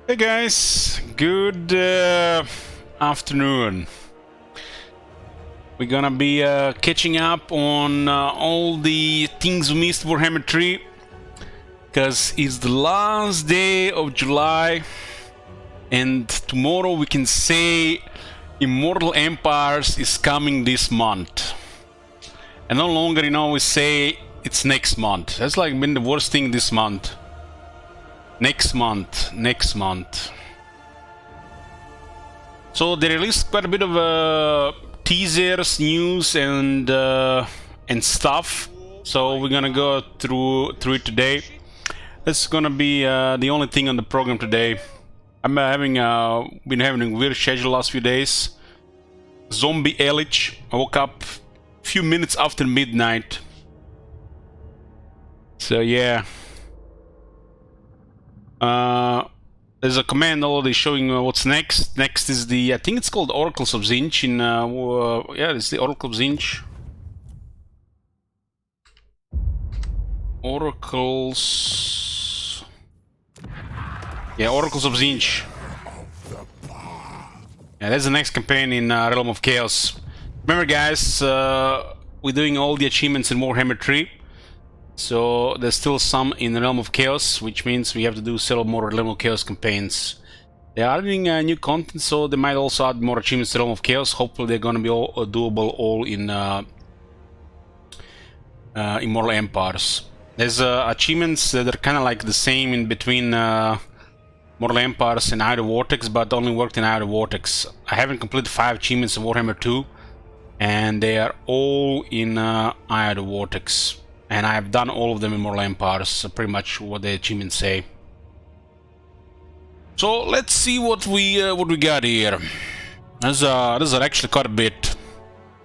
Hey guys, good afternoon. We're gonna be catching up on all the things we missed for Warhammer 3 because it's the last day of July and tomorrow we can say Immortal Empires is coming this month. And no longer, we say it's next month. That's like been the worst thing this month. Next month. So they released quite a bit of teasers, news, and stuff. So we're gonna go through it today. This is gonna be the only thing on the program today. I'm been having a weird schedule last few days. Zombie Elch. I woke up a few minutes after midnight. So yeah. There's a command already showing what's next. Next is the, I think it's called Oracles of Tzeentch in, yeah, it's the Oracle of Tzeentch. Oracles... Yeah, Oracles of Tzeentch. Yeah, that's the next campaign in Realm of Chaos. Remember guys, we're doing all the achievements in Warhammer 3. So there's still some in the Realm of Chaos, which means we have to do several more Realm of Chaos campaigns. They are adding new content, so they might also add more achievements to Realm of Chaos. Hopefully they're gonna be all doable all in Immortal Empires. There's achievements that are kind of like the same in between Immortal Empires and Eye of the Vortex, but only worked in Eye of the Vortex. I haven't completed 5 achievements in Warhammer 2, and they are all in Eye of the Vortex. And I've done all of them in Immortal Empires, so pretty much what the achievements say. So let's see what we got here. There's actually quite a bit.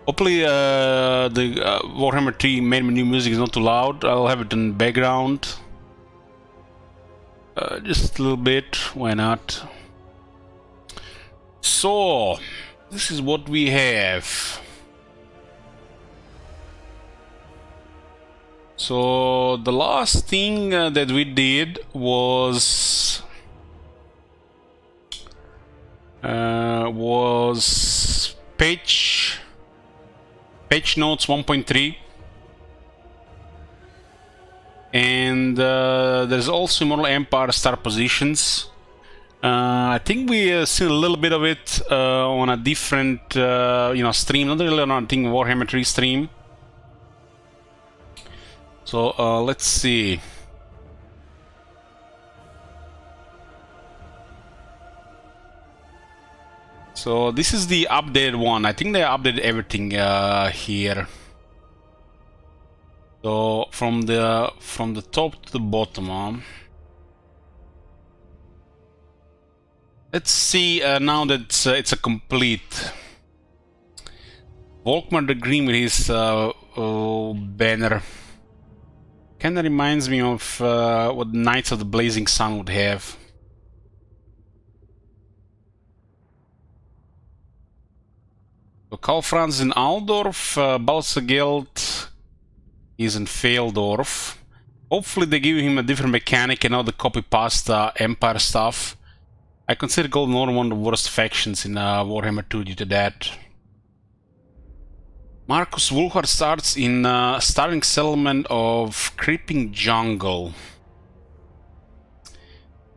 Hopefully the Warhammer 3 main menu music is not too loud. I'll have it in the background. Just a little bit, why not? So this is what we have. So the last thing that we did was patch notes 1.3, and there's also Immortal Empire start positions. I think we seen a little bit of it on a different stream, not really on Warhammer 3 stream. So let's see. So this is the updated one. I think they updated everything here. So from the top to the bottom. Let's see now that it's a complete. Volkmar the Green with his banner. Kinda reminds me of what Knights of the Blazing Sun would have. So Karl Franz is in Altdorf, Balsageld is in Feldorf. Hopefully they give him a different mechanic and not the copy-paste Empire stuff. I consider Golden Order one of the worst factions in Warhammer 2 due to that. Marcus Wulhar starts in starting settlement of Creeping Jungle.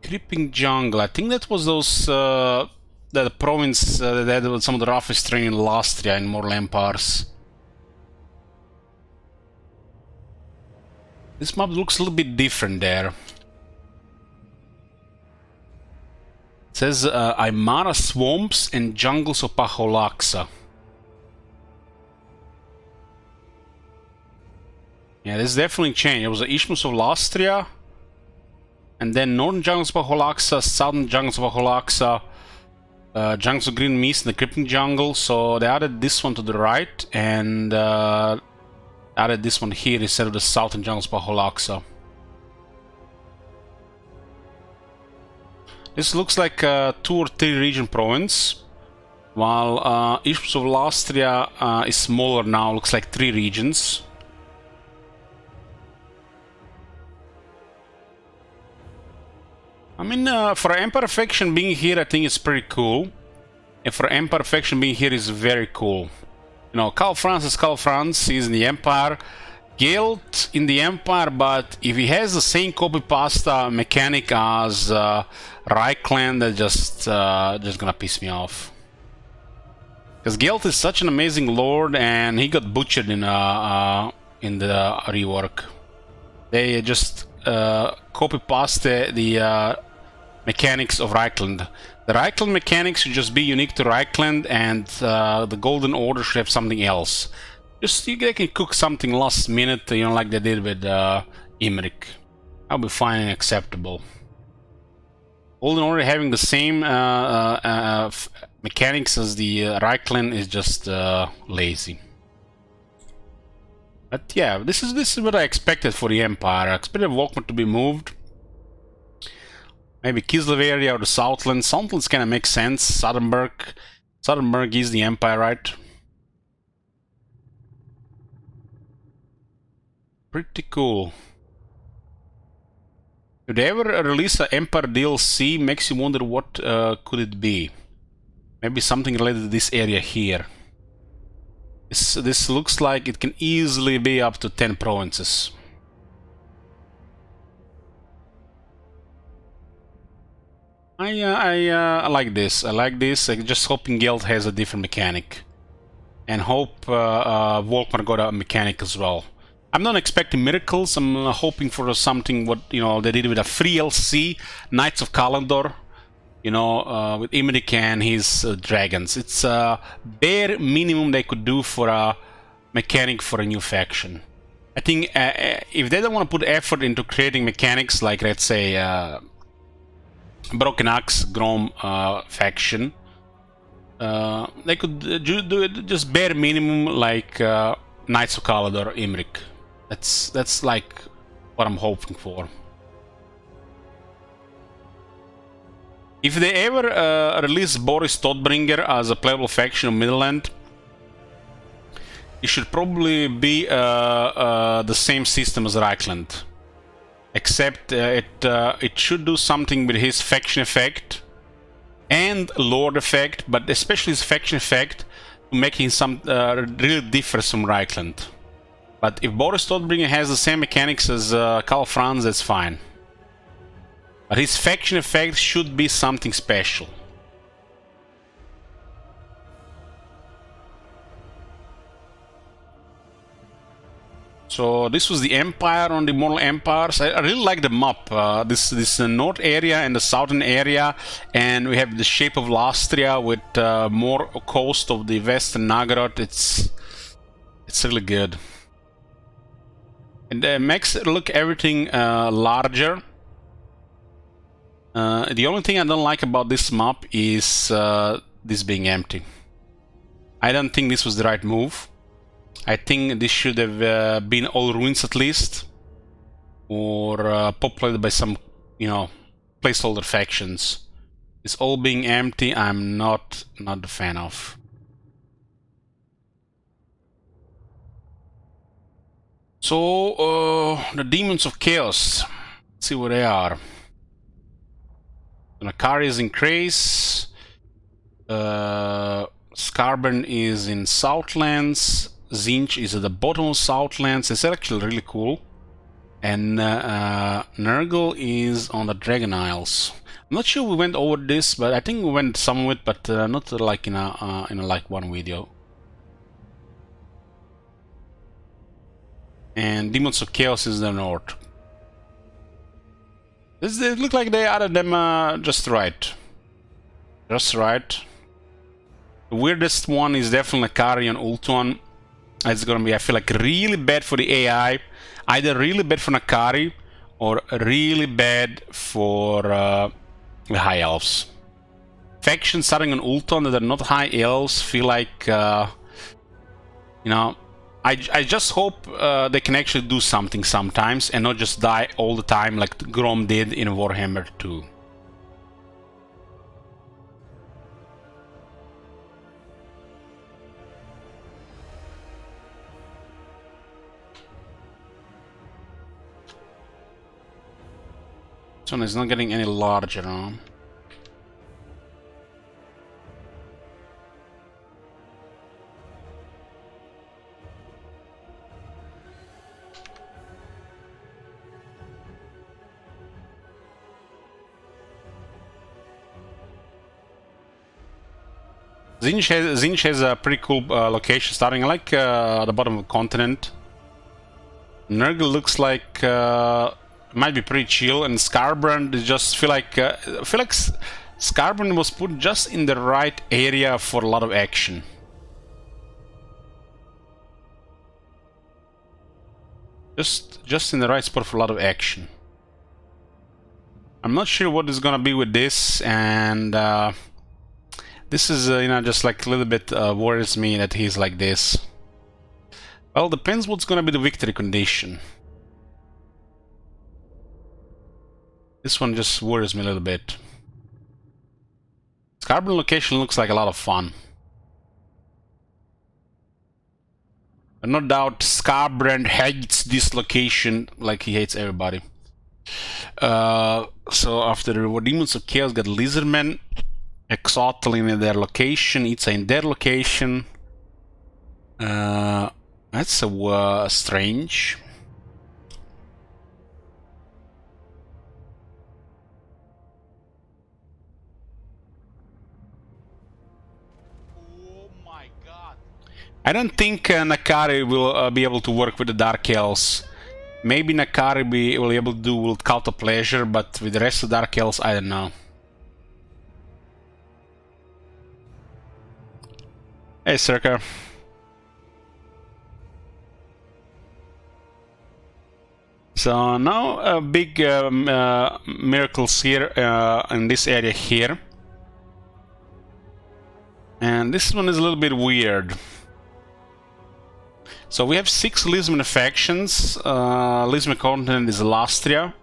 Creeping Jungle, I think that was those that province that had some of the roughest terrain in Lastria in Immortal Empires. This map looks a little bit different there. It says Aymara Swamps and Jungles of Paholaxa. Yeah, this definitely changed. It was the Isthmus of Lastria, and then Northern Jungles of Paholaxa, Southern Jungles of Paholaxa, Jungles of Green Mist, and the Creeping Jungle. So they added this one to the right, and added this one here instead of the Southern Jungles of Paholaxa. This looks like a 2 or 3 region province, while Isthmus of Lastria is smaller now, looks like 3 regions. I mean, for Empire faction being here, I think it's pretty cool. And for Empire faction being here is very cool. You know, Karl Franz is Karl Franz, he's in the Empire. Guild in the Empire, but if he has the same copy-pasta mechanic as Reichland, that's just gonna piss me off. Because Guild is such an amazing lord, and he got butchered in the rework. They just copy-paste the mechanics of Reichland. The Reichland mechanics should just be unique to Reichland, and the Golden Order should have something else. Just they can cook something last minute, you know, like they did with Imrik. That'll be fine and acceptable. Golden Order having the same mechanics as the Reichland is just lazy. But yeah, this is what I expected for the Empire. I expected Volkmar to be moved. Maybe Kislev area or the Southlands. Southlands kind of makes sense. Southernburg is the Empire, right? Pretty cool. If they ever release an Empire DLC, makes you wonder what could it be. Maybe something related to this area here. This looks like it can easily be up to 10 provinces. I like this. I like this. I'm just hoping Guild has a different mechanic. And hope Volkmar got a mechanic as well. I'm not expecting miracles. I'm hoping for something what, you know, they did with a free LC, Knights of Kalandor, you know, with Imrik and his dragons. It's a bare minimum they could do for a mechanic for a new faction. I think if they don't want to put effort into creating mechanics like, let's say, Broken Axe, Grom faction, they could do it just bare minimum like Knights of Kalandor, Imrik. That's like what I'm hoping for. If they ever release Boris Todbringer as a playable faction of Midland, it should probably be the same system as Reichland, except it should do something with his faction effect and Lord effect, but especially his faction effect, to make him some really different from Reichland. But if Boris Todbringer has the same mechanics as Karl Franz, that's fine. But his faction effect should be something special. So this was the Empire on the Immortal Empires. I really like the map. This north area and the southern area, and we have the shape of Lastria with more coast of the western Nagarot. It's really good. And makes it look everything larger. The only thing I don't like about this map is this being empty. I don't think this was the right move. I think this should have been all ruins at least, or populated by some, you know, placeholder factions. It's all being empty. I'm not a fan of. So the Demons of Chaos. Let's see where they are. Nakari is in Krace. Scarburn is in Southlands. Zinch is at the bottom of Southlands. It's actually really cool. And Nurgle is on the Dragon Isles. I'm not sure we went over this, but I think we went some of it, but not like in a like one video. And Demons of Chaos is the north. They look like they added them just right. Just right. The weirdest one is definitely Nakari and Ultuan. It's gonna be, I feel like, really bad for the AI. Either really bad for Nakari or really bad for the High Elves. Factions starting on Ultuan that are not High Elves feel like, you know, I just hope they can actually do something sometimes and not just die all the time like Grom did in Warhammer 2. This one is not getting any larger, huh? Zinj has a pretty cool location starting, I like at the bottom of the continent. Nurgle looks like might be pretty chill, and Scarbrand just feel like Scarbrand was put just in the right area for a lot of action. Just in the right spot for a lot of action. I'm not sure what is gonna be with this, and this is, you know, just like a little bit worries me that he's like this. Well, depends what's gonna be the victory condition. This one just worries me a little bit. Scarbrand location looks like a lot of fun. But no doubt Scarbrand hates this location like he hates everybody. So after the Demons of Chaos got Lizardmen, Exotlin in their location, Itza in their location. That's strange. Oh my god. I don't think Nakari will be able to work with the Dark Elves. Maybe Nakari will be able to do with Cult of Pleasure, but with the rest of the Dark Elves, I don't know. Hey, Circa. So now big miracles here in this area here. And this one is a little bit weird. So we have 6 Lisbon factions. Lisbon continent is Lastria.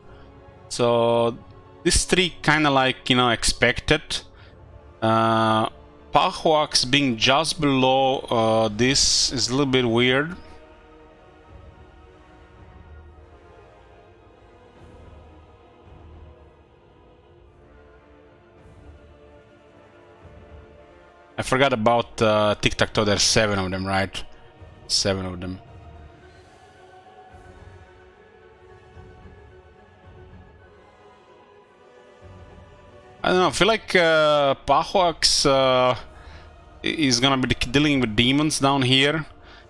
So this 3 kind of like, you know, expected. Pahuax being just below this is a little bit weird. I forgot about Tic-Tac-Toe. There's 7 of them, right? 7 of them. I don't know, I feel like Pahuax is gonna be dealing with demons down here,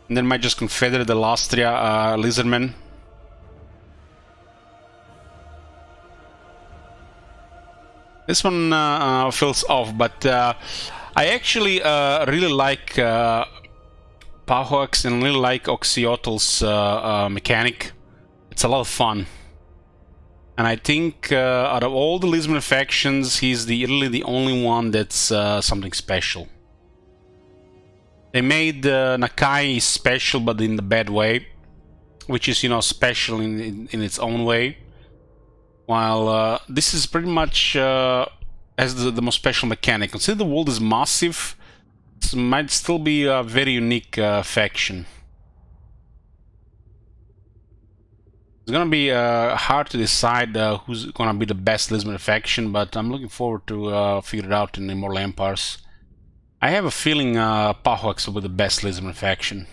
and then might just confederate the Lastria Lizardmen. This one feels off, but I actually really like Pahuax and really like Oxyotl's mechanic. It's a lot of fun. And I think out of all the Lisbon factions, he's really the only one that's something special. They made Nakai special, but in the bad way, which is, you know, special in its own way. While this is pretty much has the most special mechanic. Consider the world is massive, it might still be a very unique faction. It's gonna be hard to decide who's gonna be the best Lisbon faction, but I'm looking forward to figure it out in Immortal Empires. I have a feeling Pahuax will be the best Lisbon faction.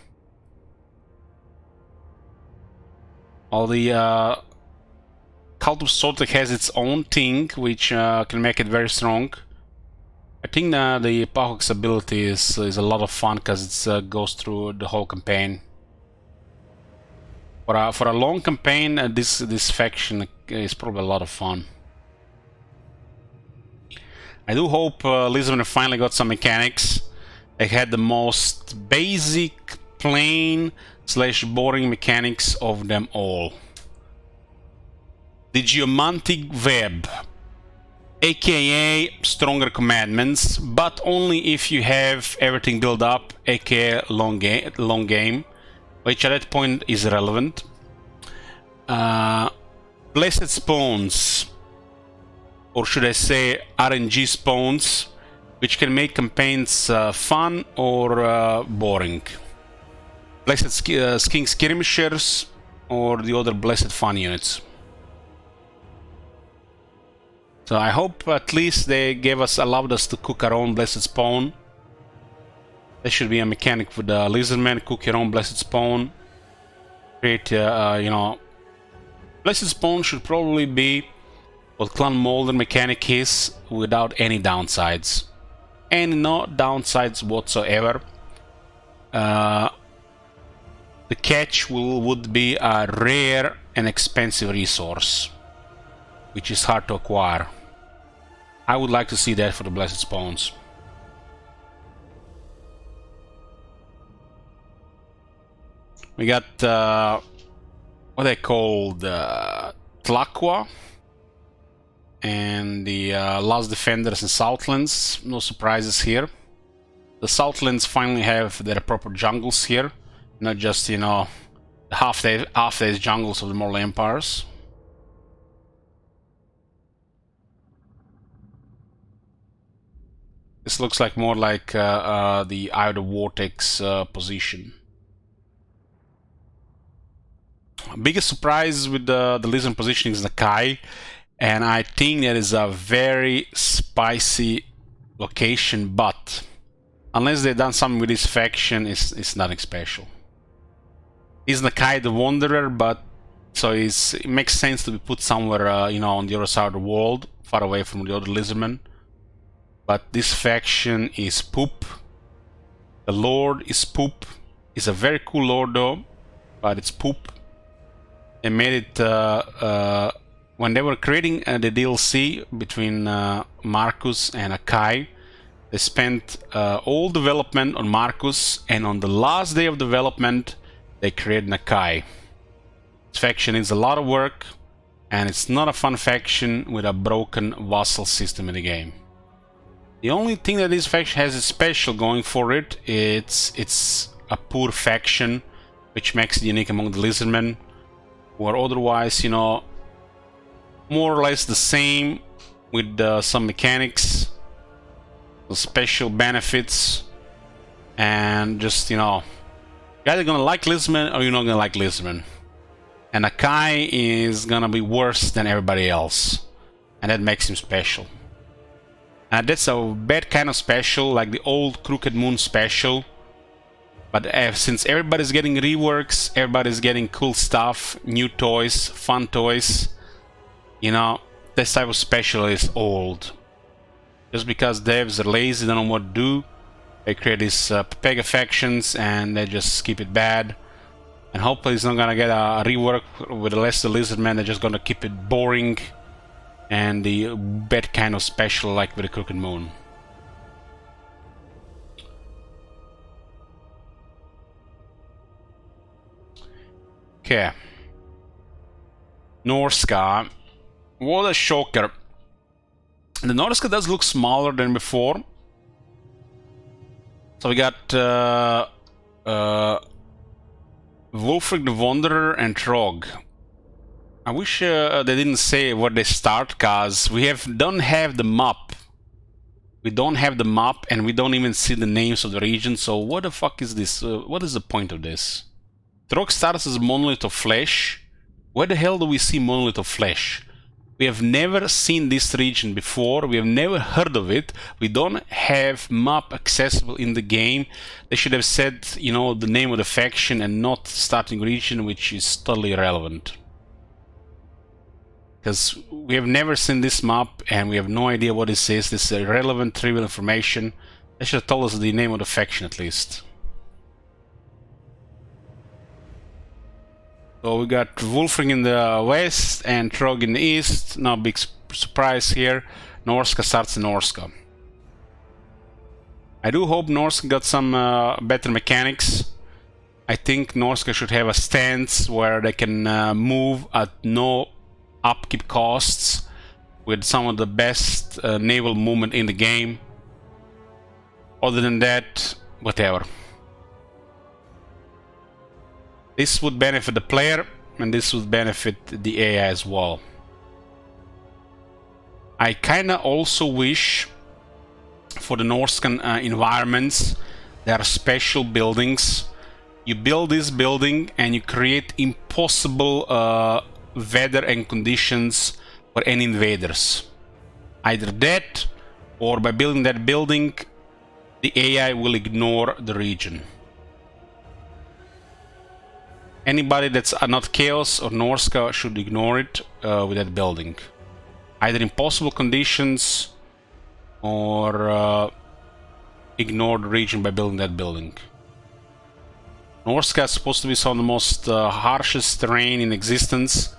All the Cult of Sotek has its own thing, which can make it very strong. I think the Pahuax ability is a lot of fun because it goes through the whole campaign. For a long campaign, this faction is probably a lot of fun. I do hope Lisbon finally got some mechanics. They had the most basic, plain / boring mechanics of them all. The Geomantic Web, aka stronger commandments, but only if you have everything built up, aka long game, which at that point is relevant. Blessed Spawns, or should I say RNG spawns, which can make campaigns fun or boring. Blessed Skin Skirmishers or the other Blessed Fun units. So I hope at least they allowed us to cook our own blessed spawn. There should be a mechanic with the lizardman, cook your own blessed spawn. Create, you know, blessed spawn should probably be what Clan Molder mechanic is, without any downsides. And no downsides whatsoever. The catch would be a rare and expensive resource, which is hard to acquire. I would like to see that for the blessed spawns. We got what they called Tlaqua and the Last Defenders in Southlands. No surprises here. The Southlands finally have their proper jungles here, not just, you know, half-days jungles of the Immortal Empires. This looks like more like the Eye of the Vortex position. Biggest surprise with the Lizard positioning is the Kai, and I think that is a very spicy location, but unless they've done something with this faction, it's nothing special. He's Nakai the Wanderer, but so it makes sense to be put somewhere, you know, on the other side of the world, far away from the other lizardmen. But this faction is poop. The Lord is poop. It's a very cool Lord though, but it's poop. They made it when they were creating the DLC between Marcus and Akai. They spent all development on Marcus, and on the last day of development, they created Akai. This faction needs a lot of work, and it's not a fun faction with a broken vassal system in the game. The only thing that this faction has is special going for it, it's a poor faction, which makes it unique among the lizardmen, who are otherwise, you know, more or less the same, with some mechanics, special benefits, and just, you know, you're either gonna like lizardmen or you're not gonna like lizardmen. And Akai is gonna be worse than everybody else, and that makes him special. And that's a bad kind of special, like the old Crooked Moon special. But since everybody's getting reworks, everybody's getting cool stuff, new toys, fun toys, you know, this type of special is old. Just because devs are lazy, they don't know what to do, they create these Pega factions and they just keep it bad. And hopefully it's not gonna get a rework with the less the lizardmen, they're just gonna keep it boring and the bad kind of special like with the Crooked Moon. Okay. Norska. What a shocker. The Norska does look smaller than before. So we got Wulfric the Wanderer and Trog. I wish they didn't say where they start, cause we don't have the map. We don't have the map, and we don't even see the names of the region. So what the fuck is this? What is the point of this? Trog starts as Monolith of Flesh. Where the hell do we see Monolith of Flesh? We have never seen this region before. We have never heard of it. We don't have map accessible in the game. They should have said, you know, the name of the faction and not starting region, which is totally irrelevant. Because we have never seen this map and we have no idea what this is. This is irrelevant, trivial information. They should have told us the name of the faction at least. So we got Wulfric in the west and Trog in the east. No big surprise here. Norska starts in Norska. I do hope Norska got some better mechanics. I think Norska should have a stance where they can move at no upkeep costs with some of the best naval movement in the game. Other than that, whatever. This would benefit the player, and this would benefit the AI as well. I kinda also wish for the Norscan environments there are special buildings. You build this building and you create impossible weather and conditions for any invaders. Either that, or by building that building, the AI will ignore the region. Anybody that's not Chaos or Norska should ignore it with that building. Either impossible conditions or ignore the region by building that building. Norska is supposed to be some of the most harshest terrain in existence,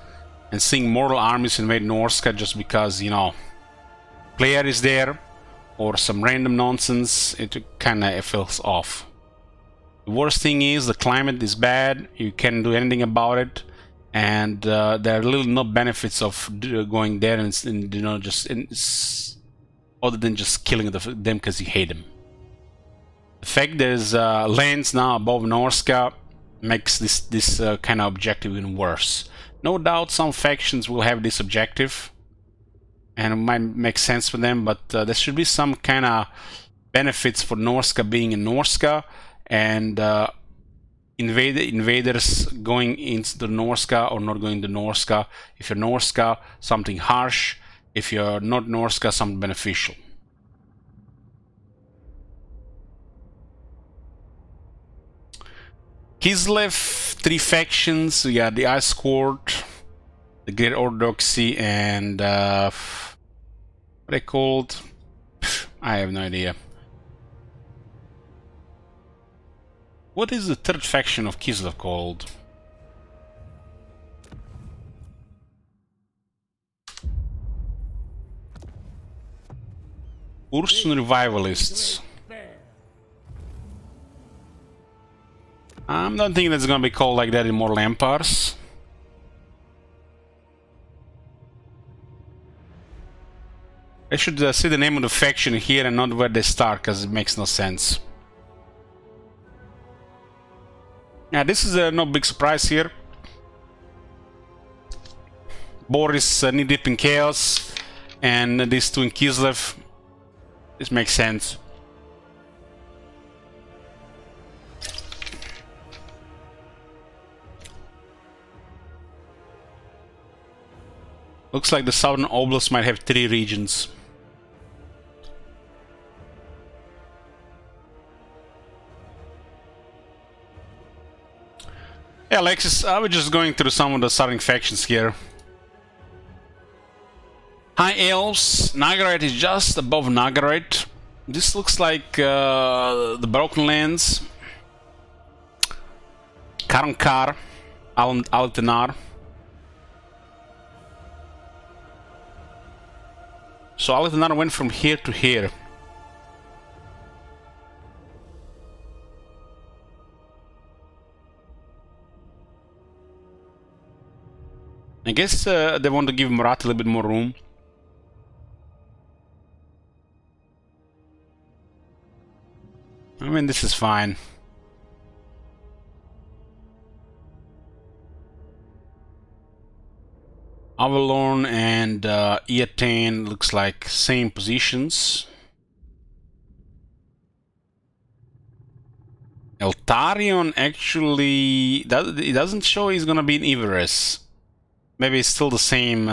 and seeing mortal armies invade Norska just because, you know, player is there or some random nonsense, it kinda feels off. The worst thing is the climate is bad, you can't do anything about it, and there are little no benefits of going there and you know, just other than just killing them because you hate them. The fact there's lands now above Norska makes this kind of objective even worse. No doubt some factions will have this objective, and it might make sense for them, but there should be some kind of benefits for Norska being in Norska, and invaders going into the Norska or not going to Norska. If you're Norska, something harsh. If you're not Norska, something beneficial. Kislev, 3 factions. We got the Ice Court, the Great Orthodoxy, and what are they called? I have no idea. What is the 3rd faction of Kislev called? Ursun Revivalists. I'm not thinking that's gonna be called like that in Immortal Empires. I should see the name of the faction here and not where they start, because it makes no sense. Yeah, this is no big surprise here. Boris knee-deep in Chaos, and these 2 in Kislev. This makes sense. Looks like the Southern Oblast might have 3 regions. Yeah, Alexis, I was just going through some of the southern factions here. High Elves, Nagarite is just above Nagarite. This looks like the Broken Lands, Karankar, Altenar. So Altenar went from here to here. I guess they want to give Murat a little bit more room. I mean, this is fine. Avalon and Eatane looks like same positions. Eltarion actually, it doesn't show he's gonna be in Everest. Maybe it's still the same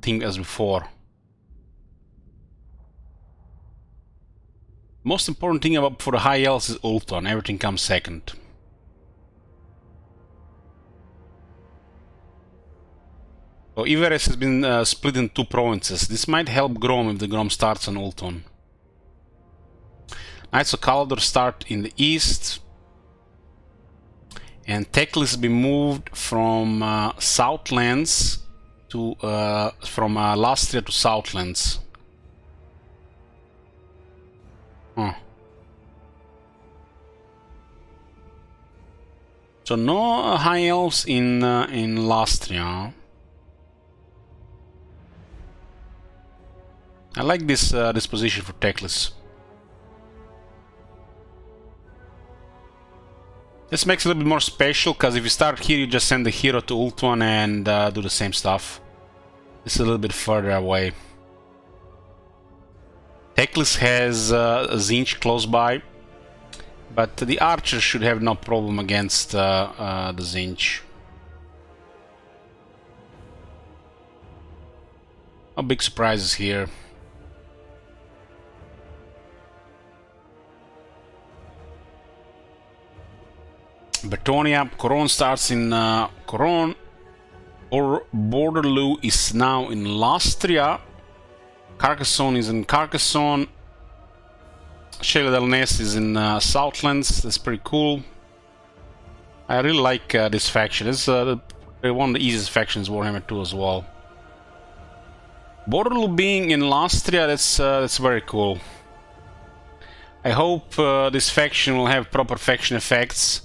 thing as before. Most important thing about for the High Elves is Ulton. Everything comes second. So Everest has been split in 2 provinces. This might help Grom if the Grom starts on Ulton. Knights of Kalador start in the east. And Teklis has been moved from Southlands to from Lastria to Southlands. Huh. So no High Elves in Lastria. I like this this position for Teklis. This makes it a little bit more special, because if you start here, you just send the hero to Ultuan and do the same stuff. This is a little bit further away. Teklis has a Zinch close by, but the archer should have no problem against the Zinch. No big surprises here. Bretonia, Coron starts in Coron. Borderloo is now in Lastria. Carcassonne is in Carcassonne. Shale del Ness is in Southlands. That's pretty cool. I really like this faction. It's one of the easiest factions Warhammer 2 as well. Borderloo being in Lastria, that's very cool. I hope this faction will have proper faction effects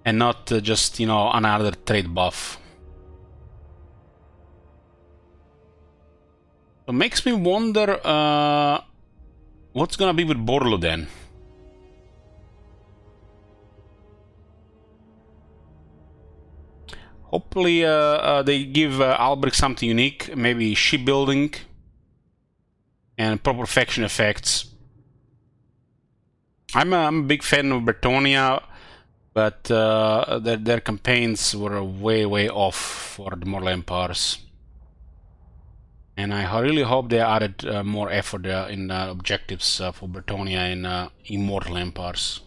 and not just, you know, another trade buff. It makes me wonder what's gonna be with Borderloo then. Hopefully they give Albrecht something unique, maybe shipbuilding and proper faction effects. I'm a big fan of Bretonia, but their campaigns were way off for the Immortal Empires. And I really hope they added more effort in objectives for Bretonia in Immortal Empires.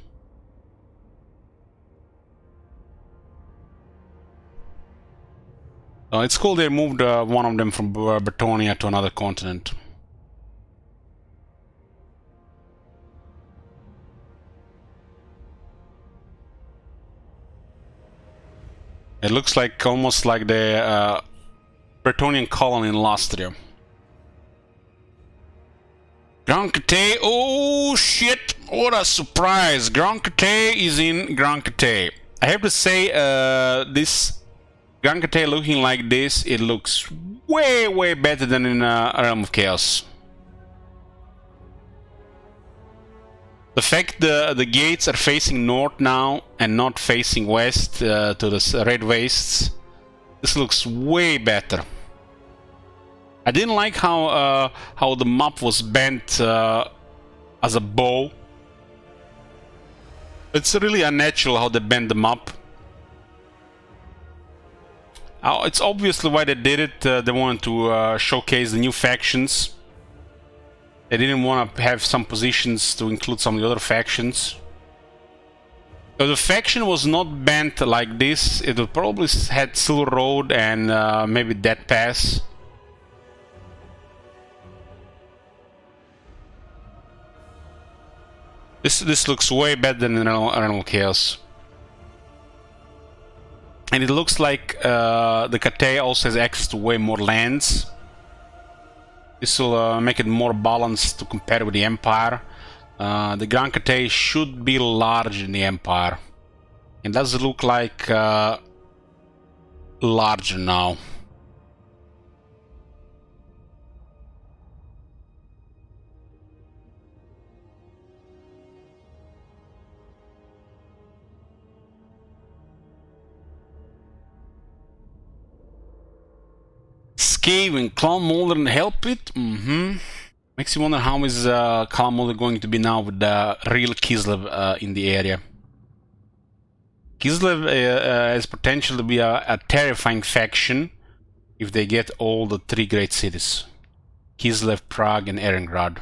It's cool they moved one of them from Bretonia to another continent. It looks like almost like the Bretonian colony in Lastria. Grand Cathay, oh shit, what a surprise! Grand Cathay is in Grand Cathay. I have to say, this Grand Cathay looking like this, it looks way better than in Realm of Chaos. The fact the gates are facing north now and not facing west to the Red Wastes, this looks way better. I didn't like how the map was bent as a bow. It's really unnatural how they bent the map. It's obviously why they did it. They wanted to showcase the new factions. They didn't want to have some positions to include some of the other factions. If the faction was not bent like this, it would probably had Silver Road and maybe Dead Pass. This looks way better than Realm Chaos. And it looks like the Cathay also has access to way more lands. This will make it more balanced to compare with the Empire. The Grand Cathay should be larger than the Empire. It does look like larger now. Cave and Clown Molder and help it? Makes you wonder how is Clown Molder going to be now with the real Kislev in the area. Kislev has potential to be a terrifying faction if they get all the three great cities. Kislev, Prague and Erengrad.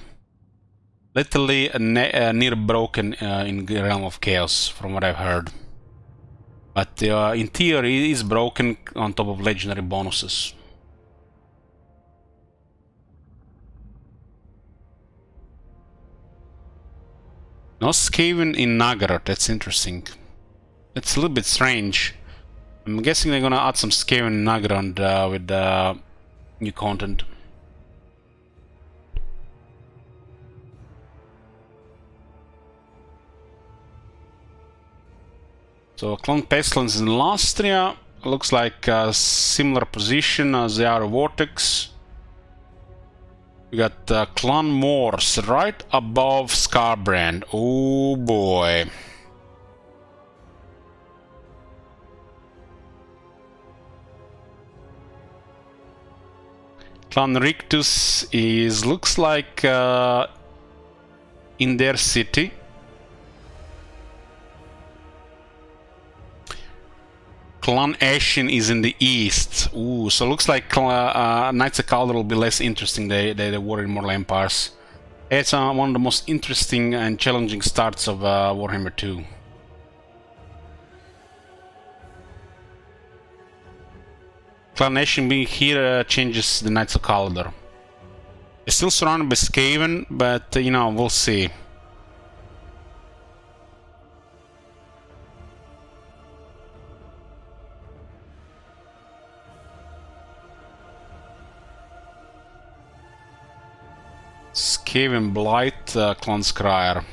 Literally near broken in the Realm of Chaos, from what I've heard. But in theory it is broken on top of legendary bonuses. No Skaven in Nagara, that's interesting. That's a little bit strange. I'm guessing they're gonna add some Skaven in Nagara with new content. So Clone Pestilence in Lastria looks like a similar position as the Outer Vortex. We got Clan Morse right above Scarbrand. Oh boy. Clan Rictus looks like in their city. Clan Ashen is in the east. Ooh, so looks like Knights of Calder will be less interesting than they were in Immortal Empires. It's one of the most interesting and challenging starts of Warhammer 2. Clan Nation being here changes the Knights of Kalador. It's still surrounded by Skaven, but you know, we'll see. Skaven Blight, Clan Scryer.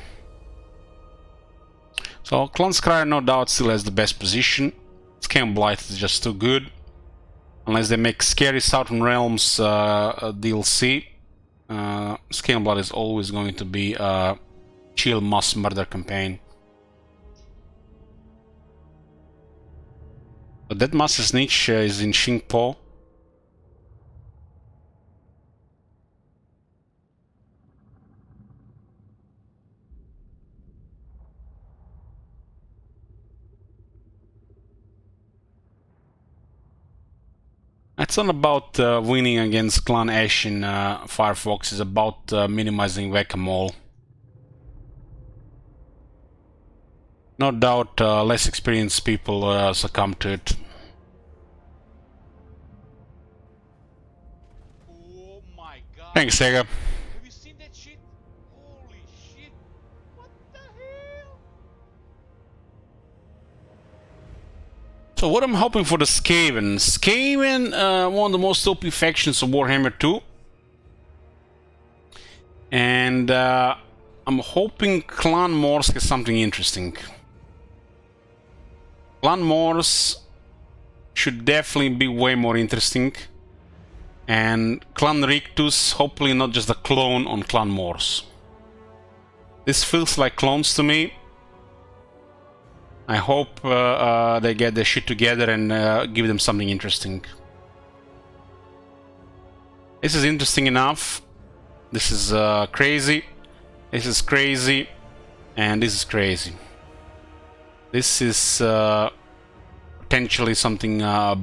So Clan Scryer no doubt still has the best position. Skaven Blight is just too good. Unless they make Scary Southern Realms DLC. Skaven Blight is always going to be a chill mass murder campaign. But that Master Snitch is in Shingpo. It's not about winning against Clan Ash in Firefox, it's about minimizing whack-a-mole. No doubt less experienced people succumb to it. Oh my god. Thanks, Sega. Have you seen that shit? Holy shit. What the hell? So what I'm hoping for the Skaven. Skaven, one of the most OP factions of Warhammer 2. And I'm hoping Clan Morse gets something interesting. Clan Morse should definitely be way more interesting. And Clan Rictus, hopefully not just a clone on Clan Morse. This feels like clones to me. I hope they get their shit together and give them something interesting. This is interesting enough. This is crazy. This is crazy. And this is crazy. This is potentially something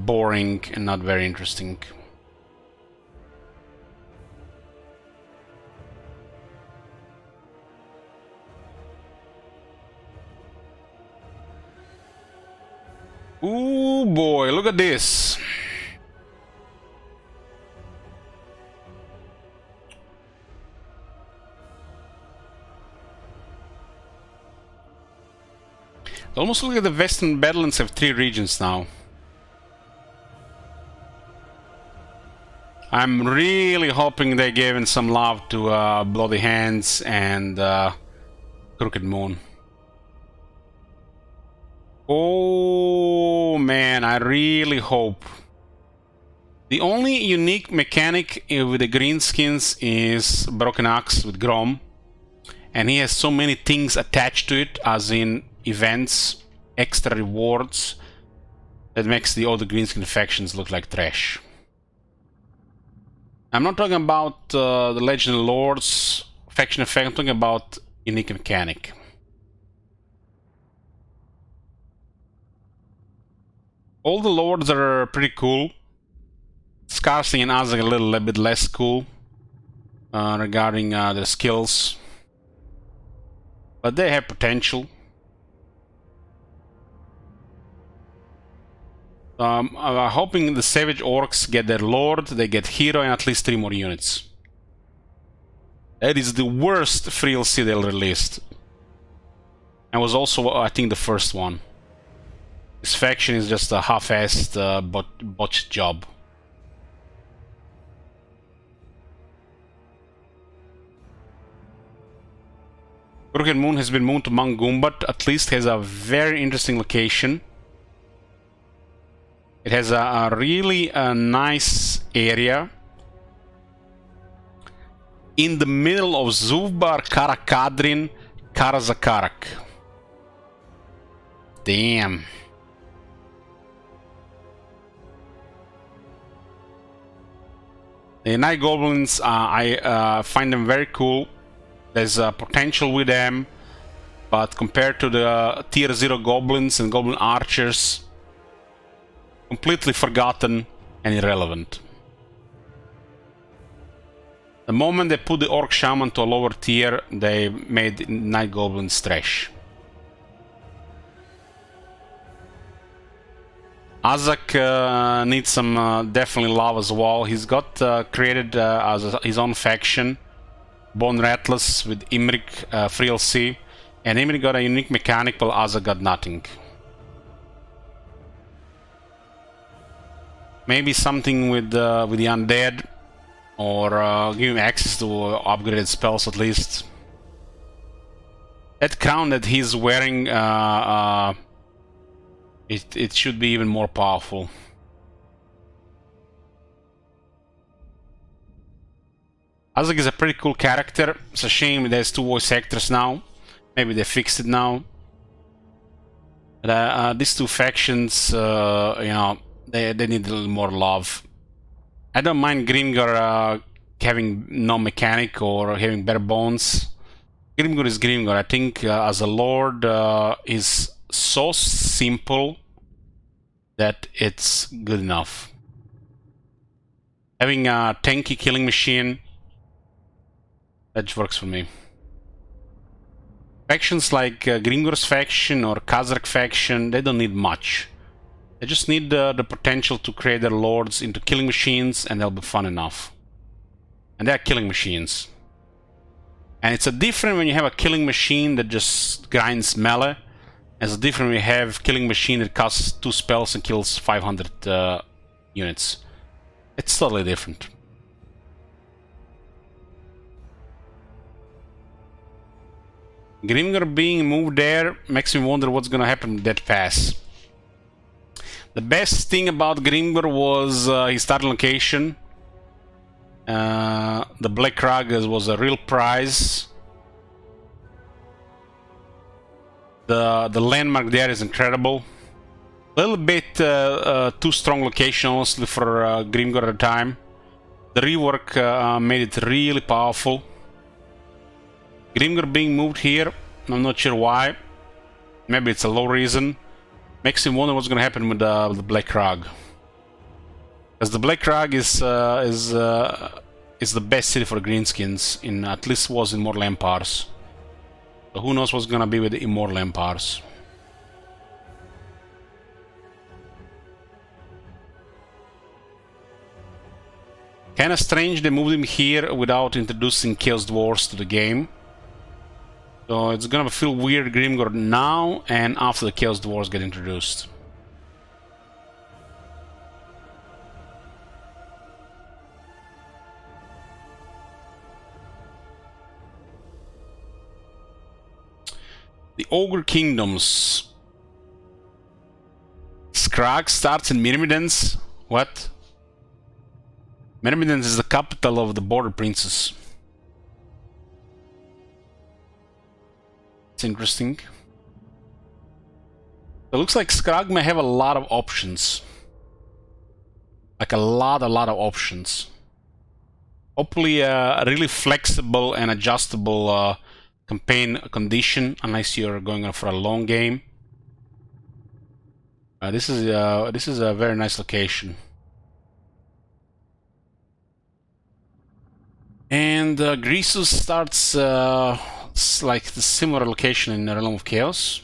boring and not very interesting. Ooh boy, look at this. It almost looks like the Western Badlands have 3 regions now. I'm really hoping they gave in some love to Bloody Hands and Crooked Moon. Oh man, I really hope. The only unique mechanic with the greenskins is Broken Axe with Grom. And he has so many things attached to it, as in events, extra rewards, that makes the other greenskin factions look like trash. I'm not talking about the Legendary Lords faction effect, I'm talking about unique mechanic. All the lords are pretty cool. Scarsing and Azag a little bit less cool regarding their skills. But they have potential. I'm hoping the Savage Orcs get their Lord, they get Hero and at least 3 more units. That is the worst free LC they'll release. And was also, I think, the first one. This faction is just a half-assed botched job. Crooked Moon has been moved to Mount Gumbat, at least has a very interesting location. It has a really nice area. In the middle of Zuvbar, Karakadrin, Karazakarak. Damn. The Night Goblins, I find them very cool. There's potential with them, but compared to the tier 0 Goblins and Goblin Archers, completely forgotten and irrelevant. The moment they put the Orc Shaman to a lower tier, they made Night Goblins trash. Azak needs some definitely love as well. He's got created his own faction, Bone Rattlers, with Imrik, Freelc, and Imrik got a unique mechanic, while Azak got nothing. Maybe something with the undead, or give him access to upgraded spells at least. That crown that he's wearing, it should be even more powerful. Azak is a pretty cool character. It's a shame there's 2 voice actors now. Maybe they fixed it now. But, these 2 factions, you know, they need a little more love. I don't mind Grimgar having no mechanic or having bare bones. Grimgar is Grimgar. I think as a lord is so simple that it's good enough. Having a tanky killing machine, that works for me. Factions like Grimgar's faction or Khazrak faction, they don't need much. They just need the potential to create their lords into killing machines, and they'll be fun enough. And they're killing machines. And it's a different when you have a killing machine that just grinds melee. It's different when you have killing machine that casts 2 spells and kills 500 units. It's totally different. Grimgar being moved there makes me wonder what's gonna happen with that pass. The best thing about Grimgar was his starting location. The Black Rug was a real prize. The landmark there is incredible. A little bit too strong location, honestly, for Grimgar at the time. The rework made it really powerful. Grimgar being moved here, I'm not sure why. Maybe it's a low reason. Makes me wonder what's gonna happen with the Black Rug. Because the Black Rug is the best city for greenskins, in at least was in Immortal Empires. So who knows what's gonna be with the Immortal Empires. Kinda strange they moved him here without introducing Chaos Dwarves to the game. So it's gonna feel weird Grimgar now and after the Chaos Dwarves get introduced. The Ogre Kingdoms. Skrag starts in Myrmidons. What? Myrmidons is the capital of the Border Princes. It's interesting. It looks like Skrag may have a lot of options. Like a lot of options. Hopefully a really flexible and adjustable campaign condition, unless you're going for a long game. This is a very nice location. And Grisus starts like the similar location in the Realm of Chaos.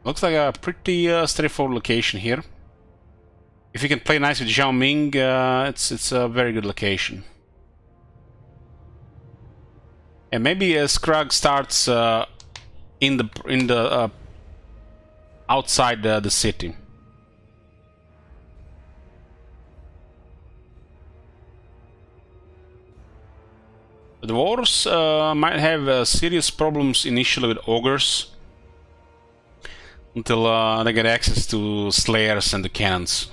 Looks like a pretty straightforward location here. If you can play nice with Zhao Ming, it's a very good location. And maybe Skrag starts in the outside the city. The dwarves might have serious problems initially with ogres until they get access to slayers and the cannons.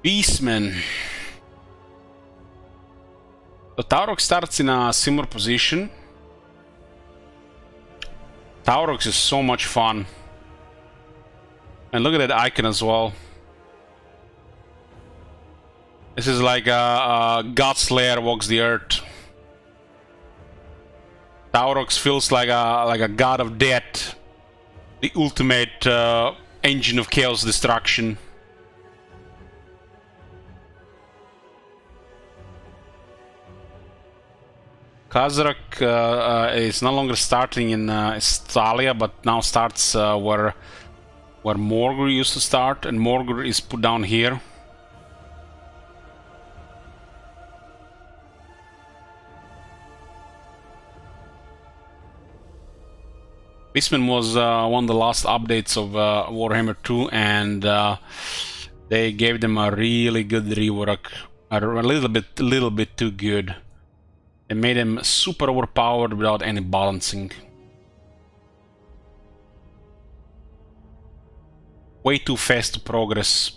Beastmen. The Taurok starts in a similar position. Taurok is so much fun. And look at that icon as well. This is like a God Slayer walks the earth. Taurok feels like a god of death. The ultimate engine of chaos destruction. Kazakh is no longer starting in Estalia, but now starts where Morgul used to start, and Morgul is put down here. Beastman was one of the last updates of Warhammer 2, and they gave them a really good rework, a little bit too good. They made them super overpowered without any balancing. Way too fast to progress.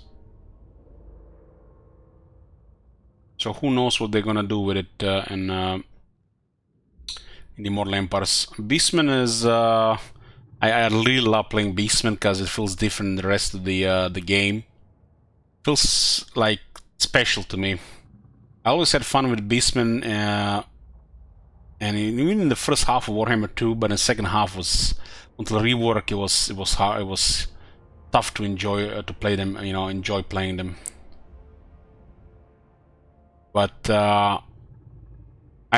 So who knows what they're gonna do with it in the Immortal Empires. Beastman is... I really love playing Beastman because it feels different than the rest of the game. Feels like special to me. I always had fun with Beastman, and even in the first half of Warhammer 2, but in the second half was, until rework, it was hard. It was tough to enjoy to play them. You know, enjoy playing them. But I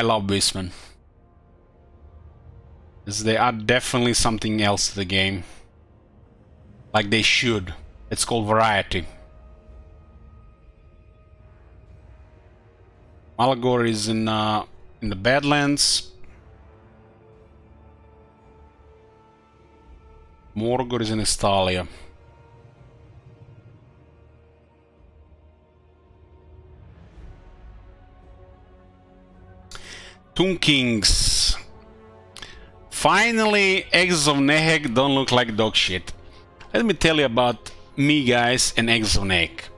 love Beastman. They are definitely something else to the game. Like they should. It's called variety. Malagor is in the Badlands. Morgul is in Estalia. Tomb Kings. Finally, Exes of Nehek don't look like dog shit. Let me tell you about me, guys, and Exes of Nehek.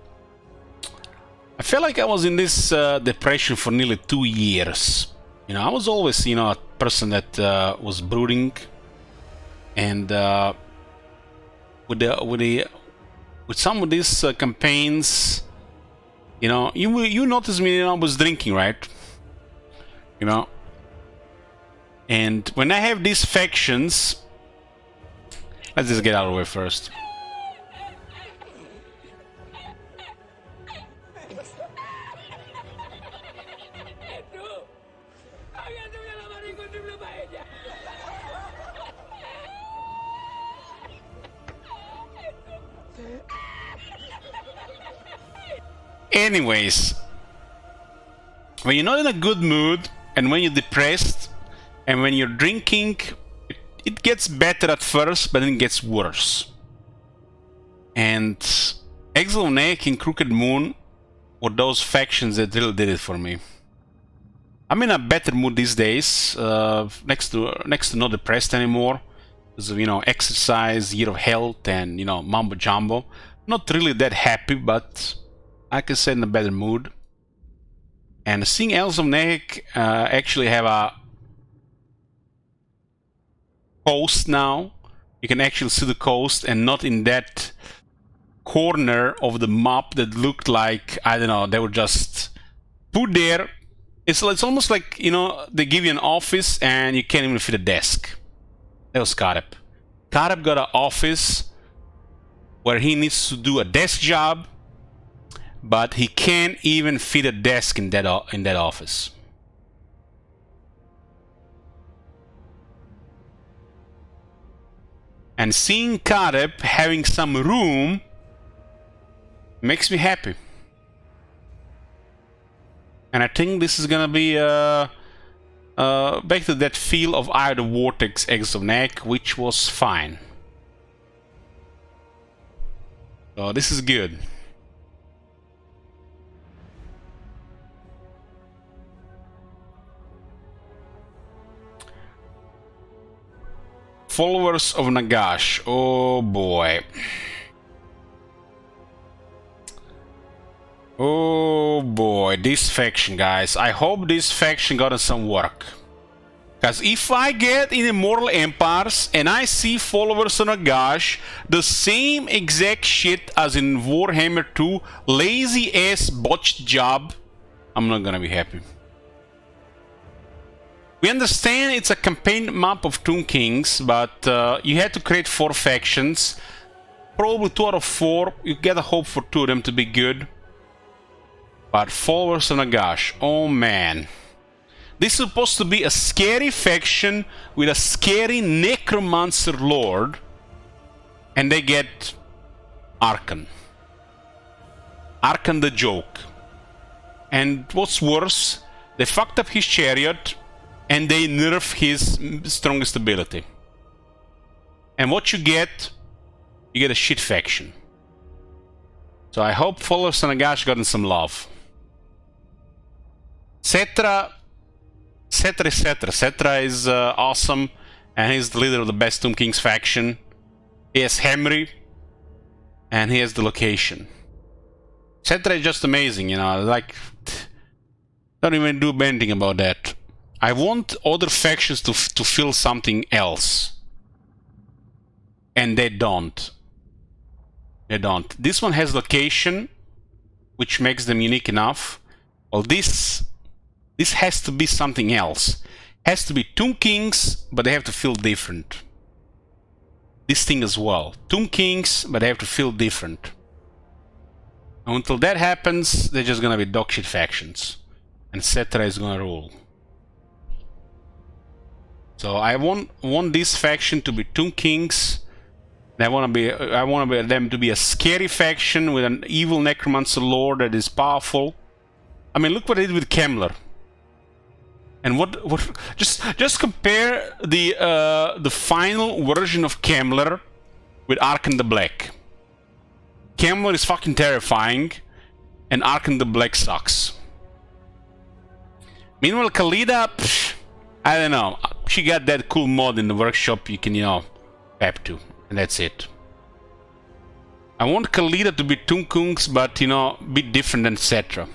I felt like I was in this depression for nearly 2 years. You know, I was always, you know, a person that was brooding, and with some of these campaigns, you know, you noticed me, you know, I was drinking, right? You know. And when I have these factions, let's just get out of the way first. Anyways, when you're not in a good mood, and when you're depressed, and when you're drinking, it gets better at first, but then it gets worse. And Exile of Nehek and Crooked Moon were those factions that really did it for me. I'm in a better mood these days, next to not depressed anymore, because of, you know, exercise, Year of Health, and, you know, Mambo Jumbo. Not really that happy, but I can say in a better mood. And seeing Elves of Nehek actually have a coast now, you can actually see the coast and not in that corner of the map that looked like, I don't know, they were just put there. It's almost like, you know, they give you an office and you can't even fit a desk. That was Kareb. Kareb got an office where he needs to do a desk job, but he can't even fit a desk in that office. And seeing Kareb having some room makes me happy. And I think this is gonna be back to that feel of Eye of the Vortex Exes of Nehek, which was fine. So this is good. Followers of Nagash. Oh boy. Oh boy, this faction, guys. I hope this faction got some work. Because if I get in Immortal Empires and I see Followers of Nagash, the same exact shit as in Warhammer 2, lazy ass botched job, I'm not gonna be happy. We understand it's a campaign map of Tomb Kings, but you had to create 4 factions. Probably 2 out of 4. You gotta hope for 2 of them to be good. But Followers of Nagash, oh man. This is supposed to be a scary faction with a scary necromancer lord, and they get Arkan. Arkan the joke. And what's worse, they fucked up his chariot and they nerf his strongest ability. And what you get a shit faction. So I hope followers of Nagash gotten some love. Cetra is awesome, and he's the leader of the best Tomb Kings faction. He has Hemry, and he has the location. Cetra is just amazing, you know, like, don't even do anything about that. I want other factions to feel something else. And they don't. They don't. This one has location, which makes them unique enough. Well, this has to be something else. Has to be Tomb Kings, but they have to feel different. This thing as well. Tomb Kings, but they have to feel different. Until that happens, they're just gonna be dogshit factions. And Cetra is gonna rule. So I want this faction to be Tomb Kings. I want them to be a scary faction with an evil necromancer lord that is powerful. I mean, look what they did with Kemler. And what just compare the final version of Kemler with Arkan the Black. Kemler is fucking terrifying, and Arkan the Black sucks. Meanwhile, Khalida, I don't know. She got that cool mod in the workshop you can, you know, pep to. And that's it. I want Khalida to be Tomb Kings, but, you know, be different than Cetra.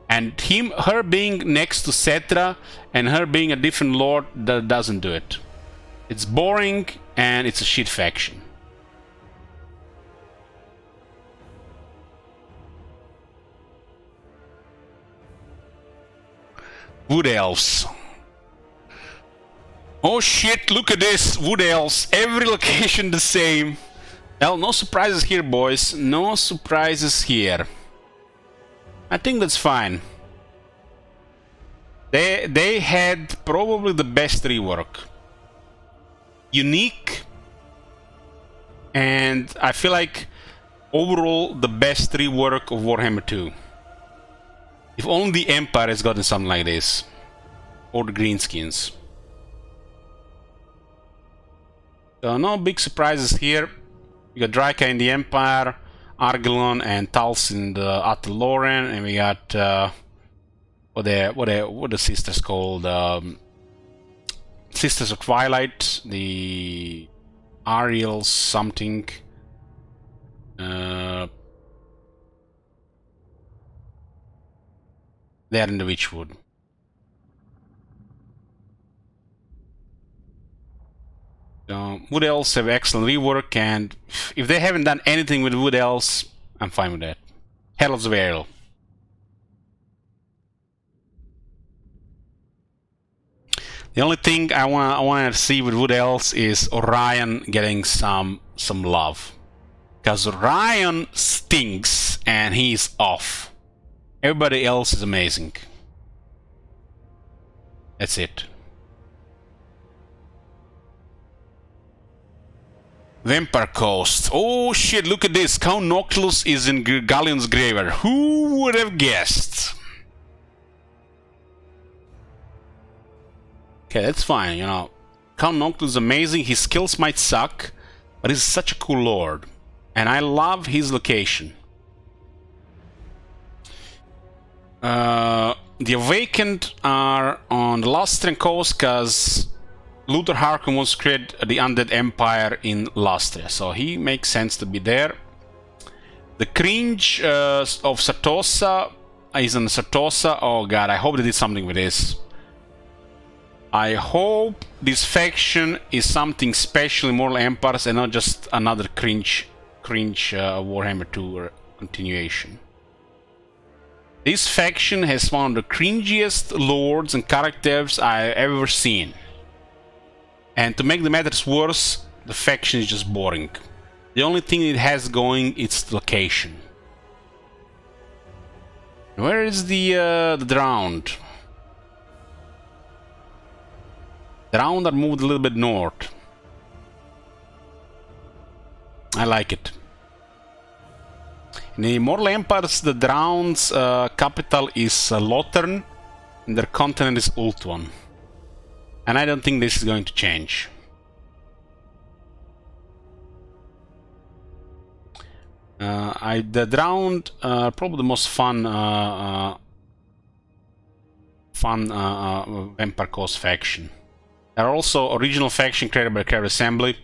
And her being next to Cetra and her being a different lord, that doesn't do it. It's boring and it's a shit faction. Wood Elves. Oh shit, look at this! Wood Elves. Every location the same. Well, no surprises here, boys. No surprises here. I think that's fine. They had probably the best rework. Unique. And I feel like overall the best rework of Warhammer 2. If only the Empire has gotten something like this. Or the Greenskins. So no big surprises here. We got Draika in the Empire, Argelon and Tals in the Ataloran, and we got what the sisters called? Sisters of Twilight, the Ariel something. They're in the Witchwood. Wood Elves have excellent rework, and if they haven't done anything with Wood Elves, I'm fine with that. Heralds of Ariel. The only thing I want to see with Wood Elves is Orion getting some love, because Orion stinks and he's off. Everybody else is amazing. That's it. Vampire Coast. Oh shit, look at this. Count Noctilus is in Galleon's Graveyard. Who would have guessed? Okay, that's fine, you know. Count Noctilus is amazing. His skills might suck, but he's such a cool lord. And I love his location. The Awakened are on the Lastrian coast because Luther Harkon wants to create the Undead Empire in Lastria, so he makes sense to be there. The Cringe of Sartosa is in Sartosa. Oh god, I hope they did something with this. I hope this faction is something special in Immortal Empires and not just another cringe Warhammer 2 continuation. This faction has one of the cringiest lords and characters I've ever seen. And to make the matters worse, the faction is just boring. The only thing it has going is the location. Where is the Drowned? The round are moved a little bit north. I like it. In the Immortal Empires, the Drown's capital is Lothern, and their continent is Ultuan. And I don't think this is going to change. The Drowned are probably the most fun Vampire Coast faction. There are also original faction created by Creative Assembly.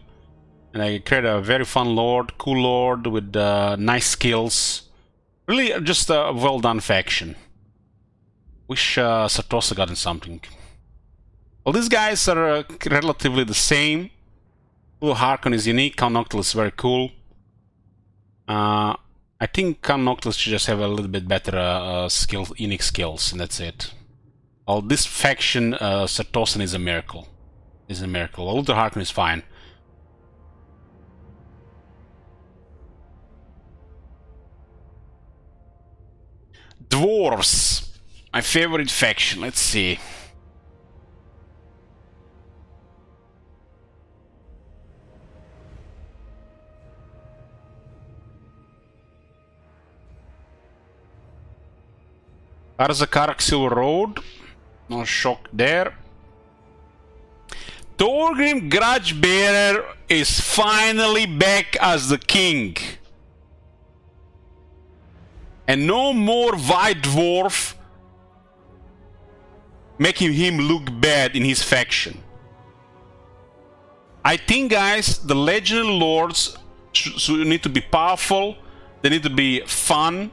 And I created a very fun lord, cool lord with nice skills. Really just a well done faction. Wish Satosa got in something. Well, these guys are relatively the same. Blue Harkon is unique, Count Noctil is very cool. I think Count Noctil should just have a little bit better unique skills, and that's it. Well, this faction, Satosan is a miracle. Blue Harkon is fine. Dwarves, my favorite faction. Let's see. Arzakarak Silver Road, no shock there. Thorgrim Grudgebearer is finally back as the king. And no more White Dwarf making him look bad in his faction. I think, guys, the Legendary Lords need to be powerful, they need to be fun,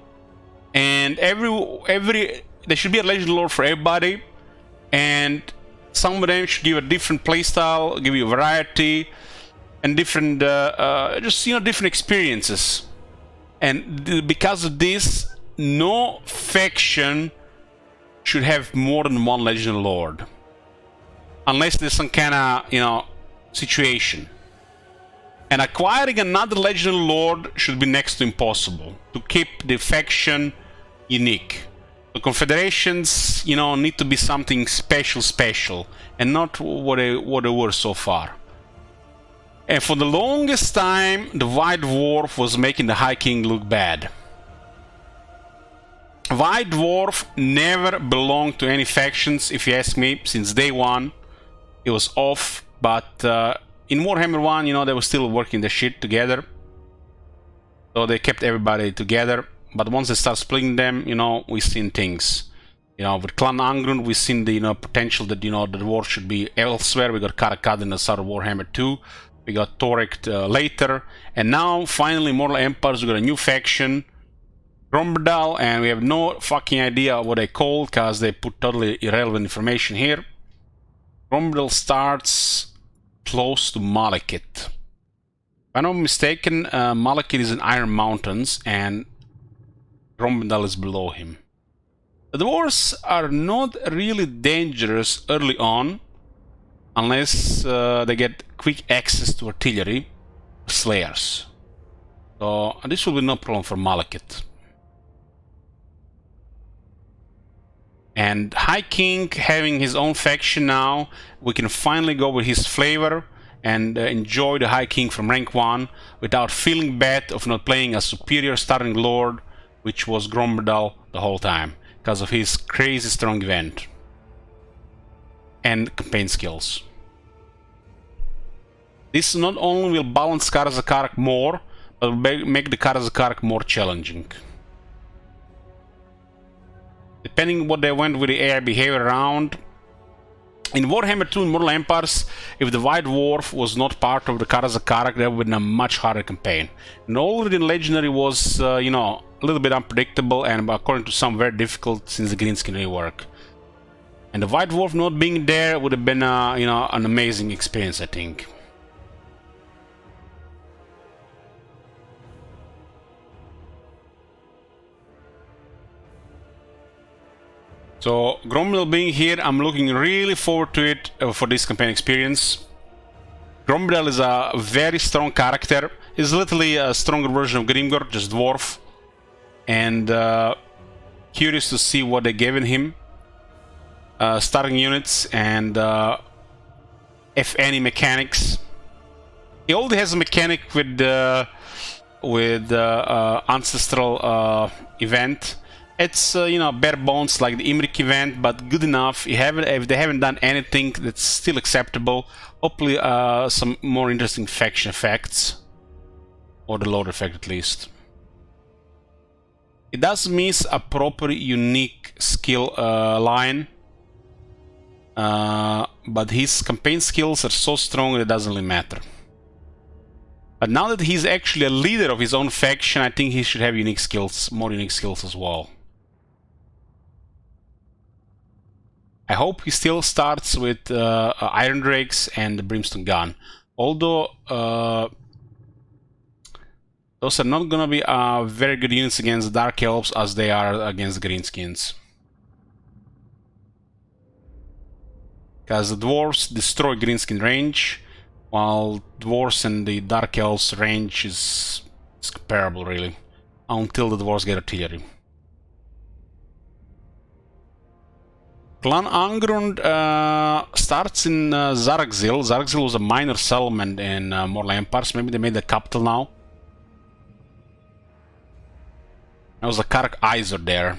and there should be a Legendary Lord for everybody, and some of them should give a different playstyle, give you variety, and different, just, you know, different experiences. And because of this, no faction should have more than one Legendary Lord. Unless there's some kind of, you know, situation. And acquiring another Legendary Lord should be next to impossible to keep the faction unique. The confederations, you know, need to be something special, and not what they were so far. And for the longest time, the White Dwarf was making the High King look bad. White Dwarf never belonged to any factions, if you ask me, since day one. It was off, but in Warhammer 1, you know, they were still working the shit together. So they kept everybody together. But once they start splitting them, you know, we've seen things. You know, with Clan Angrun, we've seen the, you know, potential that, you know, the dwarf should be elsewhere. We got Karakad in the start of Warhammer 2. We got Torek later, and now finally Immortal Empires, we got a new faction, Gromberdal, and we have no fucking idea what they call because they put totally irrelevant information here. Gromberdal starts close to Malekith. If I'm not mistaken, Malekith is in Iron Mountains and Gromberdal is below him. The dwarves are not really dangerous early on, unless they get quick access to artillery, slayers. So this will be no problem for Malekith. And High King having his own faction now, we can finally go with his flavor and enjoy the High King from rank 1 without feeling bad of not playing a superior starting lord, which was Gromberdal the whole time, because of his crazy strong event and campaign skills. This not only will balance Karazakarak more, but will make the Karazakarak more challenging. Depending what they went with the AI behavior around. In Warhammer 2 Immortal Empires, if the White Dwarf was not part of the Karazakarak, that would have been a much harder campaign. And already in Legendary was, you know, a little bit unpredictable and according to some very difficult since the greenskin rework. And the White Dwarf not being there would have been, you know, an amazing experience, I think. So, Gromberdal being here, I'm looking really forward to it for this campaign experience. Gromberdal is a very strong character. He's literally a stronger version of Grimgor, just dwarf. And curious to see what they given him. Starting units and if any, mechanics. He only has a mechanic with ancestral event. It's you know, bare bones like the Imrik event, but good enough. If they haven't done anything that's still acceptable, hopefully some more interesting faction effects, or the load effect at least. It does miss a proper unique skill line, but his campaign skills are so strong that it doesn't really matter. But now that he's actually a leader of his own faction, I think he should have unique skills, more unique skills as well. I hope he still starts with Iron Drakes and the Brimstone Gun. Although those are not gonna be very good units against the Dark Elves as they are against the Greenskins. Because the Dwarves destroy Greenskin range, while Dwarves and the Dark Elves range is comparable really, until the Dwarves get artillery. Clan Angrund starts in Zaragzil. Zaragzil was a minor settlement in Immortal Empires. Maybe they made the capital now. There was a Karak Izor there.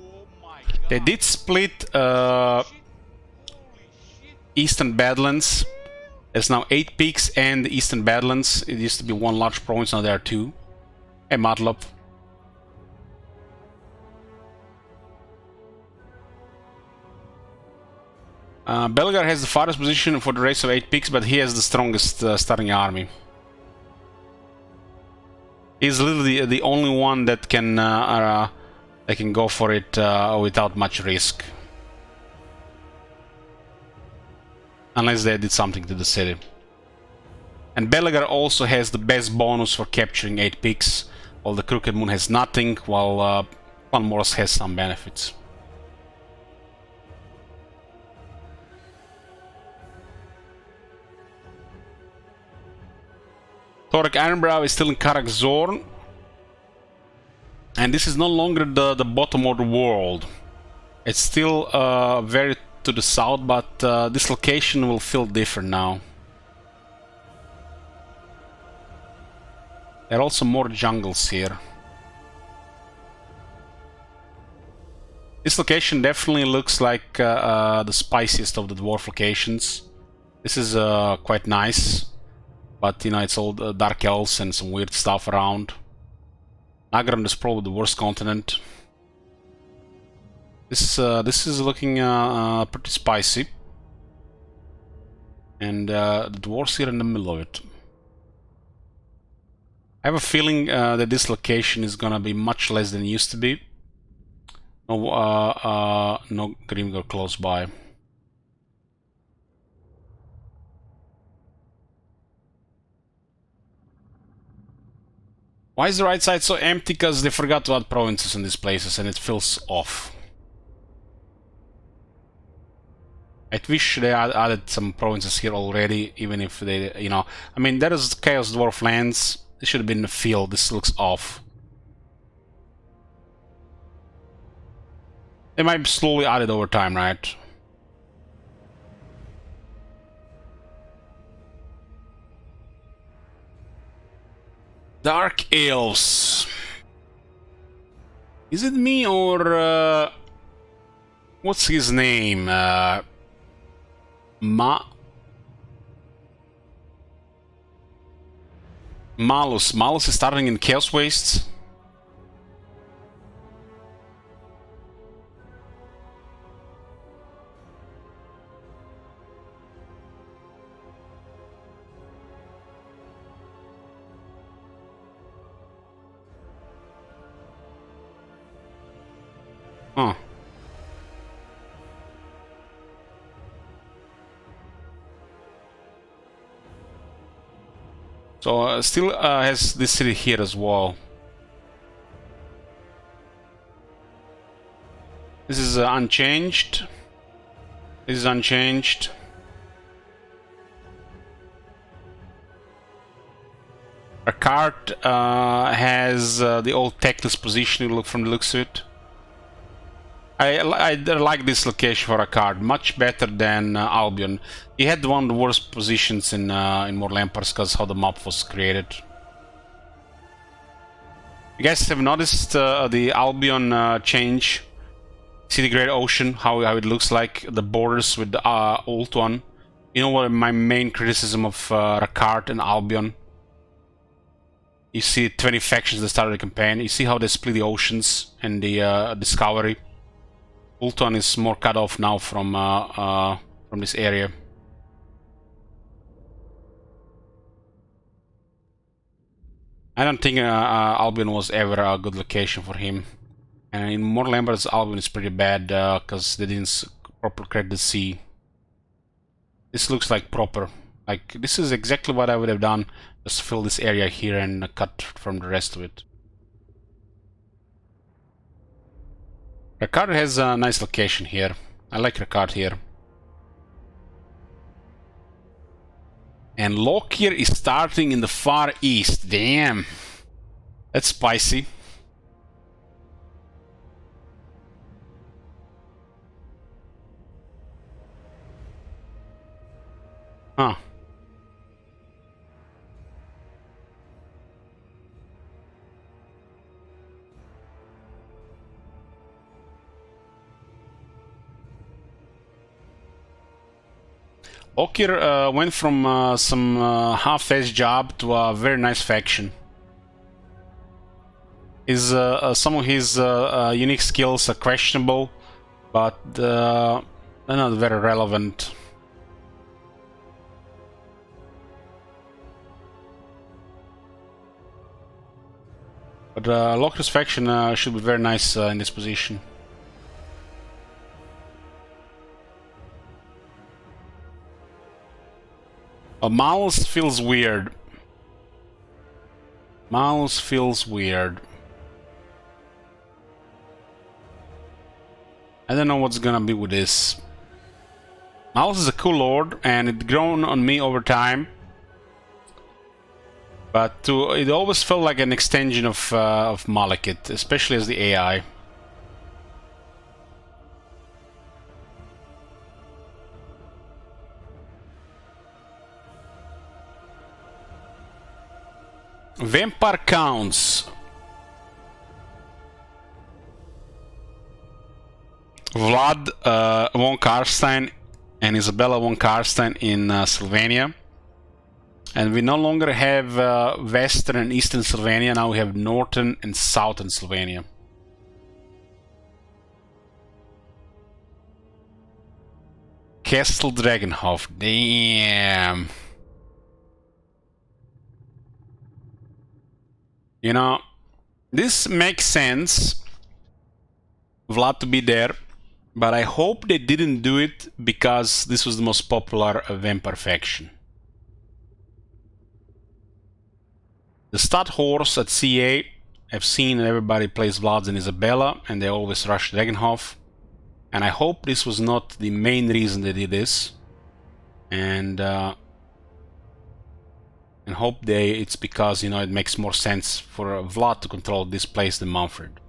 Oh my god. They did split Eastern Badlands. There's now 8 peaks and the Eastern Badlands. It used to be one large province, now there are 2. Hey, Matlop. Belgar has the farthest position for the race of 8 peaks, but he has the strongest starting army. He's literally the only one that can go for it without much risk. Unless they did something to the city. And Belagar also has the best bonus for capturing 8 peaks, while the Crooked Moon has nothing, while Clan Moros has some benefits. Thorek Ironbrow is still in Karak Zorn. And this is no longer the bottom of the world. It's still very to the south, but this location will feel different now. There are also more jungles here. This location definitely looks like the spiciest of the dwarf locations. This is quite nice. But, you know, it's all Dark Elves and some weird stuff around. Nagrand is probably the worst continent. This is looking pretty spicy. And the dwarves here in the middle of it. I have a feeling that this location is gonna be much less than it used to be. No Grimgor close by. Why is the right side so empty? Because they forgot to add provinces in these places and it feels off. I wish they had added some provinces here already, even if they, you know... I mean, there is Chaos Dwarf lands. This should have been in the field. This looks off. They might slowly add it over time, right? Dark Elves. Is it me or... what's his name? Malus. Malus is starting in Chaos Wastes. Huh. So still has this city here as well. This is unchanged. This is unchanged. Our card has the old techless position. You look from the looks of it. I like this location for a card much better than Albion. He had one of the worst positions in Immortal Empires because how the map was created. You guys have noticed the Albion change? See the Great Ocean, how it looks like, the borders with the old one. You know what my main criticism of Rakard and Albion? You see 20 factions that started the campaign. You see how they split the oceans and the Discovery. Ultron is more cut off now from this area. I don't think Albion was ever a good location for him. And in Immortal Empires, Albion is pretty bad because they didn't properly create the sea. This looks like proper. Like, this is exactly what I would have done. Just fill this area here and cut from the rest of it. Rakard has a nice location here. I like Rakard here. And Lockyer is starting in the Far East. Damn. That's spicy. Huh. Ogre went from some half-assed job to a very nice faction. Some of his unique skills are questionable, but they're not very relevant. But Locker's faction should be very nice in this position. Mouse feels weird. Mouse feels weird. I don't know what's gonna be with this. Mouse is a cool lord, and it's grown on me over time. But it always felt like an extension of Malekith, especially as the AI. Vampire counts. Vlad von Karstein and Isabella von Karstein in Sylvania. And we no longer have Western and Eastern Sylvania, now we have Northern and Southern Sylvania. Castle Dragonhof, damn. You know, this makes sense, Vlad to be there, but I hope they didn't do it because this was the most popular vampire faction. The stud horse at CA, I've seen everybody plays Vlad and Isabella, and they always rush Dragonhof. And I hope this was not the main reason they did this. And hope it's because, you know, it makes more sense for Vlad to control this place than Manfred.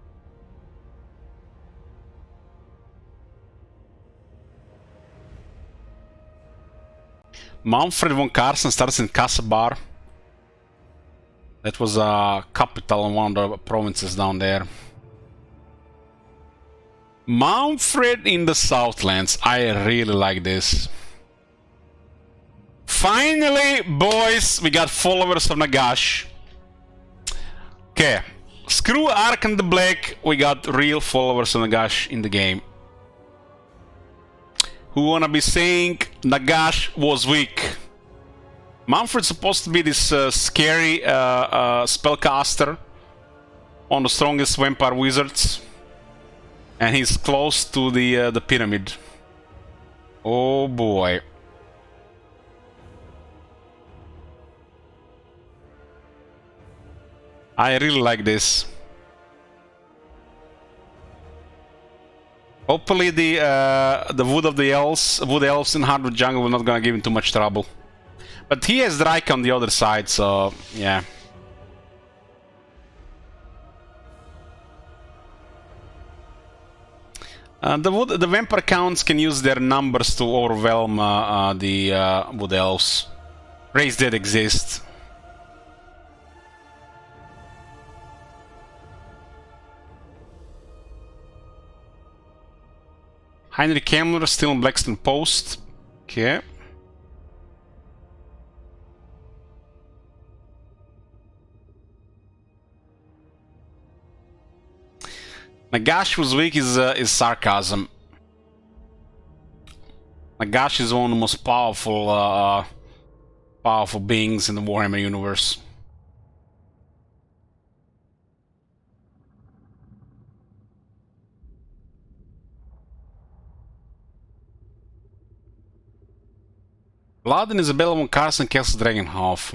Manfred von Karsten starts in Kasabar. That was a capital in one of the provinces down there. Manfred in the Southlands. I really like this. Finally, boys, we got followers of Nagash. Okay, screw Ark and the Black, we got real followers of Nagash in the game. Who wanna be saying Nagash was weak? Manfred's supposed to be this scary spellcaster, one of the strongest vampire wizards, and he's close to the pyramid. Oh boy. I really like this. Hopefully the wood of the elves in Hardwood Jungle will not gonna give him too much trouble. But he has Drake on the other side, so yeah. The vampire counts can use their numbers to overwhelm the Wood Elves. Race did exist. Heinrich Kemmler still on Blackstone Post. Okay. Nagash was weak is sarcasm. Nagash is one of the most powerful powerful beings in the Warhammer universe. Blood and Isabella von Carson kills Dragonhof.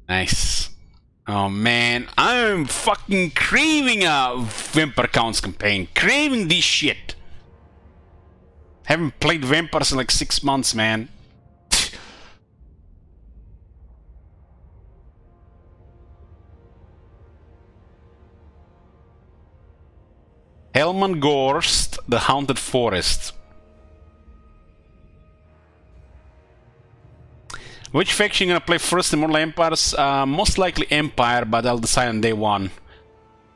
Nice. Oh man, I'm fucking craving a Vampire Counts campaign. Craving this shit. Haven't played Vampires in like 6 months, man. Helman Gorst, the Haunted Forest. Which faction you gonna play first in Immortal Empires? Most likely Empire, but I'll decide on day 1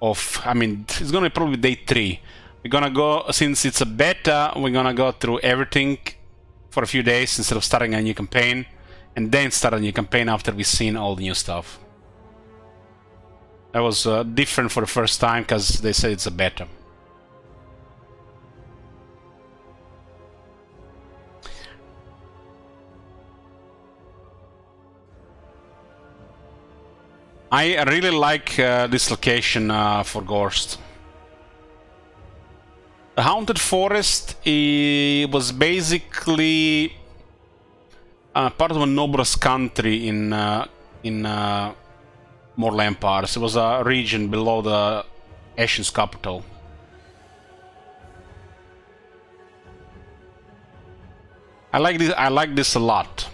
of... I mean, it's gonna be probably day 3. We're gonna go, since it's a beta, we're gonna go through everything for a few days instead of starting a new campaign, and then start a new campaign after we've seen all the new stuff. That was different for the first time, because they said it's a beta. I really like this location for Gorst. The Haunted Forest was basically part of a nobles country in Mortal Empires. It was a region below the Ashen's capital. I like this a lot.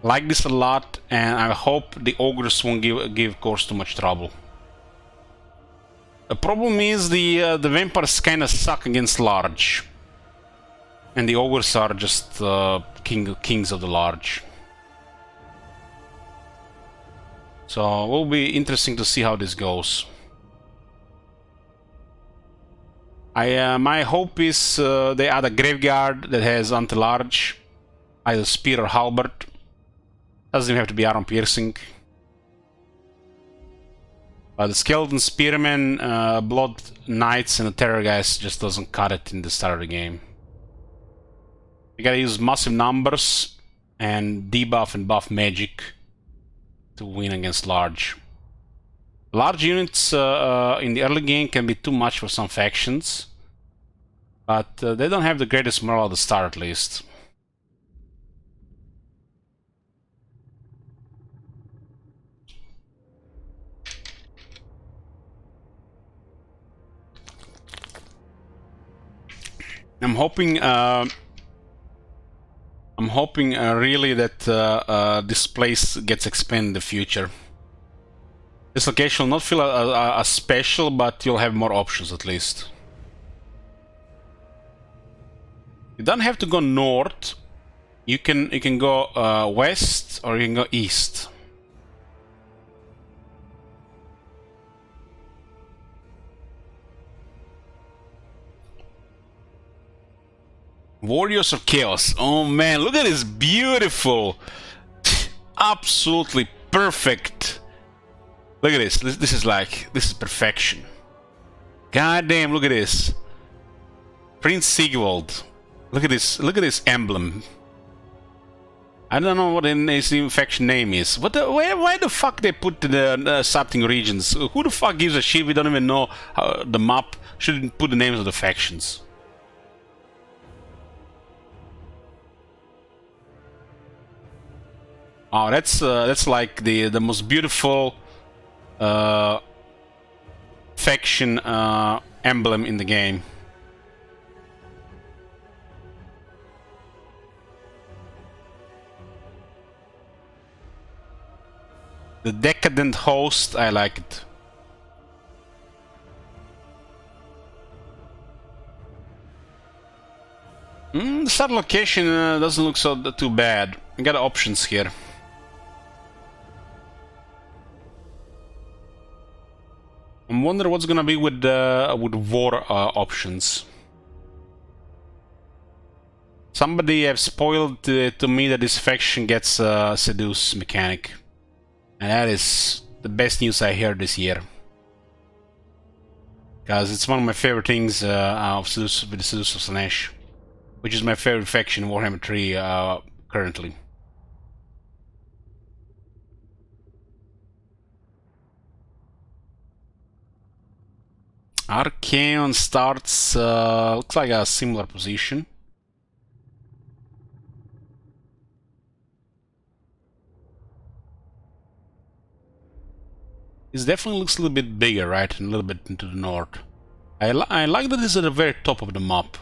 Like this a lot, and I hope the Ogres won't give Gorst too much trouble. The problem is the vampires kinda suck against large, and the Ogres are just kings of the large. So it will be interesting to see how this goes. My hope is they add a graveyard that has anti-large, either spear or halberd. Doesn't even have to be armor piercing. The Skeleton Spearmen, Blood Knights, and the Terror guys just doesn't cut it in the start of the game. You gotta use massive numbers and debuff and buff magic to win against large. Large units in the early game can be too much for some factions, but they don't have the greatest morale at the start, at least. I'm hoping really that this place gets expanded in the future. This location will not feel a special, but you'll have more options at least. You don't have to go north. You can go west, or you can go east. Warriors of Chaos. Oh man, look at this, beautiful. Absolutely perfect. Look at this. This is perfection. God damn, look at this. Prince Sigvald. Look at this emblem. I don't know what his faction name is. Why the fuck they put the something regions? Who the fuck gives a shit? We don't even know the map. Shouldn't put the names of the factions. Oh, that's like the most beautiful faction emblem in the game. The Decadent Host, I like it. The start location doesn't look so too bad. We got options here. I wonder what's gonna be with war options. Somebody have spoiled to me that this faction gets a seduce mechanic, and that is the best news I heard this year. Because it's one of my favorite things of Seduce, with the Seduce of Slanesh, which is my favorite faction in Warhammer 3 currently. Archaon starts, looks like a similar position. It definitely looks a little bit bigger, right? And a little bit into the north. I like that it's at the very top of the map.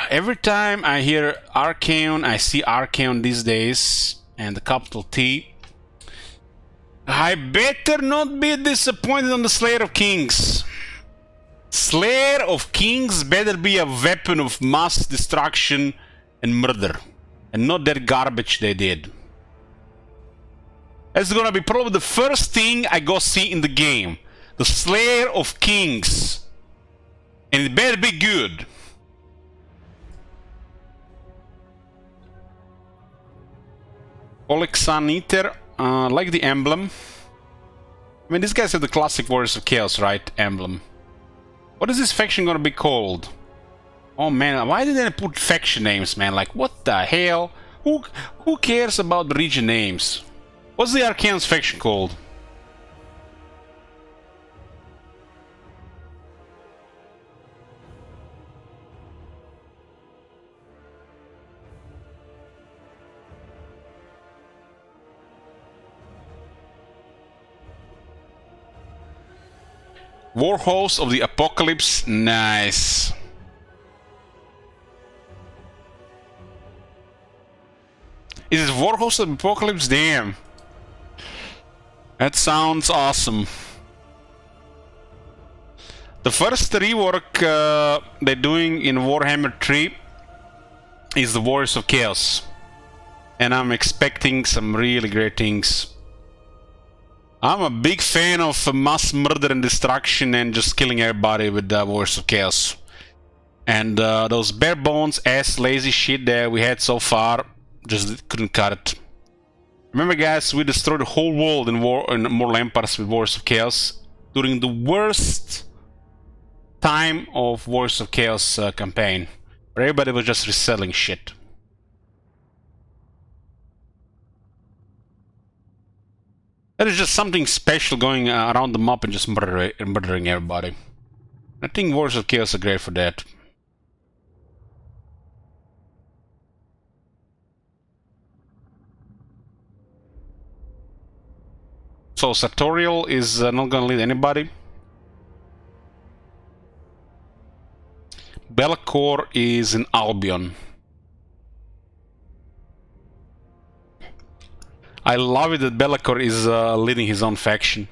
Every time I hear Archaon, I see Archaon these days, and the capital T, I better not be disappointed on the Slayer of Kings. Slayer of Kings better be a weapon of mass destruction and murder, and not that garbage they did. That's gonna be probably the first thing I go see in the game. The Slayer of Kings. And it better be good. Olexan Eater, like the emblem. I mean, these guys have the classic Warriors of Chaos, right? Emblem. What is this faction gonna be called? Oh man, why did they put faction names, man? Like, what the hell? Who cares about the region names? What's the Archaon's faction called? Warhost of the Apocalypse, nice. Is it Warhost of the Apocalypse? Damn. That sounds awesome. The first rework they're doing in Warhammer 3 is the Warriors of Chaos. And I'm expecting some really great things. I'm a big fan of mass murder and destruction and just killing everybody with Warriors of Chaos. And those bare bones ass lazy shit that we had so far just couldn't cut it. Remember guys, we destroyed the whole world in Immortal Empires with Warriors of Chaos during the worst time of Warriors of Chaos campaign, where everybody was just reselling shit. There is just something special going around the map and just murdering everybody. I think Warriors of Chaos are great for that. So Sartorial is not gonna lead anybody. Belacor is in Albion. I love it that Belacor is leading his own faction.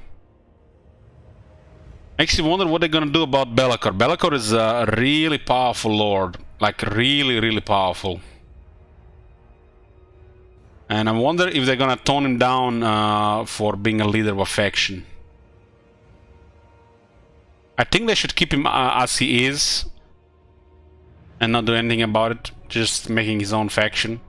Makes you wonder what they're gonna do about Belacor. Belacor is a really powerful lord. Like really powerful. And I wonder if they're gonna tone him down for being a leader of a faction. I think they should keep him as he is. And not do anything about it. Just making his own faction.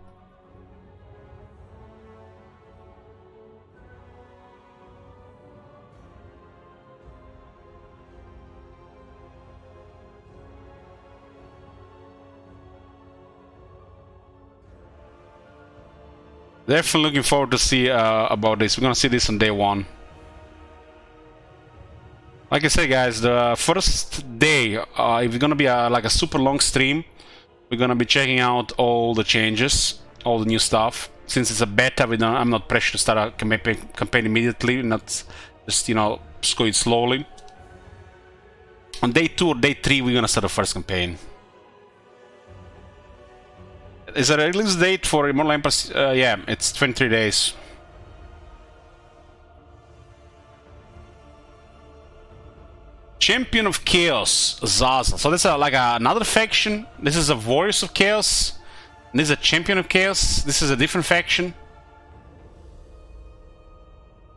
Definitely looking forward to see about this. We're gonna see this on day one. Like I said, guys, the first day, if it's gonna be like a super long stream, we're gonna be checking out all the changes, all the new stuff. Since it's a beta, I'm not pressured to start a campaign immediately, not just, you know, just go it slowly. On day 2 or day 3, we're gonna start the first campaign. Is there a release date for Immortal Empires? Yeah, it's 23 days. Champion of Chaos, Azazel. So this is like another faction. This is a Warriors of Chaos. And this is a Champion of Chaos. This is a different faction.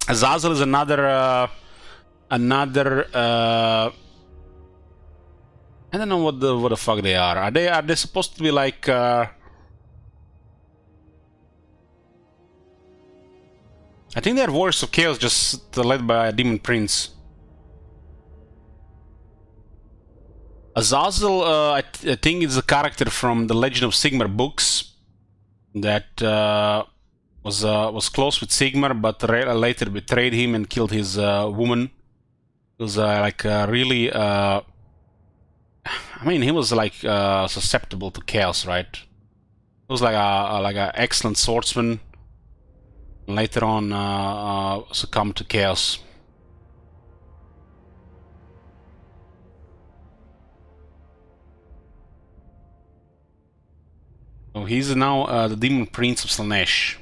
Azazel is another I don't know what the fuck they are. Are they supposed to be like I think they're Warriors of Chaos, just led by a Demon Prince. Azazel, I think is a character from the Legend of Sigmar books that was close with Sigmar, but later betrayed him and killed his woman. He was like really, I mean, he was like susceptible to chaos, right? He was like a excellent swordsman. Later on, succumbed to chaos. So he's now the Demon Prince of Slaanesh.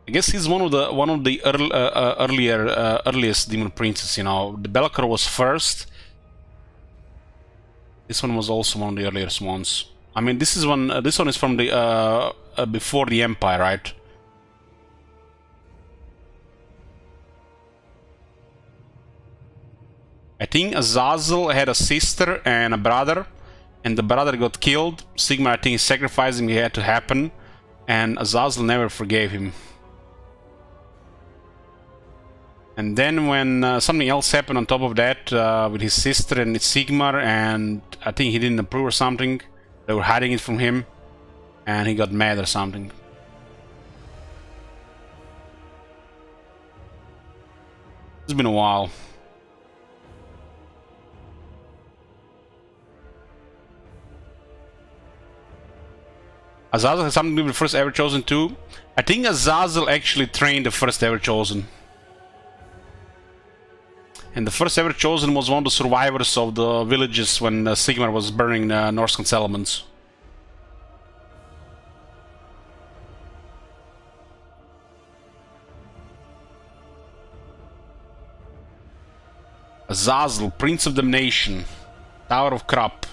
I guess he's one of the earliest Demon Princes. You know, the Belkor was first. This one was also one of the earliest ones. I mean, this one is from the before the Empire, right? I think Azazel had a sister and a brother, and the brother got killed. Sigmar, I think, sacrificed him. He had to happen, and Azazel never forgave him. And then when something else happened on top of that with his sister and Sigmar, and I think he didn't approve or something. They were hiding it from him, and he got mad or something. It's been a while. Azazel has something to do with the first ever chosen too. I think Azazel actually trained the first ever chosen. And the first ever chosen was one of the survivors of the villages when Sigmar was burning the Norse settlements. Azazel, Prince of Damnation, Tower of Krap.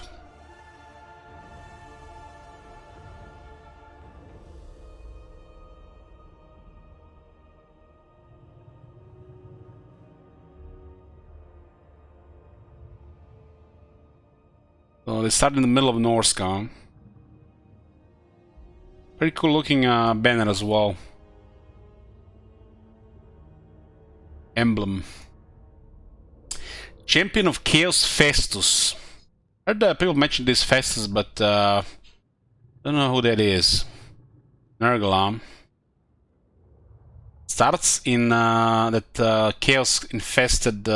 So they start in the middle of Norsca. Pretty cool looking banner as well. Emblem. Champion of Chaos Festus. I heard people mention this Festus, but don't know who that is. Nergalam. Starts in that chaos infested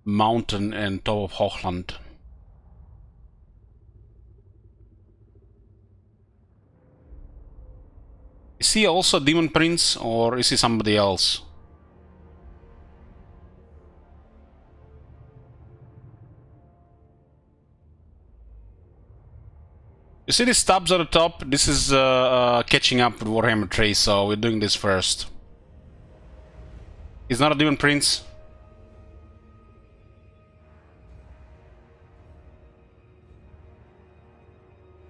mountain and top of Hochland. Is he also a Demon Prince, or is he somebody else? You see these tabs at the top? This is catching up with Warhammer 3, so we're doing this first. He's not a Demon Prince.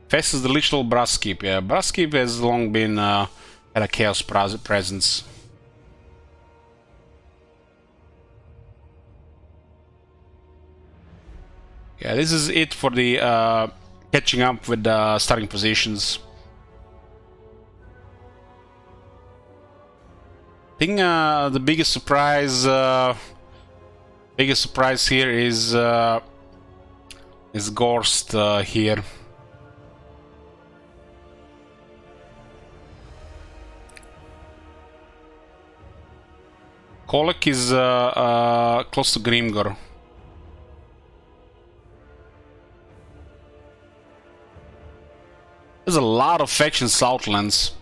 Fest is the literal Brasskeep. Yeah, Brasskeep has long been had a chaos presence. Yeah, this is it for the catching up with the starting positions. I think the biggest surprise here is Gorst here. Kolek is close to Grimgor. There's a lot of factions Southlands.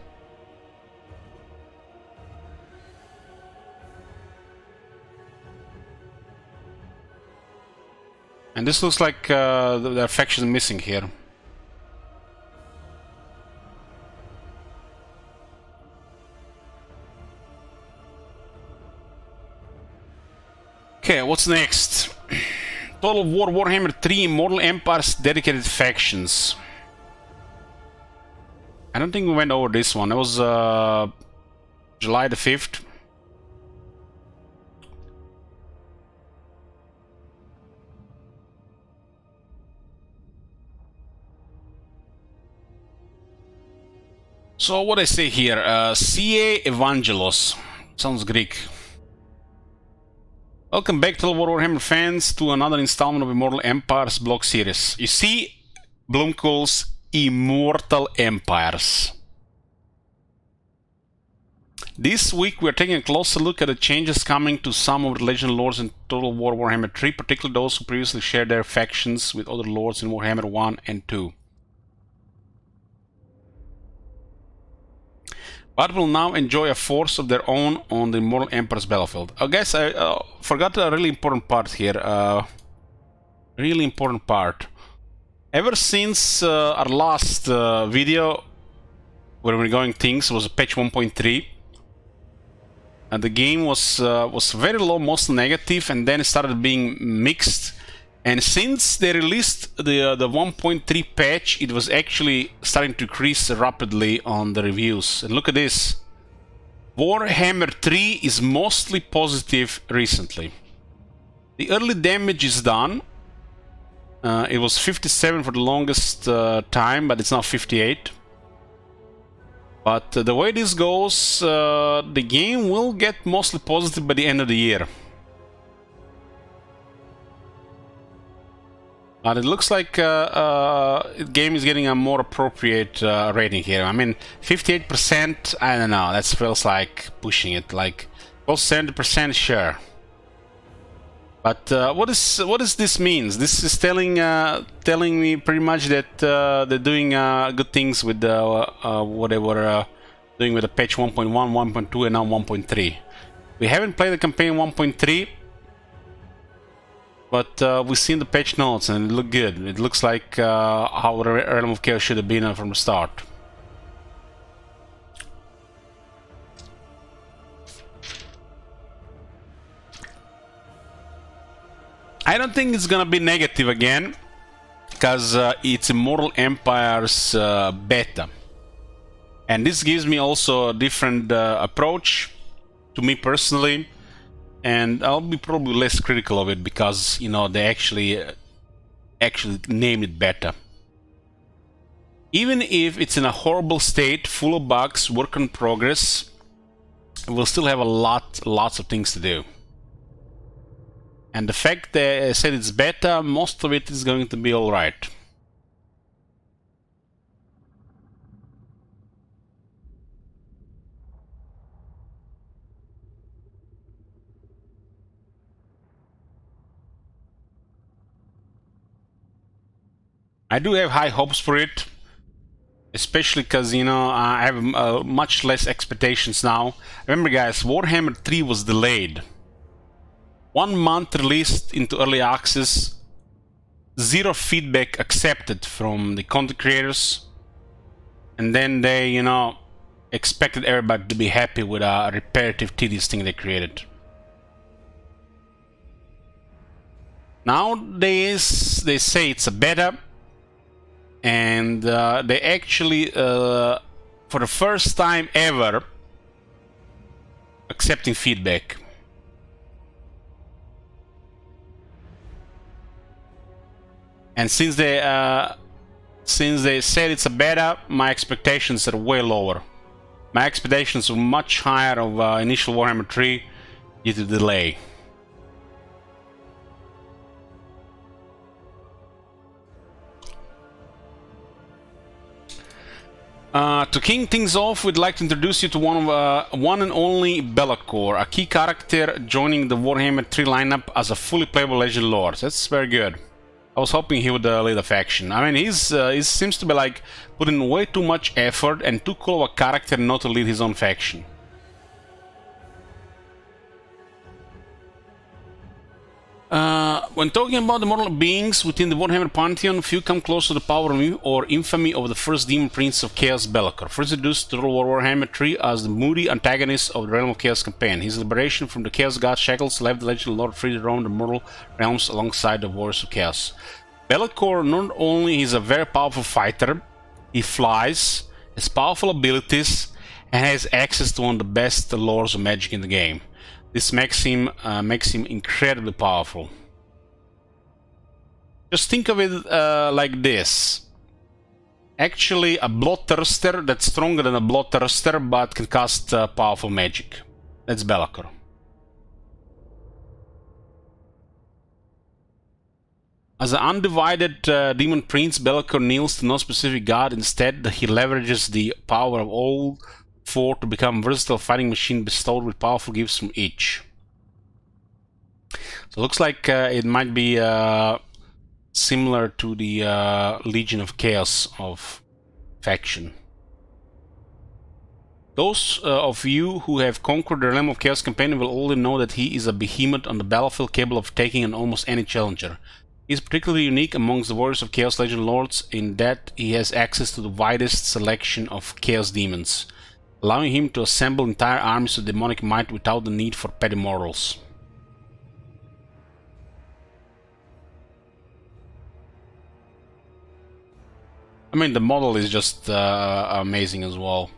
And this looks like there are factions missing here. Okay, what's next? Total War Warhammer 3 Immortal Empires dedicated factions. I don't think we went over this one. It was July the 5th. So what I say here, CA Evangelos. Sounds Greek. Welcome back to the Warhammer fans to another installment of Immortal Empires block series. You see Blumcool's Immortal Empires. This week we're taking a closer look at the changes coming to some of the legend lords in Total War Warhammer 3, particularly those who previously shared their factions with other lords in Warhammer 1 and 2. But will now enjoy a force of their own on the Immortal Empire's battlefield. I guess I forgot a really important part here. Really important part. Ever since our last video, where we're going things, was patch 1.3, and the game was very low, mostly negative, and then it started being mixed. And since they released the 1.3 patch, it was actually starting to increase rapidly on the reviews. And look at this. Warhammer 3 is mostly positive recently. The early damage is done. It was 57 for the longest time, but it's now 58. But the way this goes, the game will get mostly positive by the end of the year. But it looks like the game is getting a more appropriate rating here. I mean, 58%, I don't know, that feels like pushing it. Like, well, 70%, sure. But what does this means? This is telling me pretty much that they're doing good things with what they were doing with the patch 1.1, 1.2, and now 1.3. We haven't played the campaign 1.3. But we've seen the patch notes and it looked good. It looks like how the Realm of Chaos should have been from the start. I don't think it's gonna be negative again, because it's Immortal Empires beta. And this gives me also a different approach to me personally. And I'll be probably less critical of it because, you know, they actually named it beta. Even if it's in a horrible state, full of bugs, work in progress, we'll still have lots of things to do. And the fact that I said it's beta, most of it is going to be all right. I do have high hopes for it, especially because, you know, I have much less expectations now. Remember, guys, Warhammer 3 was delayed. 1 month released into early access, 0 feedback accepted from the content creators, and then they, you know, expected everybody to be happy with a repetitive, tedious thing they created. Nowadays, they say it's a beta. And they actually, for the first time ever, accepting feedback. And since they said it's a beta, my expectations are way lower. My expectations were much higher of initial Warhammer 3 due to delay. To king things off, we'd like to introduce you to one and only Be'lakor, a key character joining the Warhammer 3 lineup as a fully playable Legend Lord. That's very good. I was hoping he would lead a faction. I mean, he seems to be like putting way too much effort and too cool of a character not to lead his own faction. When talking about the mortal beings within the Warhammer Pantheon, few come close to the power or infamy of the first Demon Prince of Chaos, Be'lakor. First introduced to Warhammer 3 as the moody antagonist of the Realm of Chaos campaign. His liberation from the Chaos God shackles left the legendary Lord free to roam the mortal realms alongside the Warriors of Chaos. Be'lakor not only is a very powerful fighter, he flies, has powerful abilities, and has access to one of the best lores of magic in the game. This makes him incredibly powerful. Just think of it like this. Actually, a Bloodthirster that's stronger than a Bloodthirster but can cast powerful magic. That's Be'lakor. As an undivided demon prince, Be'lakor kneels to no specific god. Instead, he leverages the power of all four to become a versatile fighting machine bestowed with powerful gifts from each. So it looks like it might be similar to the Legion of Chaos of faction. Those of you who have conquered the Realm of Chaos campaign will already know that he is a behemoth on the battlefield capable of taking on almost any challenger. He is particularly unique amongst the Warriors of Chaos Legion Lords in that he has access to the widest selection of Chaos demons, allowing him to assemble entire armies of demonic might without the need for petty mortals. I mean, the model is just amazing as well.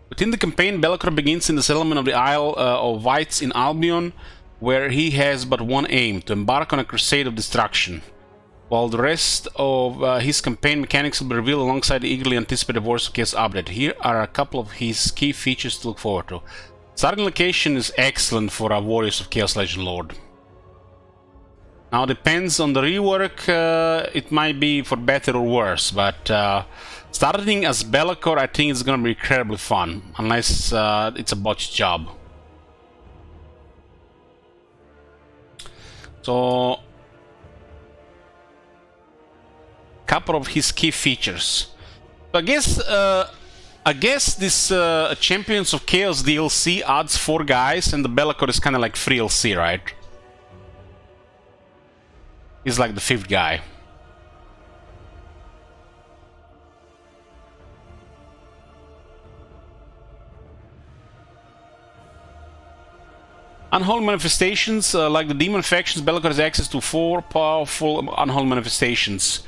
Within the campaign, Be'lakor begins in the settlement of the Isle of Wights in Albion, where he has but one aim: to embark on a crusade of destruction. While the rest of his campaign mechanics will be revealed alongside the eagerly anticipated Warriors of Chaos update. Here are a couple of his key features to look forward to. Starting location is excellent for a Warriors of Chaos Legion Lord. Now, depends on the rework, it might be for better or worse, but starting as Be'lakor, I think it's gonna be incredibly fun, unless it's a botched job. So, couple of his key features. So I guess this Champions of Chaos DLC adds 4 guys, and the Be'lakor is kind of like free LC, right? He's like the 5th guy. Unholy Manifestations, like the demon factions, Be'lakor has access to 4 powerful Unholy Manifestations.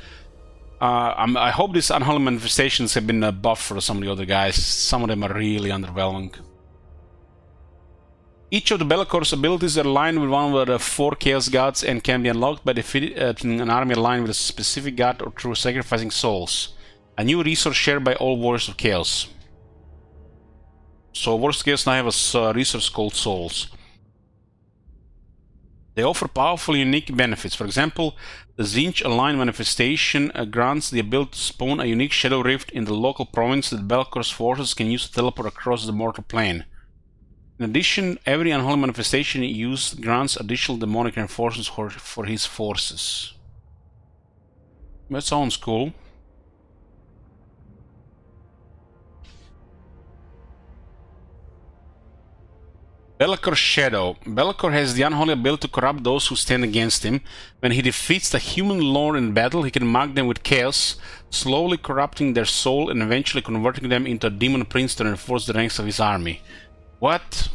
I hope these Unholy Manifestations have been buffed for some of the other guys. Some of them are really underwhelming. Each of the Be'lakor's abilities are aligned with one of the 4 Chaos Gods and can be unlocked by defeating an army aligned with a specific god or through sacrificing souls. A new resource shared by all Warriors of Chaos. So Warriors of Chaos now have a resource called Souls. They offer powerful, unique benefits. For example, the Tzeentch Aligned Manifestation grants the ability to spawn a unique Shadow Rift in the local province that Be'lakor's forces can use to teleport across the mortal plane. In addition, every Unholy Manifestation used grants additional demonic reinforcements for his forces. That sounds cool. Be'lakor's Shadow. Be'lakor has the unholy ability to corrupt those who stand against him. When he defeats the human lord in battle, he can mark them with chaos, slowly corrupting their soul and eventually converting them into a demon prince to reinforce the ranks of his army. What?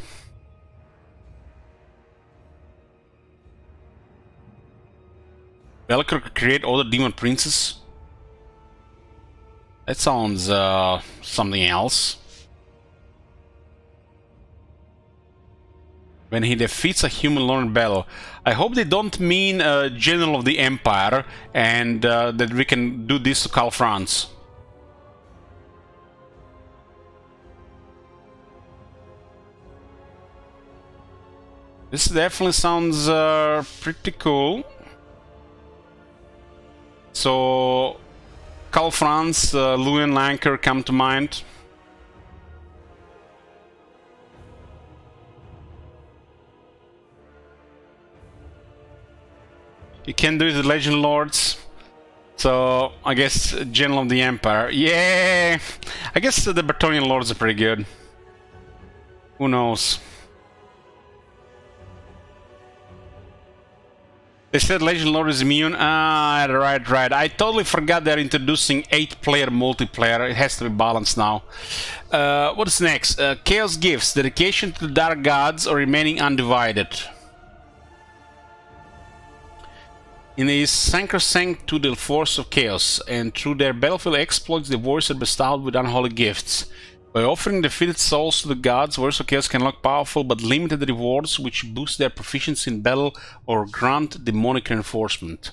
Be'lakor could create other demon princes? That sounds something else. When he defeats a human lord in battle. I hope they don't mean General of the Empire and that we can do this to Karl Franz. This definitely sounds pretty cool. So, Karl Franz, Luyan Lanker come to mind. You can do it with Legend Lords. So, I guess General of the Empire. Yeah! I guess the Bretonnian Lords are pretty good. Who knows? They said Legend Lord is immune. Ah, right. I totally forgot they're introducing 8-player multiplayer. It has to be balanced now. What is next? Chaos Gifts. Dedication to the Dark Gods or remaining undivided. In his sacrosanct to the force of chaos, and through their battlefield exploits, the warriors are bestowed with unholy gifts. By offering defeated souls to the gods, warriors of chaos can unlock powerful but limited rewards which boost their proficiency in battle or grant demonic reinforcement.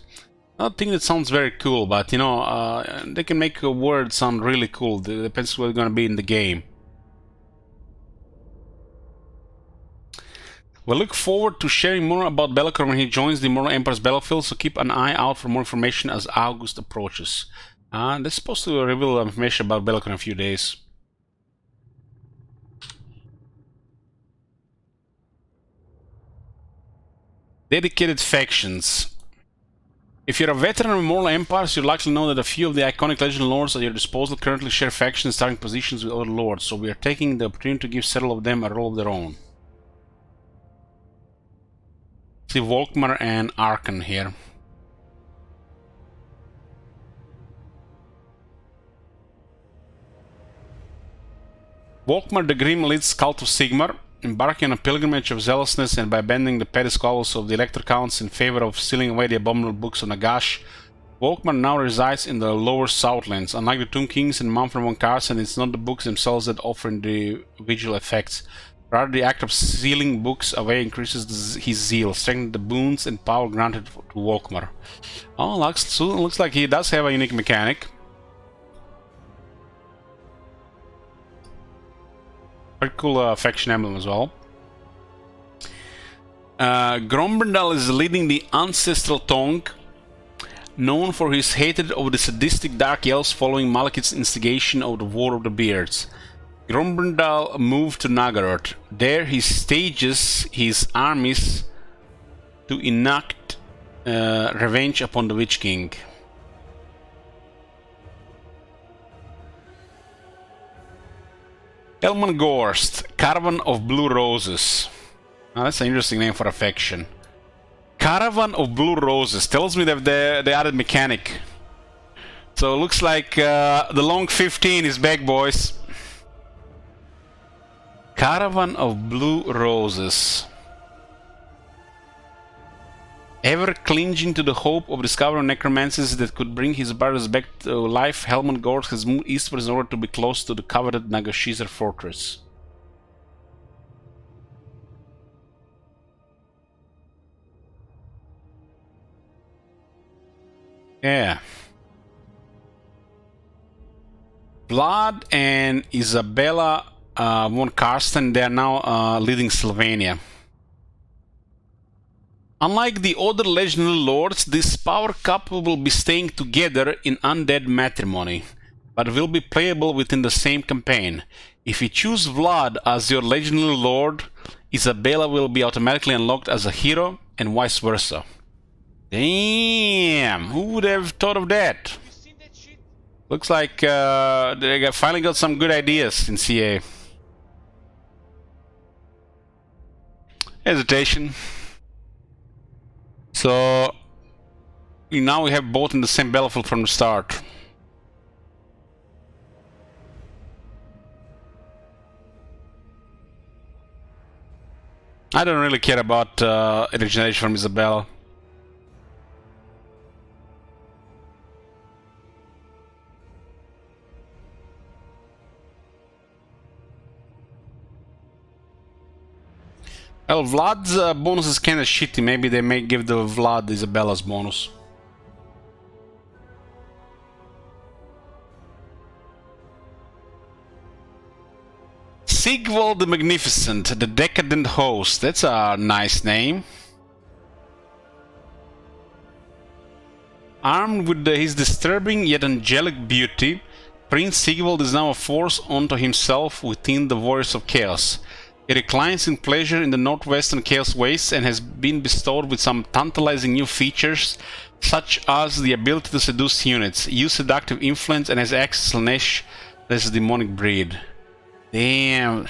I think that sounds very cool, but you know, they can make a word sound really cool. It depends what it's going to be in the game. We'll look forward to sharing more about Be'lakor when he joins the Immortal Empires battlefield, so keep an eye out for more information as August approaches. They're supposed to reveal information about Be'lakor in a few days. Dedicated factions. If you're a veteran of Immortal Empires, you'll likely know that a few of the iconic Legend Lords at your disposal currently share factions starting positions with other lords, so we are taking the opportunity to give several of them a role of their own. See Volkmar and Arkan here. Volkmar the Grim leads Cult of Sigmar, embarking on a pilgrimage of zealousness and by bending the petty squabbles of the Elector Counts in favor of sealing away the abominable books of Nagash. Volkmar now resides in the lower Southlands. Unlike the Tomb Kings and Manfred von Carson, it's not the books themselves that offer individual effects. Rather, the act of sealing books away increases his zeal, strengthening the boons and power granted to Volkmar. Oh, looks like he does have a unique mechanic. Very cool faction emblem as well. Gromberndal is leading the Ancestral Tongue, known for his hatred of the sadistic Dark Elves following Malekith's instigation of the War of the Beards. Gromberndal moved to Nagaroth. There he stages his armies to enact revenge upon the Witch King. Elmangorst, Caravan of Blue Roses. Now, that's an interesting name for a faction. Caravan of Blue Roses tells me that they added mechanic. So it looks like the long 15 is back, boys. Caravan of Blue Roses. Ever clinging to the hope of discovering necromancies that could bring his brothers back to life, Helmangorst has moved eastwards in order to be close to the coveted Nagashizar fortress. Yeah. Vlad and Isabella von Karsten, they are now leading Sylvania. Unlike the other legendary lords, this power couple will be staying together in undead matrimony, but will be playable within the same campaign. If you choose Vlad as your legendary lord, Isabella will be automatically unlocked as a hero, and vice versa. Damn, who would have thought of that? You seen that shit? Looks like they finally got some good ideas in CA. Hesitation. So now we have both in the same battlefield from the start. I don't really care about regeneration from Isabella. Well, Vlad's bonus is kinda shitty. Maybe they may give the Vlad Isabella's bonus. Sigvald the Magnificent, the Decadent Host. That's a nice name. Armed with his disturbing yet angelic beauty, Prince Sigvald is now a force unto himself within the Warriors of Chaos. He reclines in pleasure in the northwestern Chaos Wastes and has been bestowed with some tantalizing new features, such as the ability to seduce units, use seductive influence, and has access to Slanesh, this demonic breed. Damn.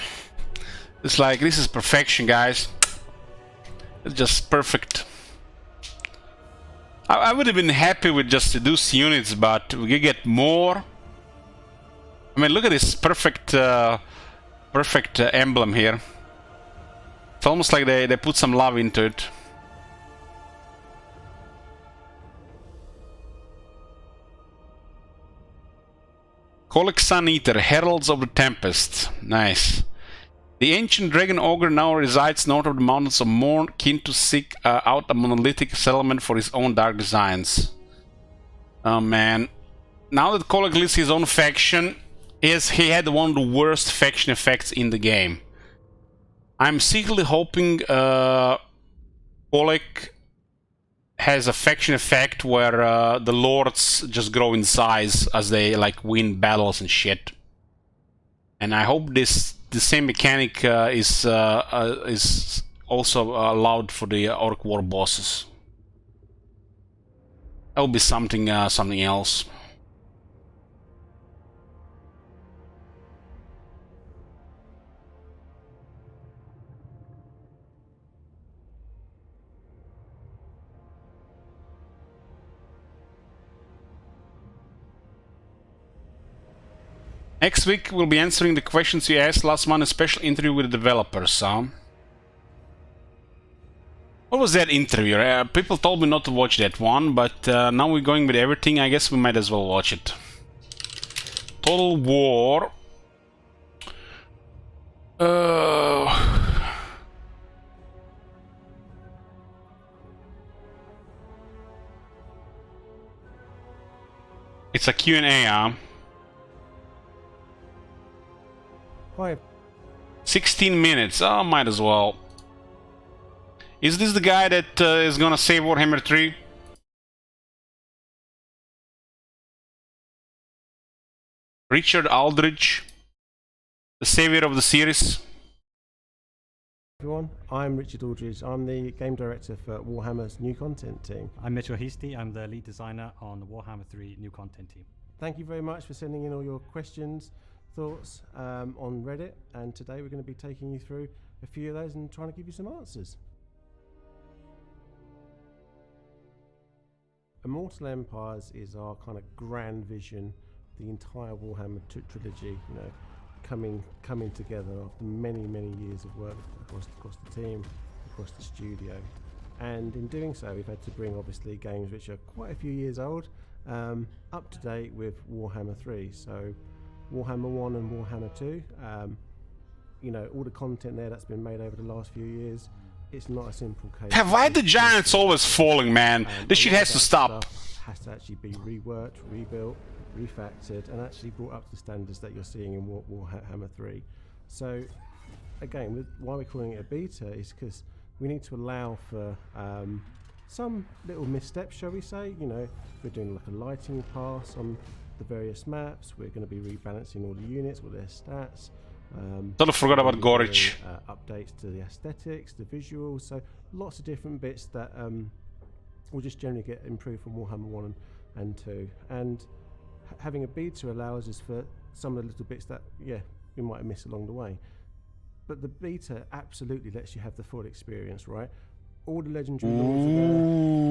It's like, this is perfection, guys. It's just perfect. I would have been happy with just reduced units, but we could get more. I mean, look at this perfect, perfect emblem here. It's almost like they put some love into it. Colic Sun Eater, Heralds of the Tempest. Nice. The ancient dragon Ogre now resides north of the mountains of Morn, keen to seek out a monolithic settlement for his own dark designs. Oh man. Now that Colic leads his own faction, he had one of the worst faction effects in the game. I'm secretly hoping Colic has a faction effect where the lords just grow in size as they like win battles and shit. And I hope the same mechanic is also allowed for the Orc War bosses. That will be something something else. Next week we'll be answering the questions you asked last month, a special interview with the developers, huh? What was that interview? People told me not to watch that one, but now we're going with everything, I guess we might as well watch it. Total War. It's a Q&A, huh? Hi. 16 minutes. Oh, might as well. Is this the guy that is gonna save Warhammer 3? Richard Aldridge, the savior of the series. Everyone, I'm Richard Aldridge. I'm the game director for Warhammer's new content team. I'm Mitchell Heasty. I'm the lead designer on the Warhammer 3 new content team. Thank you very much for sending in all your questions, thoughts on Reddit, and today we're going to be taking you through a few of those and trying to give you some answers. Immortal Empires is our kind of grand vision, the entire Warhammer trilogy, you know, coming together after many years of work across the team, across the studio. And in doing so, we've had to bring obviously games which are quite a few years old up to date with Warhammer 3. So Warhammer 1 and Warhammer 2, you know, all the content there that's been made over the last few years, it's not a simple case. Why the giants always falling, man? This shit has to stop. Has to actually be reworked, rebuilt, refactored, and actually brought up to the standards that you're seeing in Warhammer 3. So again, why we're calling it a beta is because we need to allow for some little missteps, shall we say. You know, we're doing like a lighting pass on the various maps. We're going to be rebalancing all the units, all their stats. Totally forgot about Gorich. Updates to the aesthetics, the visuals, so lots of different bits that will just generally get improved from Warhammer 1 and 2. And having a beta allows us for some of the little bits that, yeah, we might miss along the way. But the beta absolutely lets you have the full experience, right? All the legendary lords are there.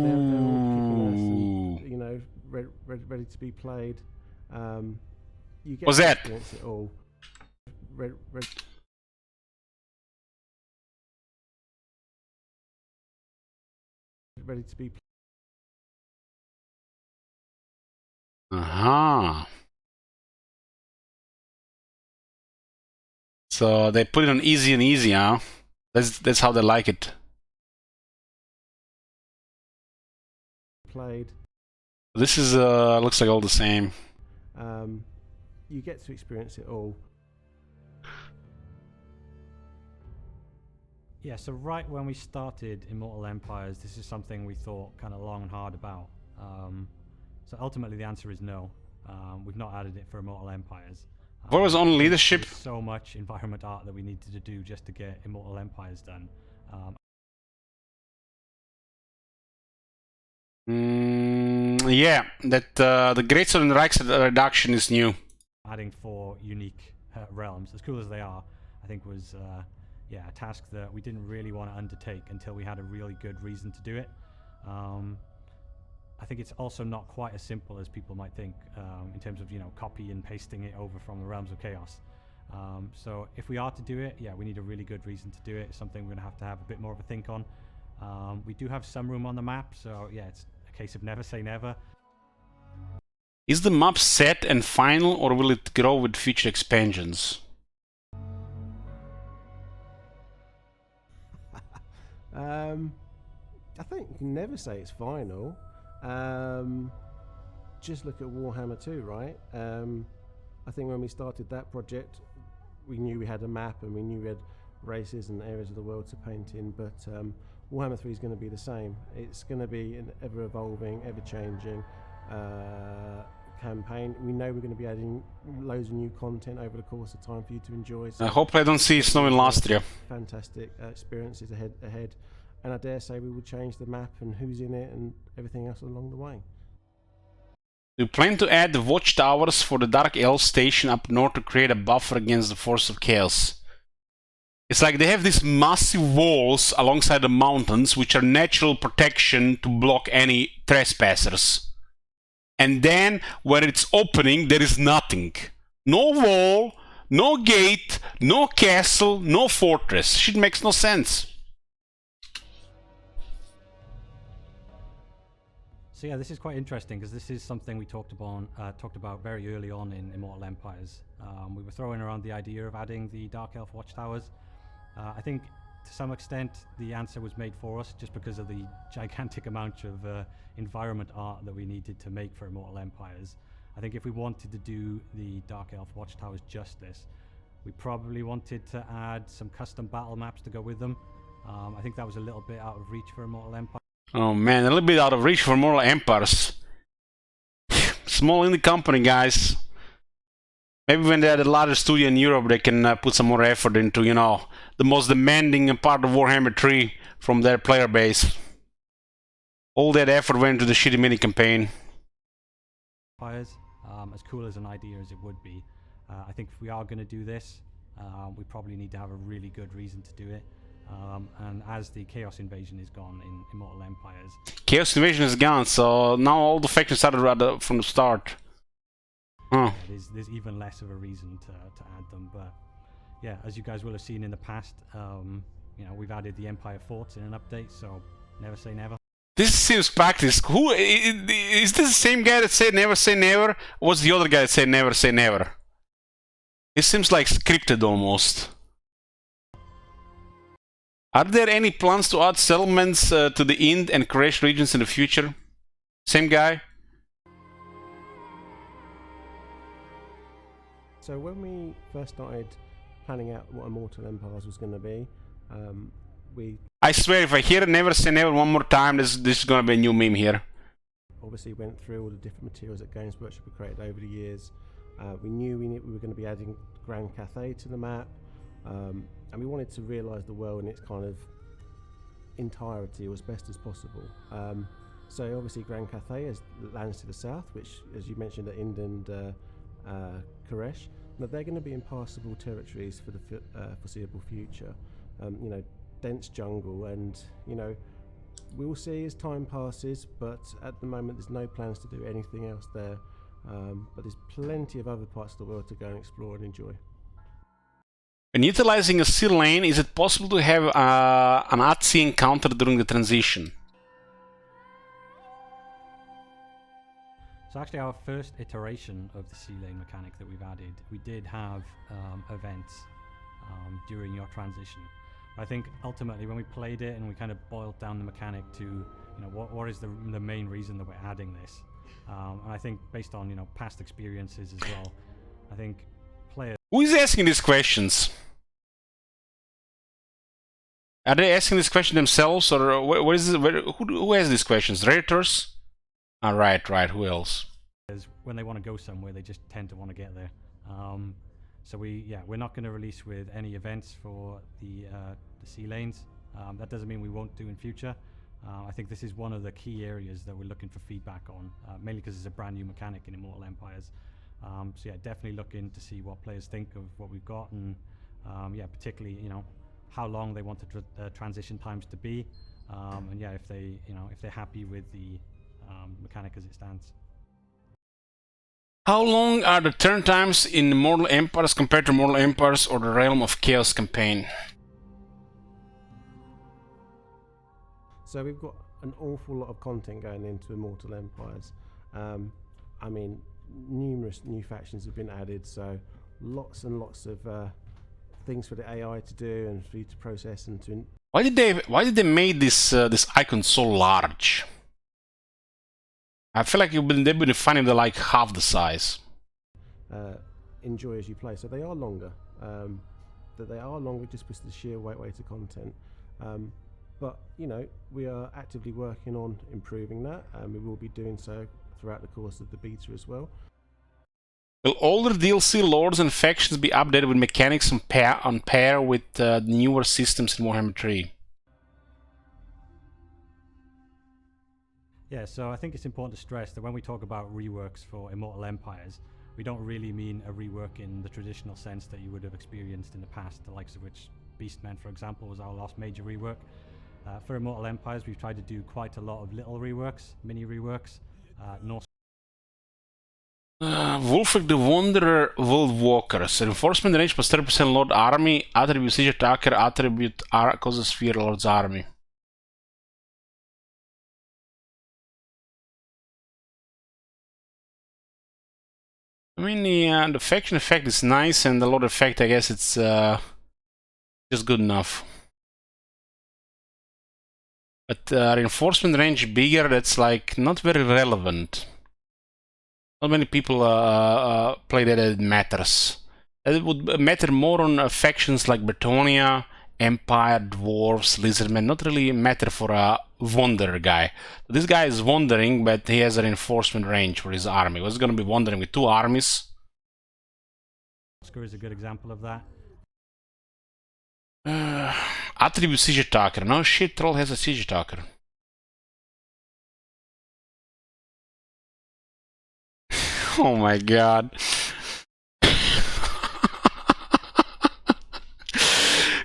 They're all kicking us and, you know, ready to be played. You get to experience it all. Ready to be. So they put it on easy and easy, huh? That's how they like it. Played. This is looks like all the same. You get to experience it all. Yeah, so right when we started Immortal Empires, this is something we thought kind of long and hard about. So ultimately the answer is no. We've not added it for Immortal Empires. What was on leadership? There's so much environment art that we needed to do just to get Immortal Empires done. Yeah, that the Great Southern Reich's reduction is new. Adding 4 unique realms, as cool as they are, I think was yeah, a task that we didn't really want to undertake until we had a really good reason to do it. I think it's also not quite as simple as people might think in terms of, you know, copy and pasting it over from the Realms of Chaos. So if we are to do it, yeah, we need a really good reason to do it. It's something we're going to have a bit more of a think on. We do have some room on the map, so yeah, it's a case of never say never. Is the map set and final, or will it grow with future expansions? I think you can never say it's final. Just look at Warhammer 2, right? I think when we started that project, we knew we had a map and we knew we had races and areas of the world to paint in, but Warhammer 3 is going to be the same. It's going to be an ever-evolving, ever-changing campaign. We know we're going to be adding loads of new content over the course of time for you to enjoy. So hopefully I don't see snow in Lastria. Fantastic experiences ahead. And I dare say we will change the map and who's in it and everything else along the way. We plan to add the watchtowers for the Dark Elf station up north to create a buffer against the force of chaos. It's like they have these massive walls alongside the mountains, which are natural protection to block any trespassers. And then, where it's opening, there is nothing. No wall, no gate, no castle, no fortress. Shit makes no sense. So yeah, this is quite interesting because this is something we talked about very early on in Immortal Empires. We were throwing around the idea of adding the Dark Elf Watchtowers. I think to some extent the answer was made for us just because of the gigantic amount of environment art that we needed to make for Immortal Empires. I think if we wanted to do the Dark Elf Watchtowers justice, we probably wanted to add some custom battle maps to go with them. I think that was a little bit out of reach for Immortal Empires. Oh man, a little bit out of reach for Immortal Empires. Small indie company, guys. Maybe when they're the largest studio in Europe, they can put some more effort into, you know, the most demanding part of Warhammer 3 from their player base. All that effort went into the shitty mini campaign. As cool as an idea as it would be, I think if we are going to do this, we probably need to have a really good reason to do it. And as the Chaos Invasion is gone in Immortal Empires... Chaos Invasion is gone, so now all the factions started right from the start. Huh. Yeah, there's even less of a reason to add them, but yeah, as you guys will have seen in the past, you know, we've added the Empire Forts in an update, so never say never. This seems practiced. Who is this the same guy that said never say never? Or was the other guy that said never say never? It seems like scripted almost. Are there any plans to add settlements to the Ind and Koresh regions in the future? Same guy? So when we first started planning out what Immortal Empires was going to be, we... I swear, if I hear never say never one more time, this is going to be a new meme here. Obviously went through all the different materials that Games Workshop had created over the years. We knew we were going to be adding Grand Cathay to the map, and we wanted to realise the world in its kind of entirety as best as possible. So obviously Grand Cathay has lands to the south, which, as you mentioned, are Ind and Koresh. Now they're going to be impassable territories for the foreseeable future. You know, dense jungle, and you know, we will see as time passes, but at the moment there's no plans to do anything else there. But there's plenty of other parts of the world to go and explore and enjoy. When utilizing a sea lane, is it possible to have an at-sea encounter during the transition? So actually our first iteration of the sea lane mechanic that we've added, we did have events during your transition. I think ultimately when we played it and we kind of boiled down the mechanic to, you know, what is the main reason that we're adding this? And I think based on, you know, past experiences as well, I think players... Who is asking these questions? Are they asking this question themselves, or what is it, who has these questions? Redditors? Ah, right, who else? When they want to go somewhere, they just tend to want to get there. So we're not going to release with any events for the sea lanes. That doesn't mean we won't do in future. I think this is one of the key areas that we're looking for feedback on, mainly because it's a brand new mechanic in Immortal Empires. So yeah, definitely looking to see what players think of what we've got, and yeah, particularly, you know, how long they want the transition times to be, and yeah, if they're happy with the mechanic as it stands. How long are the turn times in Immortal Empires compared to Immortal Empires or the Realm of Chaos campaign? So we've got an awful lot of content going into Immortal Empires. I mean, numerous new factions have been added, so lots and lots of things for the AI to do and for you to process and to. Why did they make this this icon so large? I feel like they've been defining them like half the size. Enjoy as you play, so they are longer. That they are longer just because of the sheer weight of content. But you know, we are actively working on improving that, and we will be doing so throughout the course of the beta as well. Will older DLC lords and factions be updated with mechanics on pair with newer systems in Warhammer 3? Yeah, so I think it's important to stress that when we talk about reworks for Immortal Empires, we don't really mean a rework in the traditional sense that you would have experienced in the past, the likes of which Beastmen, for example, was our last major rework. For Immortal Empires, we've tried to do quite a lot of little reworks, mini reworks. Wolfric the Wanderer, World Walkers. Reinforcement range plus 30% Lord Army, attribute Siege Attacker, attribute causes Sphere Lord's Army. I mean, the faction effect is nice, and the Lord effect, I guess it's just good enough. But reinforcement range bigger, that's like not very relevant. Not many people play that it matters. It would matter more on factions like Bretonia, Empire, Dwarves, Lizardmen, not really matter for a Wanderer guy. This guy is wandering, but he has a reinforcement range for his army. What's going to be wandering with 2 armies? Ogre is a good example of that. Attribute Siege Attacker. No shit, Troll has a Siege Attacker. Oh my god.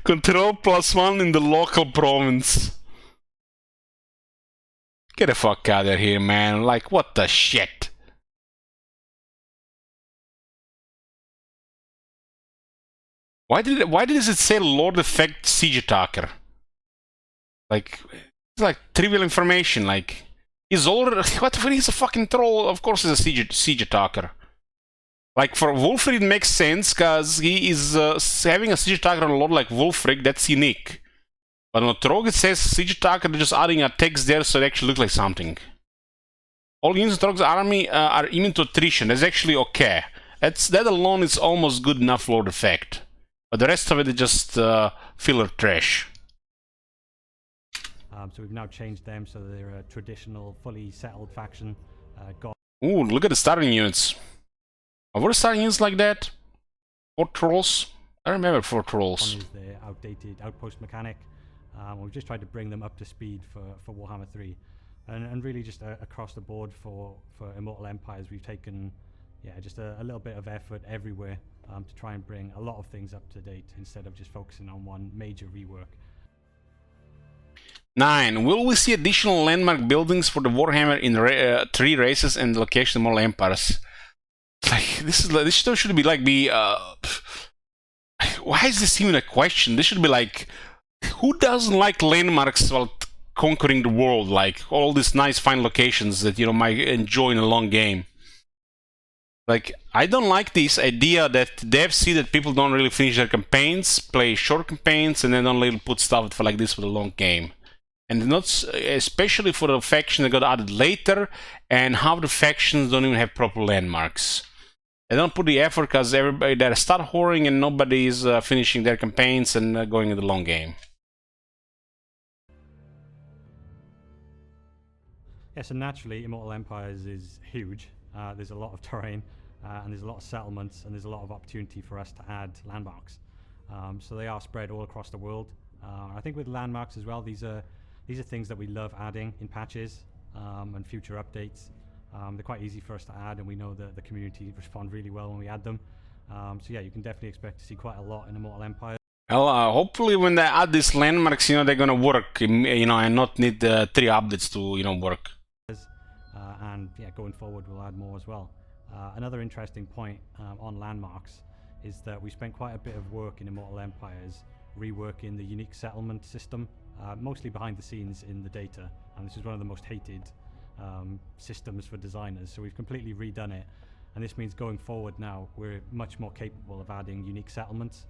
Control +1 in the local province. Get the fuck out of here, man. Like, what the shit? Why does it say Lord Effect Siege Attacker? Like, it's like trivial information, like... He's older. What if he's a fucking troll? Of course, he's a siege attacker. Like for Wolfric, it makes sense because he is having a siege attacker on a lord like Wolfric. That's unique. But on a Trog, it says siege attacker. They're just adding a text there so it actually looks like something. All units in Trog's army are immune to attrition. That's actually okay. That alone is almost good enough lord effect. But the rest of it is just filler trash. So we've now changed them so they're a traditional, fully settled faction. Ooh, look at the starting units. Were the starting units like that? 4 trolls? I remember 4 trolls. One is the outdated outpost mechanic. We've just tried to bring them up to speed for Warhammer 3. And really just across the board for Immortal Empires, we've taken just a little bit of effort everywhere to try and bring a lot of things up to date instead of just focusing on one major rework. 9. Will we see additional landmark buildings for the Warhammer in 3 races and the location of Immortal Empires? Like, this should be like why is this even a question? This should be like, who doesn't like landmarks while conquering the world? Like all these nice, fine locations that you might enjoy in a long game. Like, I don't like this idea that devs see that people don't really finish their campaigns, play short campaigns, and then don't really put stuff for like this for the long game. And not especially for the faction that got added later, and half the factions don't even have proper landmarks. They don't put the effort because everybody there start whoring and nobody is finishing their campaigns and going in the long game. Yeah, so naturally, Immortal Empires is huge. There's a lot of terrain, and there's a lot of settlements, and there's a lot of opportunity for us to add landmarks. So they are spread all across the world. I think with landmarks as well, these are things that we love adding in patches and future updates. They're quite easy for us to add, and we know that the community respond really well when we add them. So yeah, you can definitely expect to see quite a lot in Immortal Empire. Well, hopefully when they add these landmarks, they're gonna work, and not need 3 updates to, work. and yeah, going forward we'll add more as well. Another interesting point on landmarks is that we spent quite a bit of work in Immortal Empires reworking the unique settlement system, mostly behind the scenes in the data, and this is one of the most hated systems for designers, so we've completely redone it, and this means going forward now we're much more capable of adding unique settlements,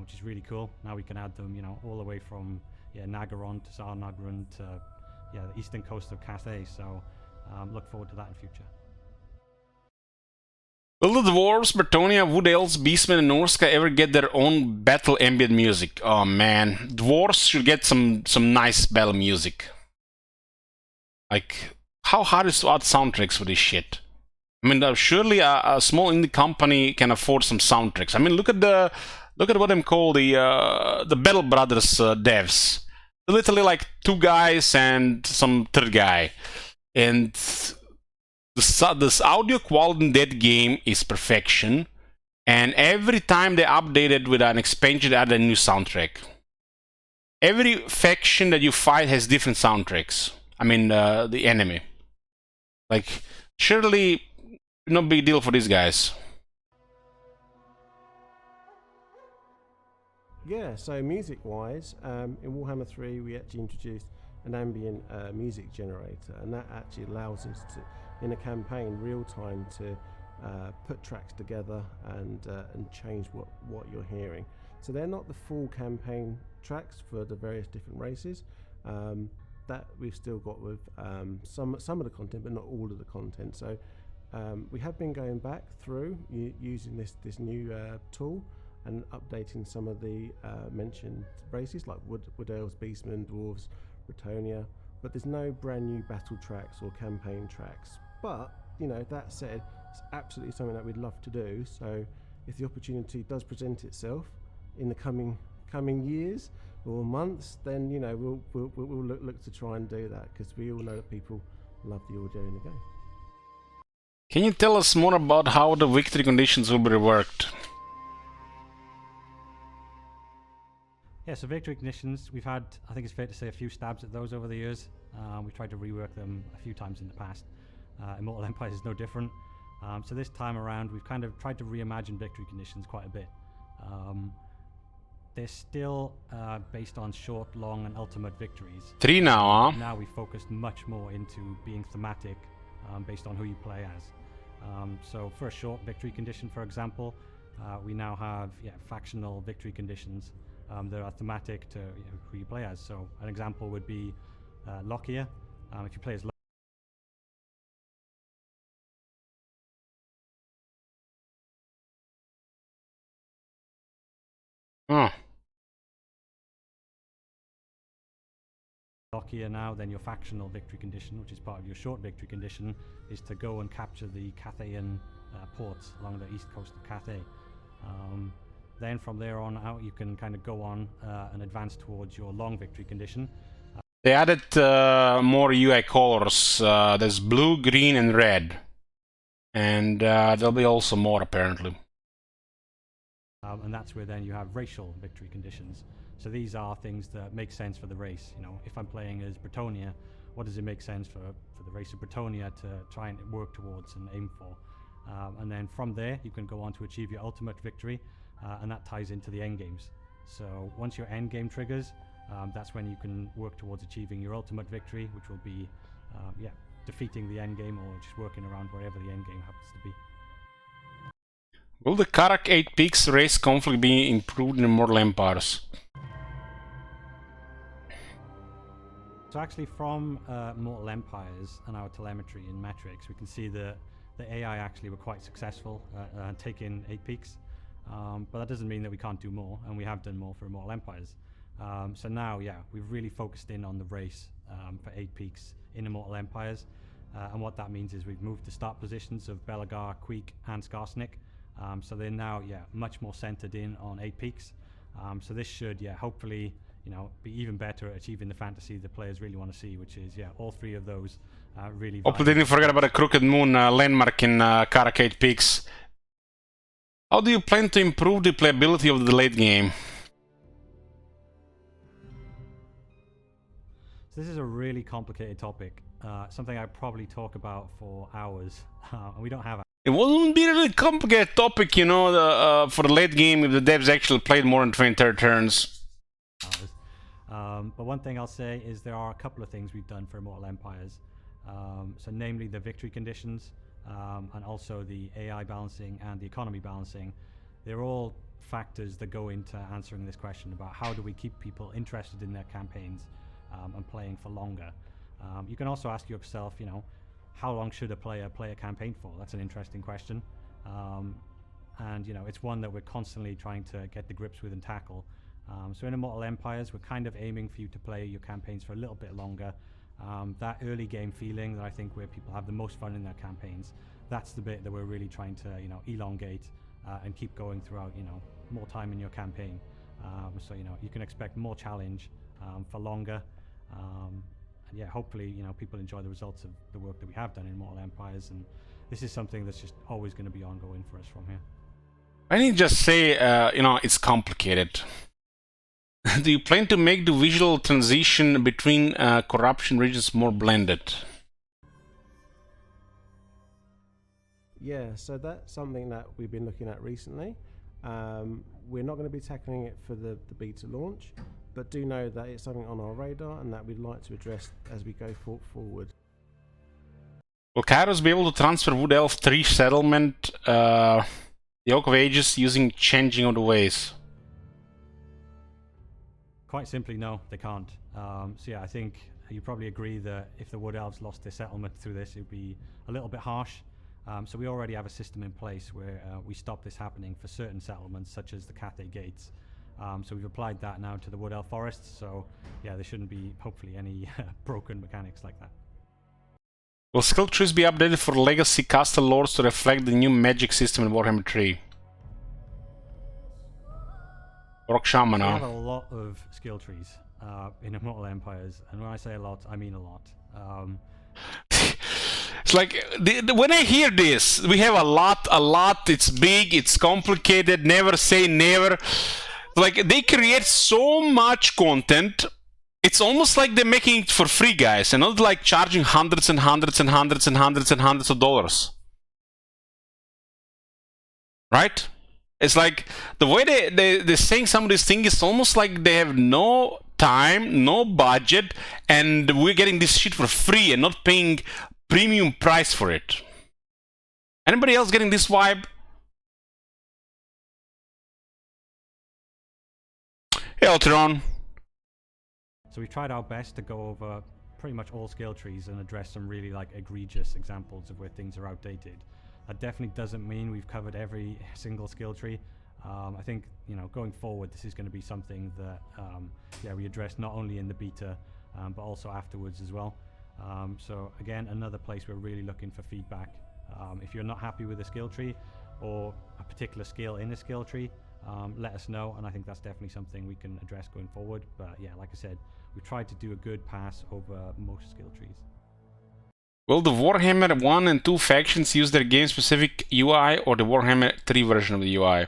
which is really cool. Now we can add them, you know, all the way from Nagaron to Sarnagran to the eastern coast of Cathay, so look forward to that in future. Will the Dwarves, Bretonnia, Wood Elves, Beastmen, and Norska ever get their own battle ambient music? Oh man, Dwarves should get some nice battle music. Like, how hard is to add soundtracks for this shit? I mean, surely a small indie company can afford some soundtracks. I mean, look at what I'm called the Battle Brothers devs. They're literally like 2 guys and some 3rd guy, and this audio quality in that game is perfection. And every time they update it with an expansion, they add a new soundtrack. Every faction that you fight has different soundtracks. I mean, the enemy. Like, surely no big deal for these guys. Yeah, so music-wise, in Warhammer 3 we actually introduced an ambient music generator, and that actually allows us to, in a campaign, real time to put tracks together and change what you're hearing. So they're not the full campaign tracks for the various different races. That we've still got with some of the content, but not all of the content. So we have been going back through using this new tool and updating some of the mentioned races like Wood Elves, Beastmen, Dwarves, Bretonnia, but there's no brand new battle tracks or campaign tracks. But, you know, that said, it's absolutely something that we'd love to do. So if the opportunity does present itself in the coming years or months, then, you know, we'll look to try and do that, because we all know that people love the audio in the game. Can you tell us more about how the victory conditions will be reworked? Yeah, so victory conditions, we've had, I think it's fair to say, a few stabs at those over the years. We've tried to rework them a few times in the past. Immortal Empires is no different. So this time around, we've kind of tried to reimagine victory conditions quite a bit. They're still based on short, long, and ultimate victories. 3 now, huh? Now we focused much more into being thematic based on who you play as. So for a short victory condition, for example, we now have factional victory conditions that are thematic to who you play as. So an example would be Lockyer. If you play as Lockyer now, then your factional victory condition, which is part of your short victory condition, is to go and capture the Cathayan ports along the east coast of Cathay. Then from there on out, you can kind of go on and advance towards your long victory condition. They added more UI colors. There's blue, green, and red. And there'll be also more, apparently. And that's where then you have racial victory conditions. So these are things that make sense for the race. You know, if I'm playing as Bretonnia, what does it make sense for the race of Bretonnia to try and work towards and aim for? And then from there, you can go on to achieve your ultimate victory, and that ties into the end games. So once your end game triggers, that's when you can work towards achieving your ultimate victory, which will be defeating the end game or just working around wherever the end game happens to be. Will the Karak 8 Peaks race conflict be improved in Immortal Empires? So actually from Immortal Empires and our telemetry and metrics, we can see that the AI actually were quite successful at taking 8 peaks. But that doesn't mean that we can't do more, and we have done more for Immortal Empires. So now, we've really focused in on the race for 8 peaks in Immortal Empires. And what that means is we've moved the start positions of Belagar, Queek, and Skarsnik. So they're now, much more centered in on 8 peaks. So this should, hopefully, be even better at achieving the fantasy the players really want to see, which is, all 3 of those really. Hopefully, didn't forget about a Crooked Moon landmark in Karak 8 Peaks. How do you plan to improve the playability of the late game? So this is a really complicated topic. something I probably talk about for hours, and we don't have. It wouldn't be a really complicated topic, you know, for the late game if the devs actually played more than 20, 30 turns. But one thing I'll say is there are a couple of things we've done for Immortal Empires. So namely the victory conditions, and also the AI balancing and the economy balancing. They're all factors that go into answering this question about how do we keep people interested in their campaigns and playing for longer. You can also ask yourself, you know, how long should a player play a campaign for? That's an interesting question. And, you know, it's one that we're constantly trying to get the grips with and tackle. So in Immortal Empires, we're kind of aiming for you to play your campaigns for a little bit longer. That early game feeling that I think where people have the most fun in their campaigns, that's the bit that we're really trying to, you know, elongate and keep going throughout, you know, more time in your campaign. So, you know, you can expect more challenge for longer. And yeah, hopefully, you know, people enjoy the results of the work that we have done in Immortal Empires, and this is something that's just always going to be ongoing for us from here. I need to just say, you know, it's complicated. Do you plan to make the visual transition between corruption regions more blended? Yeah, so that's something that we've been looking at recently. We're not going to be tackling it for the beta launch, but do know that it's something on our radar and that we'd like to address as we go forward. Will Kairos be able to transfer WH3 settlement, the Oak of Ages, using changing of the ways? Quite simply, no, they can't. So yeah, I think you probably agree that if the Wood Elves lost their settlement through this, it would be a little bit harsh. So we already have a system in place where we stop this happening for certain settlements, such as the Cathay Gates. So we've applied that now to the Wood Elf Forests. So yeah, there shouldn't be, hopefully, any broken mechanics like that. Will skill trees be updated for legacy caster lords to reflect the new magic system in Warhammer 3? Rock Shaman, We huh? have a lot of skill trees in Immortal Empires, and when I say a lot, I mean a lot. It's like, when I hear this, we have a lot, it's big, it's complicated, never say never. Like, they create so much content, it's almost like they're making it for free, guys, and not like charging hundreds and hundreds and hundreds and hundreds and hundreds of dollars. Right? It's like, the way they're saying some of these things, it's almost like they have no time, no budget, and we're getting this shit for free and not paying premium price for it. Anybody else getting this vibe? Hey, Alteron. So we tried our best to go over pretty much all skill trees and address some really like egregious examples of where things are outdated. That definitely doesn't mean we've covered every single skill tree. I think, you know, going forward, this is going to be something that yeah, we address not only in the beta, but also afterwards as well. So again, another place we're really looking for feedback. If you're not happy with a skill tree or a particular skill in a skill tree, let us know, and I think that's definitely something we can address going forward. But yeah, like I said, we've tried to do a good pass over most skill trees. Will the Warhammer 1 and 2 factions use their game-specific UI or the Warhammer 3 version of the UI?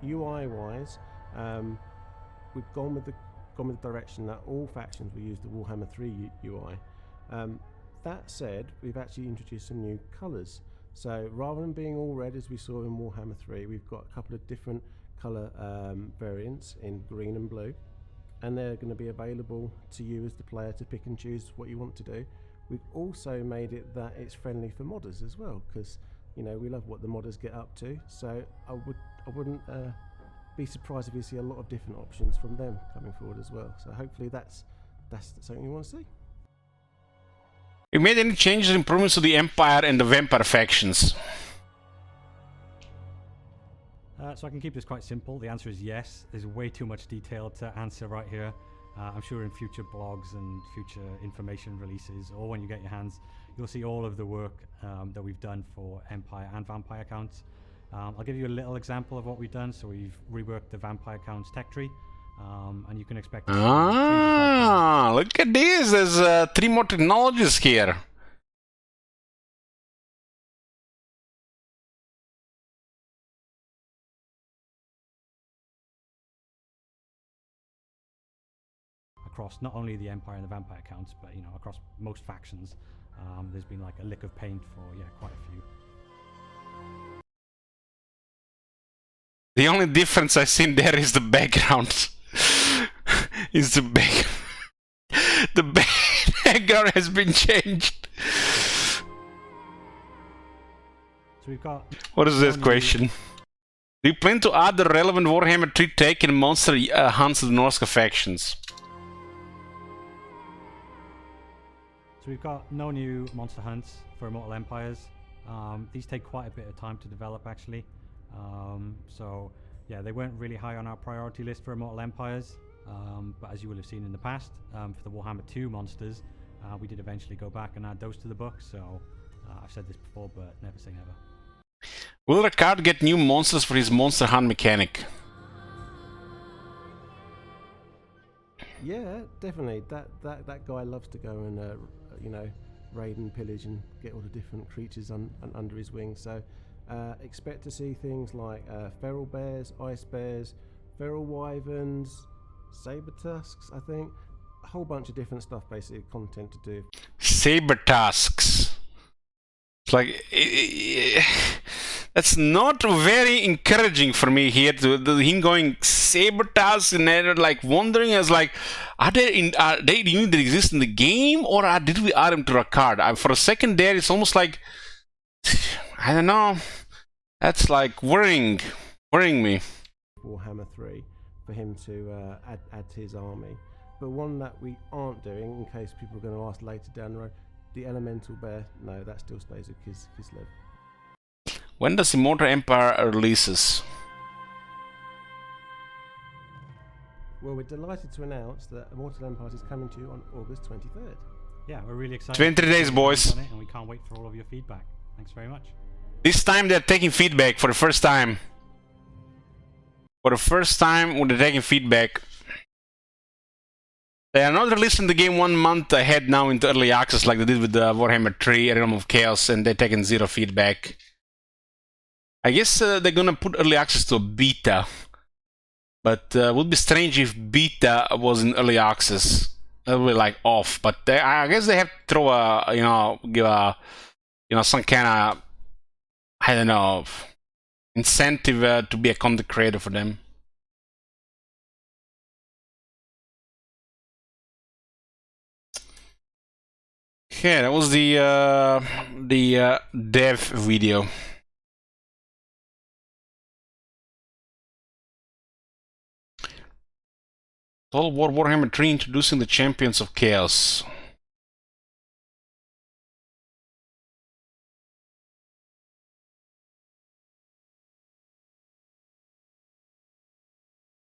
UI-wise, we've gone with the direction that all factions will use the Warhammer 3 UI. That said, we've actually introduced some new colours. So rather than being all red as we saw in Warhammer 3, we've got a couple of different colour variants in green and blue, and they're going to be available to you as the player to pick and choose what you want to do. We've also made it that it's friendly for modders as well, because, you know, we love what the modders get up to. So I wouldn't be surprised if we see a lot of different options from them coming forward as well. So hopefully that's something you want to see. You made any changes or improvements to the Empire and the Vampire factions? So I can keep this quite simple. The answer is yes. There's way too much detail to answer right here. I'm sure in future blogs and future information releases, or when you get your hands, you'll see all of the work that we've done for Empire and Vampire accounts. I'll give you a little example of what we've done. So we've reworked the Vampire accounts tech tree, and you can expect to see changes like look at this. There's 3 more technologies here. across not only the Empire and the Vampire counts, but you know, across most factions. There's been like a lick of paint for quite a few. The only difference I've seen there is the background. Is the background has been changed. So we've got. What is this question? Do you plan to add the relevant Warhammer 3 take and monster hunts to the Norska factions? So we've got no new monster hunts for Immortal Empires. These take quite a bit of time to develop, actually. So yeah, they weren't really high on our priority list for Immortal Empires. But as you will have seen in the past, for the Warhammer 2 monsters, we did eventually go back and add those to the book. So I've said this before, but never say never. Will Ricard get new monsters for his monster hunt mechanic? Yeah, definitely. That guy loves to go and you know, raid and pillage and get all the different creatures under his wing. So expect to see things like feral bears, ice bears, feral wyverns, saber tusks. I think a whole bunch of different stuff, basically content to do. Saber tusks. It's like that's not very encouraging for me here. Him going saber tusks and then like wondering as like, are they even that exist in the game, or did we add them to a card? For a second there, it's almost like, I don't know. That's like worrying me. Warhammer 3 for him to add to his army, but one that we aren't doing, in case people are going to ask later down the road, the Elemental Bear, no, that still stays with Kislev. When does Immortal Empire releases? Well, we're delighted to announce that Immortal Empires is coming to you on August 23rd. Yeah, we're really excited. 20 days, boys. On it, and we can't wait for all of your feedback. Thanks very much. This time they're taking feedback for the first time. For the first time when they're taking feedback. They are not releasing the game 1 month ahead now into early access like they did with the Warhammer 3 Realm of Chaos, and they're taking zero feedback. I guess they're gonna put early access to a beta, but it would be strange if beta was in early access. That would be like off, but I guess they have to throw a, give a, some kind of, I don't know, incentive to be a content creator for them. Okay, that was the dev video. Total War Warhammer 3 introducing the Champions of Chaos.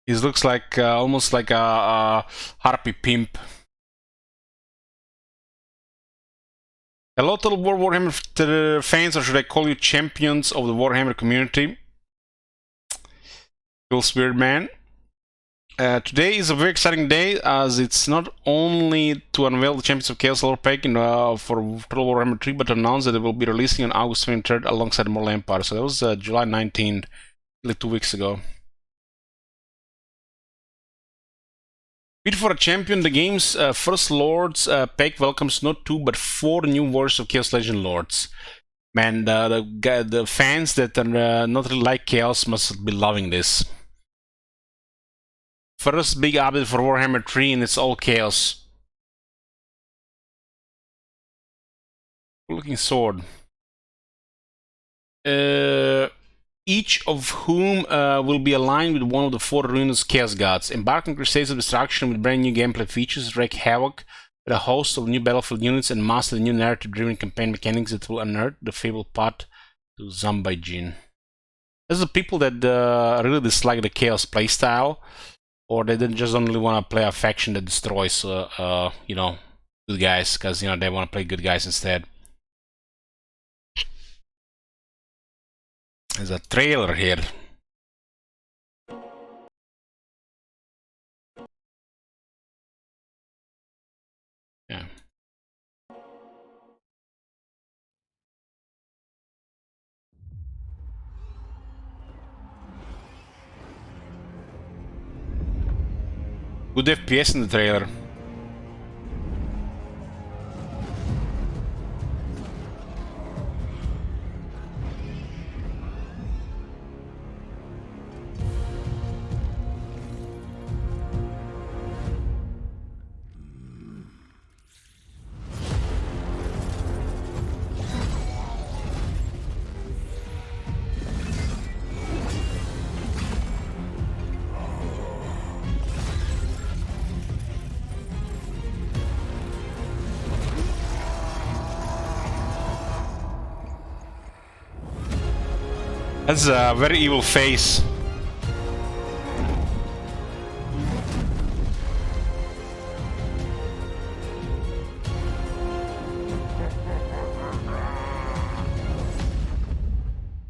He looks like almost like a harpy pimp. Hello, Total War Warhammer fans, or should I call you champions of the Warhammer community? Feels weird, man. Today is a very exciting day, as it's not only to unveil the Champions of Chaos lore pack for Total War Warhammer 3, but to announce that they will be releasing on August 23rd alongside Immortal Empire. So that was July 19th, like 2 weeks ago. Beat for a Champion, the game's first Lords pack welcomes not 2 but 4 new Warriors of Chaos Legion Lords. Man, the fans that are not really like Chaos must be loving this. First big update for Warhammer 3, and it's all Chaos. Cool looking sword. Each of whom will be aligned with one of the 4 ruinous Chaos Gods. Embark on Crusades of Destruction with brand new gameplay features, wreak havoc with a host of new battlefield units, and master the new narrative-driven campaign mechanics that will unearth the fabled path to Zambijin. Those are the people that really dislike the Chaos playstyle, or they just don't really want to play a faction that destroys, you know, good guys, because, you know, they want to play good guys instead. There's a trailer here. Yeah. Good FPS in the trailer. That's a very evil face.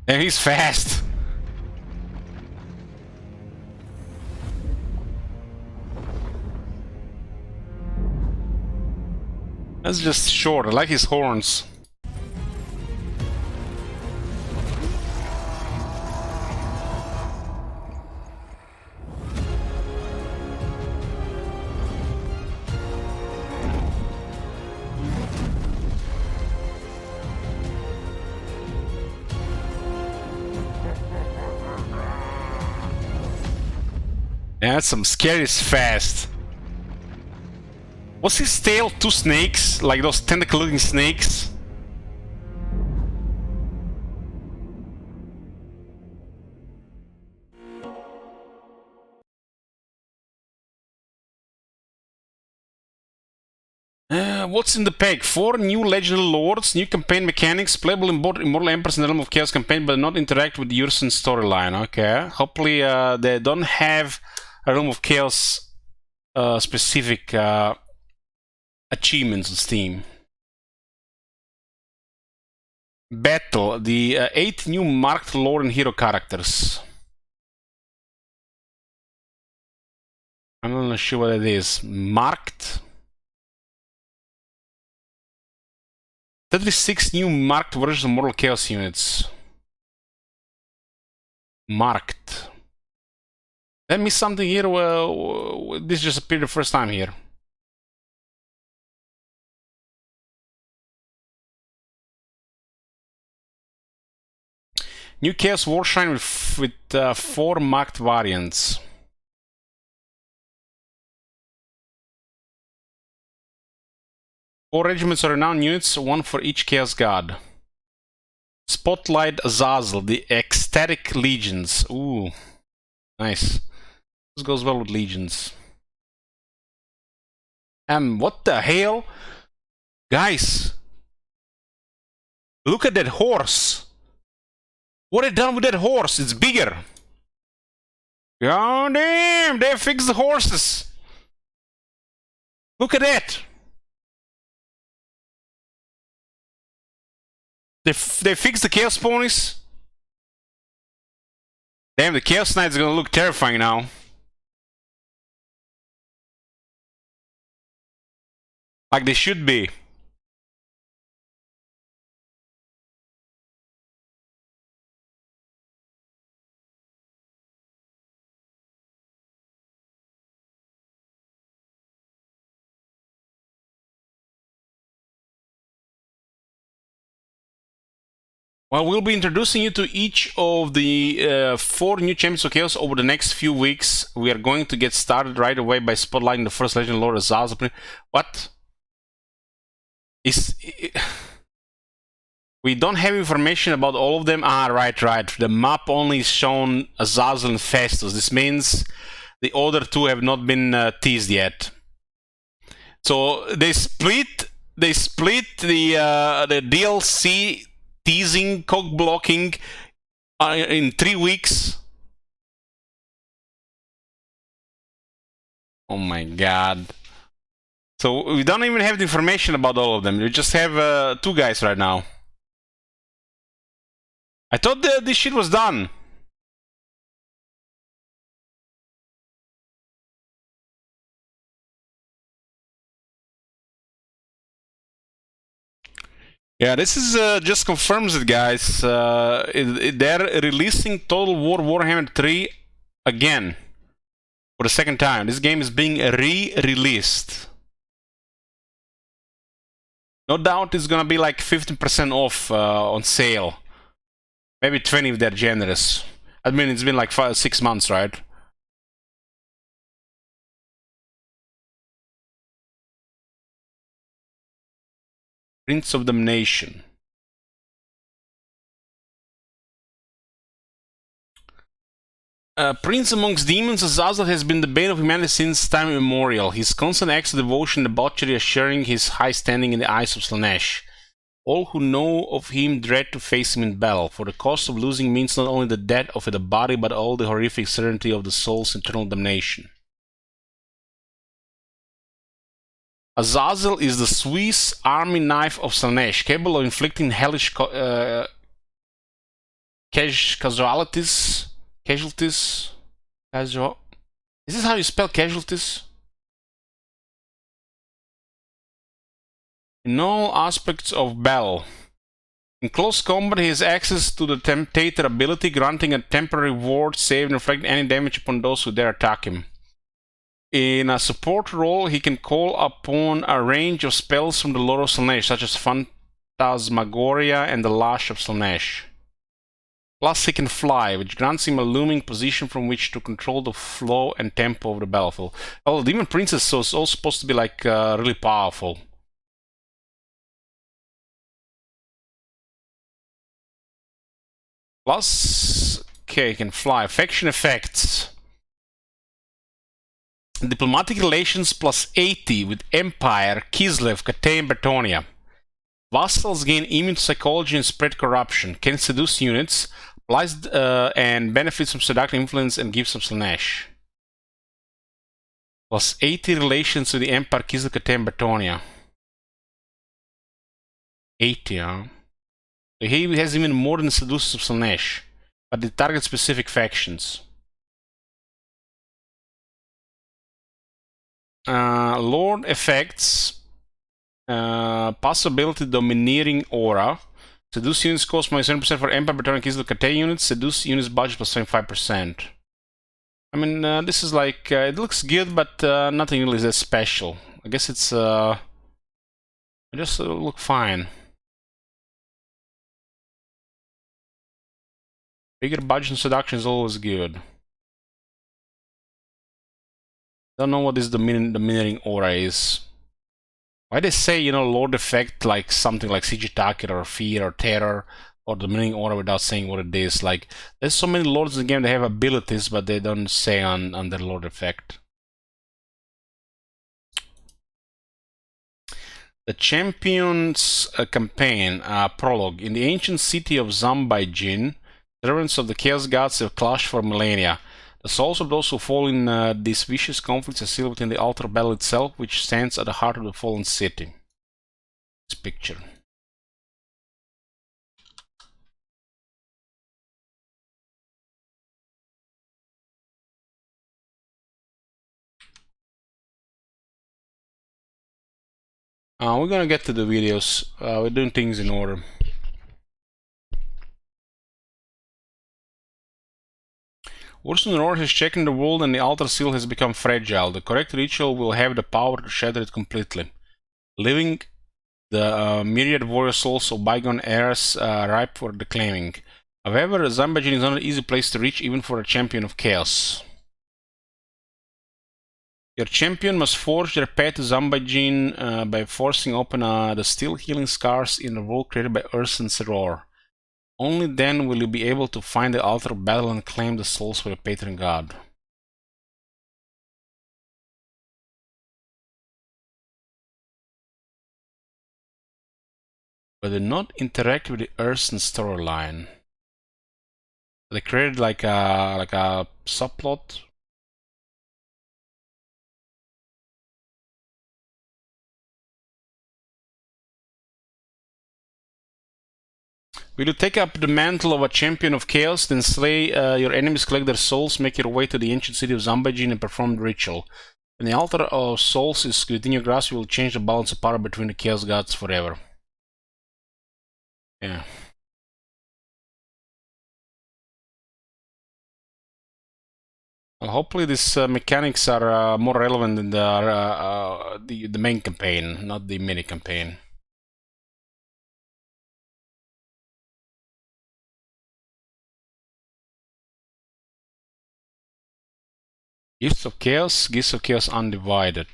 And he's fast. That's just short. I like his horns. Yeah, that's some scary fast. What's his tail? Two snakes? Like those tentacle-looking snakes? What's in the pack? 4 new legendary lords, new campaign mechanics, playable in both Immortal Empires and the Realm of Chaos campaign, but not interact with the Urson storyline. Okay, hopefully they don't have a Realm of Chaos specific achievements on Steam. Battle, the 8 new marked lore and hero characters. I'm not sure what it is. Marked? 36 new marked versions of Mortal Chaos units. Marked. Did I miss something here? Well, this just appeared the first time here. New Chaos Warshrine with 4 marked variants. Four regiments of renowned units, 1 for each Chaos God. Spotlight Azazel, the Ecstatic Legions. Ooh, nice. This goes well with Legions. What the hell? Guys, look at that horse. What they done with that horse? It's bigger. God damn, they fixed the horses. Look at that. They fixed the Chaos ponies. Damn, the Chaos Knights are gonna look terrifying now. Like they should be. Well, we'll be introducing you to each of the 4 new Champions of Chaos over the next few weeks. We are going to get started right away by spotlighting the first Legend Lord Azazel. What? We don't have information about all of them. Ah, right. The map only is shown Azazel and Festus. This means the other 2 have not been teased yet. So they split the DLC teasing, cock blocking in 3 weeks. Oh my god. So we don't even have the information about all of them. We just have 2 guys right now. I thought this shit was done. Yeah, this is just confirms it, guys. They're releasing Total War Warhammer 3 again for the 2nd time. This game is being re-released. No doubt it's gonna be like 15% off on sale. Maybe 20 if they're generous. I mean, it's been like 6 months, right? Prince of Damnation. Prince amongst demons, Azazel has been the bane of humanity since time immemorial. His constant acts of devotion and debauchery assuring his high standing in the eyes of Slanesh. All who know of him dread to face him in battle, for the cost of losing means not only the death of the body, but all the horrific certainty of the soul's eternal damnation. Azazel is the Swiss army knife of Slaanesh, capable of inflicting hellish casualties. Is this how you spell casualties? In all aspects of battle. In close combat, he has access to the Temptator ability, granting a temporary ward save and inflicting any damage upon those who dare attack him. In a support role, he can call upon a range of spells from the Lord of Slaanesh, such as Phantasmagoria and the Lash of Slaanesh. Plus, he can fly, which grants him a looming position from which to control the flow and tempo of the battlefield. Oh, the Demon Princess is also supposed to be like really powerful. Plus, okay, he can fly. Faction effects. Diplomatic relations plus 80 with Empire, Kislev, Cathay, and Bretonia. Vassals gain immune to psychology and spread corruption. Can seduce units. Applies and benefits from seductive influence and gifts of Slaanesh. Plus 80 relations with the Empire, Kislev, Cathay, and Bretonia. 80, huh? So he has even more than the seducers of Slaanesh, but they target specific factions. Lord effects, possibility domineering aura, seduce units cost minus 7% for Empire, Bretonia, Kislev, Cathay units, seduce units budget plus 25%. I mean, this is like, it looks good, but nothing really is that special. I guess it's, it just look fine. Bigger budget and seduction is always good. Don't know what this domineering aura is. Why they say, you know, Lord effect like something like Siege Attacker or Fear or Terror or domineering aura without saying what it is. Like, there's so many lords in the game that have abilities, but they don't say on their Lord effect. The Champions Campaign Prologue. In the ancient city of Zambaijin, servants of the Chaos Gods have clashed for millennia. The souls of those who fall in these vicious conflicts are sealed within the altar battle itself, which stands at the heart of the fallen city. This picture. We're gonna get to the videos. We're doing things in order. Ursun Roar has shaken the world and the altar seal has become fragile. The correct ritual will have the power to shatter it completely, leaving the myriad warrior souls of bygone eras ripe for the claiming. However, Zambaijin is not an easy place to reach even for a champion of chaos. Your champion must forge their path to Zambaijin by forcing open the steel healing scars in the world created by Ursun's Roar. Only then will you be able to find the altar of battle and claim the souls for your patron god. But do not interact with the Ursun storyline. They created like a subplot. Will you take up the mantle of a champion of chaos, then slay your enemies, collect their souls, make your way to the ancient city of Zambaijin and perform the ritual. When the altar of souls is within your grasp, you will change the balance of power between the chaos gods forever. Yeah. Well, hopefully these mechanics are more relevant in the main campaign, not the mini campaign. Gifts of Chaos Undivided.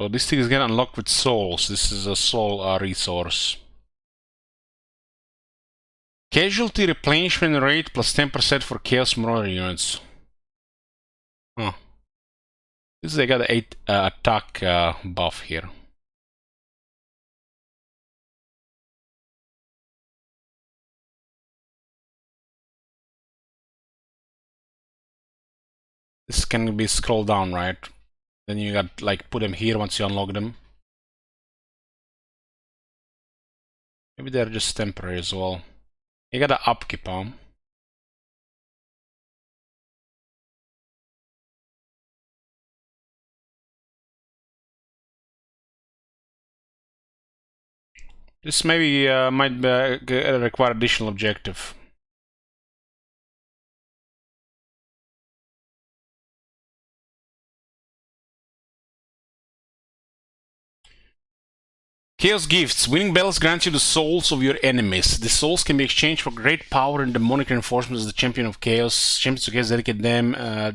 So this thing is getting unlocked with souls. This is a soul resource. Casualty replenishment rate plus 10% for Chaos Marauder units. Huh. This they got 8 attack buff here. This can be scrolled down, right? Then you got like put them here once you unlock them. Maybe they're just temporary as well. You gotta upkeep them. This maybe might require additional objective. Chaos Gifts. Winning battles grants you the souls of your enemies. The souls can be exchanged for great power and demonic reinforcements as the Champion of Chaos. Champions of Chaos dedicate them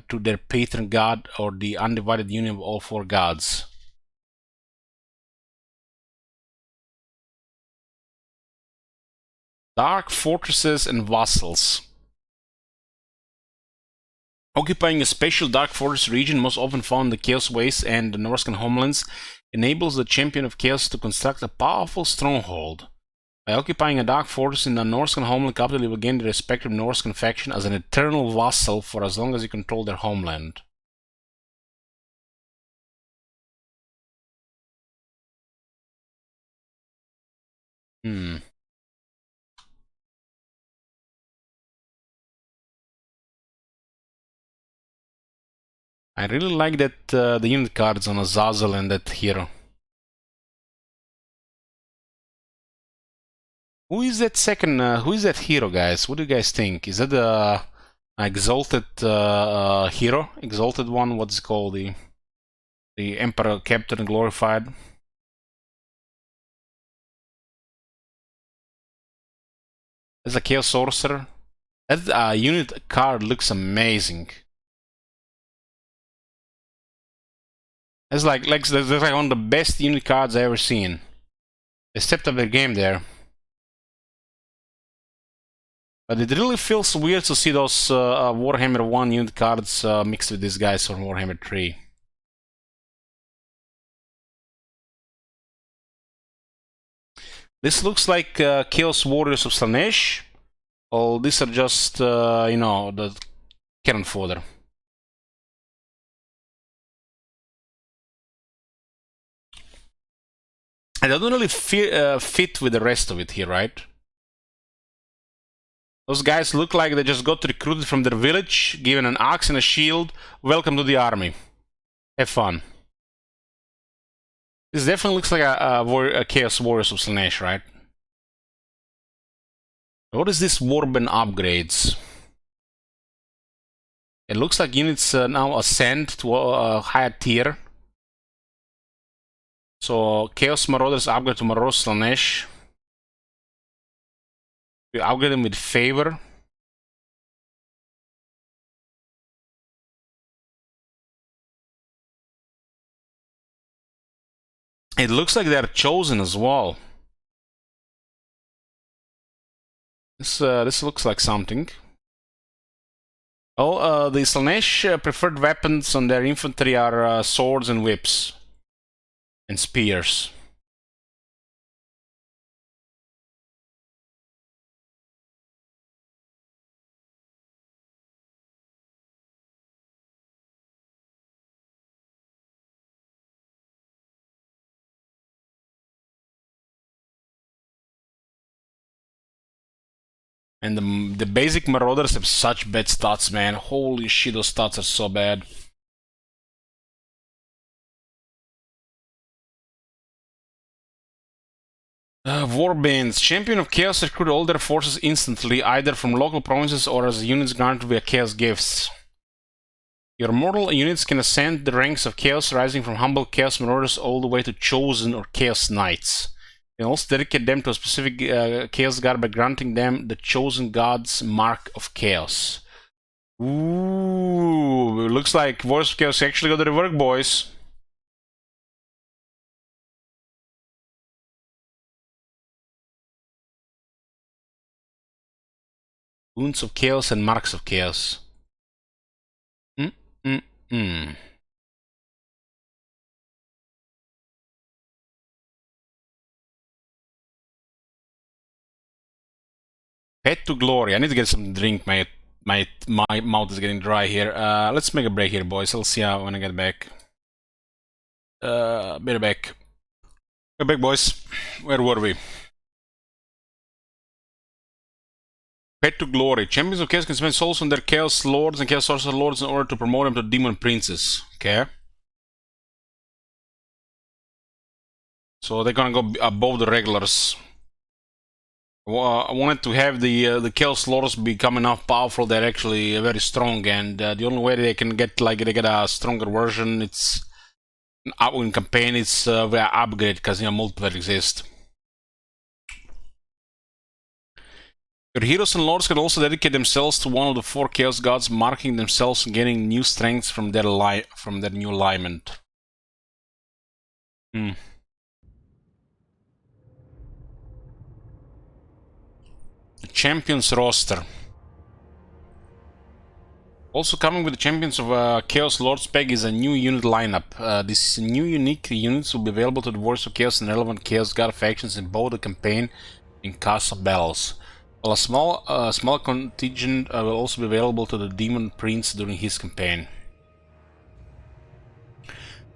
to their patron god or the undivided union of all 4 gods. Dark Fortresses and Vassals. Occupying a special Dark Fortress region most often found in the Chaos Wastes and the Norscan homelands enables the Champion of Chaos to construct a powerful stronghold. By occupying a Dark Fortress in the Norscan homeland capital, you will gain the respective Norscan faction as an eternal vassal for as long as you control their homeland. I really like that the unit cards on Azazel and that hero. Who is that second? Who is that hero, guys? What do you guys think? Is that the exalted hero? Exalted one? What's it called? The Emperor Captain Glorified? There's a Chaos Sorcerer. That unit card looks amazing. It's like that's like one of the best unit cards I ever seen. They stepped up their game there. But it really feels weird to see those Warhammer 1 unit cards mixed with these guys from Warhammer 3. This looks like Chaos Warriors of Slaanesh. Oh, these are just, you know, the cannon fodder. And they don't really fit with the rest of it here, right? Those guys look like they just got recruited from their village, given an axe and a shield. Welcome to the army. Have fun. This definitely looks like a Chaos Warriors of Slaanesh, right? What is this Warband Upgrades? It looks like units now ascend to a higher tier. So Chaos Marauders upgrade to Marauders Slaanesh. We upgrade them with Favor. It looks like they're chosen as well. This looks like something. Oh, the Slaanesh preferred weapons on their infantry are swords and whips. And spears. And the basic Marauders have such bad stats, man. Holy shit, those stats are so bad. Warbands. Champion of Chaos recruit all their forces instantly, either from local provinces or as units granted via Chaos Gifts. Your mortal units can ascend the ranks of Chaos, rising from humble Chaos Marauders all the way to Chosen or Chaos Knights. You can also dedicate them to a specific Chaos God by granting them the Chosen God's Mark of Chaos. Ooh, looks like Voice of Chaos actually got to work, boys. Wounds of Chaos and Marks of Chaos. Head to glory. I need to get some drink, mate. My mouth is getting dry here. Let's make a break here, boys. I'll see you when I get back. We're back. We're back, boys. Where were we? Head to glory. Champions of Chaos can spend souls on their Chaos Lords and Chaos Sorcerer Lords in order to promote them to Demon Princes. Okay. So they're gonna go above the regulars. I wanted to have the Chaos Lords become enough powerful. They're actually very strong, and the only way they can get a stronger version, it's in campaign, it's via upgrade, because multiple exist. Your heroes and lords can also dedicate themselves to one of the 4 Chaos Gods, marking themselves and gaining new strengths from their new alignment. Champions roster. Also coming with the Champions of Chaos Lords pack is a new unit lineup. These new unique units will be available to the Warriors of Chaos and relevant Chaos God factions in both the campaign and Castle battles. While a small contingent will also be available to the Demon Prince during his campaign.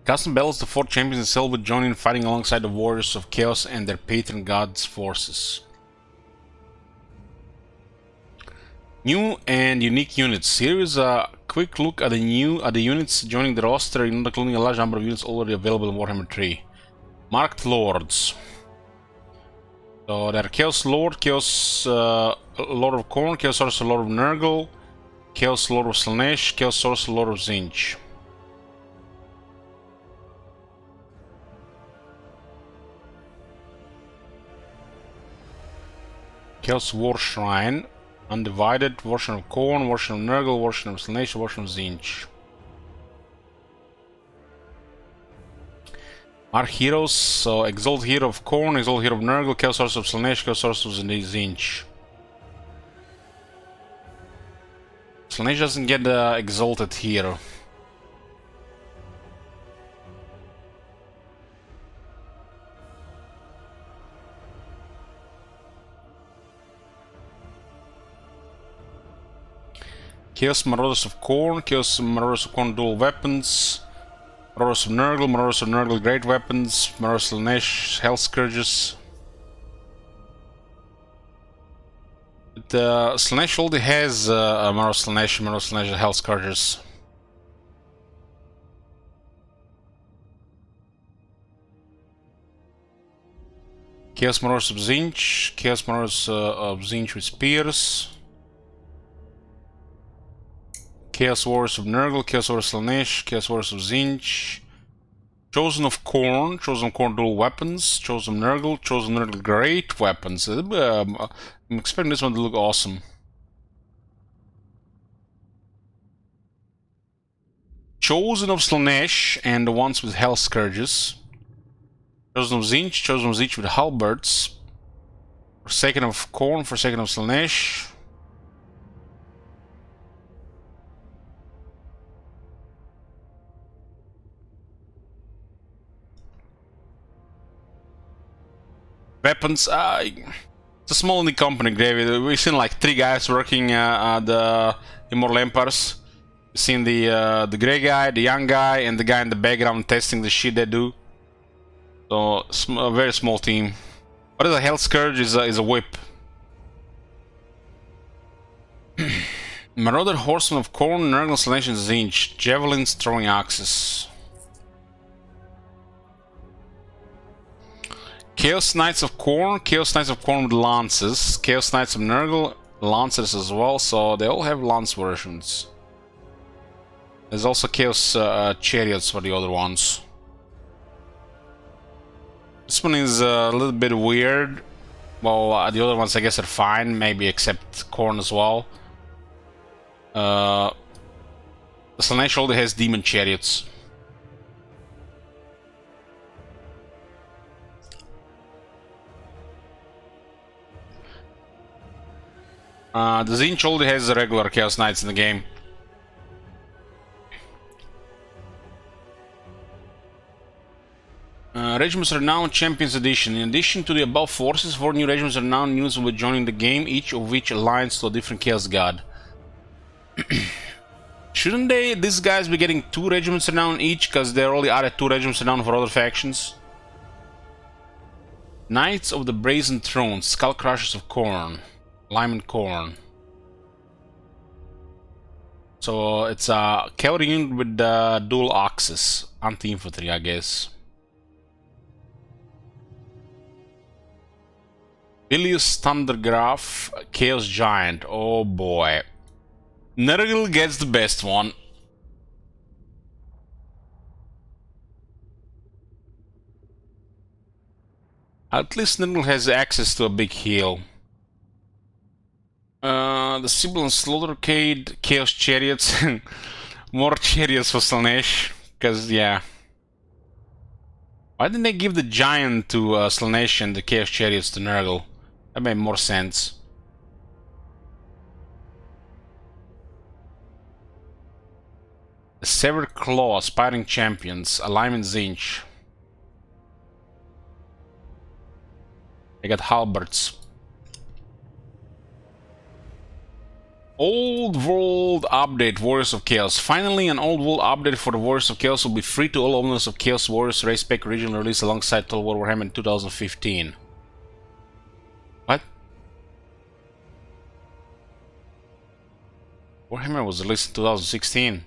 Custom battles, the 4 champions themselves will join in fighting alongside the Warriors of Chaos and their patron god's forces. New and unique units. Here is a quick look at the units joining the roster, including a large number of units already available in Warhammer 3. Marked Lords. So there are Chaos Lord, Chaos Lord of Khorne, Chaos Sorcerer Lord of Nurgle, Chaos Lord of Slaanesh, Chaos Sorcerer Lord of Tzeentch. Chaos War Shrine. Undivided, Version of Khorne, Version of Nurgle, Version of Slaanesh, Version of Tzeentch. Our heroes, so Exalt Hero of Khorne, Exalt Hero of Nurgle, Chaos Sorcerer of Slaanesh, Chaos Sorcerer of Tzeentch. Slaanesh doesn't get Exalted Hero. Chaos Marauders of Khorne, Chaos Marauders of Khorne dual weapons, Marauders of Nurgle great weapons, Marauders of Slaanesh, Hell Scourges. But Slaanesh already has Marauders of Slaanesh, Hell Scourges. Chaos Marauders of Tzeentch, Chaos Marauders of Tzeentch with Spears. Chaos Warriors of Nurgle, Chaos Warriors of Slaanesh, Chaos Warriors of Tzeentch. Chosen of Khorne dual weapons, Chosen Nurgle great weapons. I'm expecting this one to look awesome. Chosen of Slaanesh and the ones with Hell Scourges. Chosen of Tzeentch with halberds. Forsaken of Khorne, Forsaken of Slaanesh. Weapons, it's a small indie company, David. We've seen like 3 guys working at the Immortal Empires. We've seen the grey guy, the young guy, and the guy in the background testing the shit they do. So, a very small team. What is a Hell Scourge? Is a whip. Marauder Horseman of Khorne, Nurgle, Slaanesh, and Tzeentch. Javelins, throwing axes. Chaos Knights of Khorne with lances, Chaos Knights of Nurgle, lancers as well, so they all have lance versions. There's also Chaos Chariots for the other ones. This one is a little bit weird. Well, the other ones I guess are fine, maybe except Khorne as well. The Slaanesh already has Demon Chariots. The Tzeentch already has the regular Chaos Knights in the game. Regiments Renowned Champions Edition. In addition to the above forces, 4 new Regiments Renowned units will be joining the game, each of which aligns to a different Chaos God. Shouldn't these guys be getting 2 Regiments Renowned each, because they already added 2 Regiments Renowned for other factions? Knights of the Brazen Throne, Skull Crushers of Khorne, Lime and Khorne. So it's a cavalry unit with dual axes, anti-infantry, I guess. Ilius Thundergraph, Chaos Giant. Oh boy. Nurgle gets the best one. At least Nurgle has access to a big heal. The Sibyl Slaughtercade, Chaos Chariots. More chariots for Slaanesh. Because, yeah. Why didn't they give the Giant to Slaanesh and the Chaos Chariots to Nurgle? That made more sense. The Severed Claw, Aspiring Champions, Alignment Zinch. They got halberds. Old World Update, Warriors of Chaos. Finally, an Old World update for the Warriors of Chaos will be free to all owners of Chaos Warriors Race Pack original release alongside Total War Warhammer in 2015. What? Warhammer was released in 2016.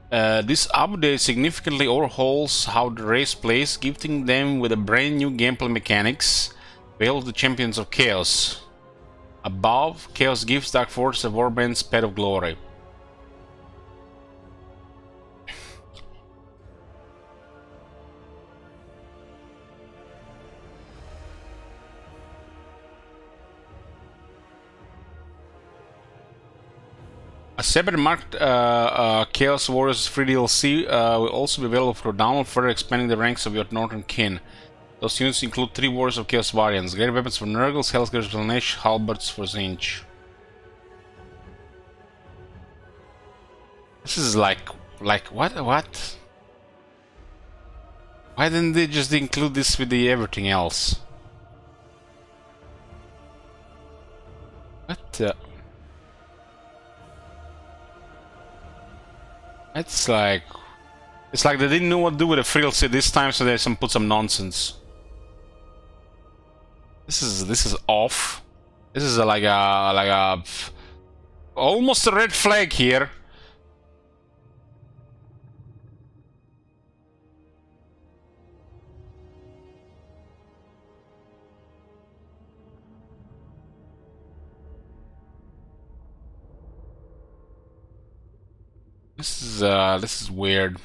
This update significantly overhauls how the race plays, gifting them with a brand new gameplay mechanics, Veil of the Champions of Chaos. Above, Chaos gives Dark Force a Warband's Pet of Glory. A separate marked Chaos Warriors free DLC will also be available for download, further expanding the ranks of your northern kin. Those units include 3 Warriors of Chaos variants, great weapons for Nurgles, Hellscarers for Slaanesh, halberds for Zinch. This is like what? Why didn't they just include this with the everything else? What? It's like they didn't know what to do with the free DLC this time, so they put some nonsense. This is off. This is like a almost a red flag here. This is weird.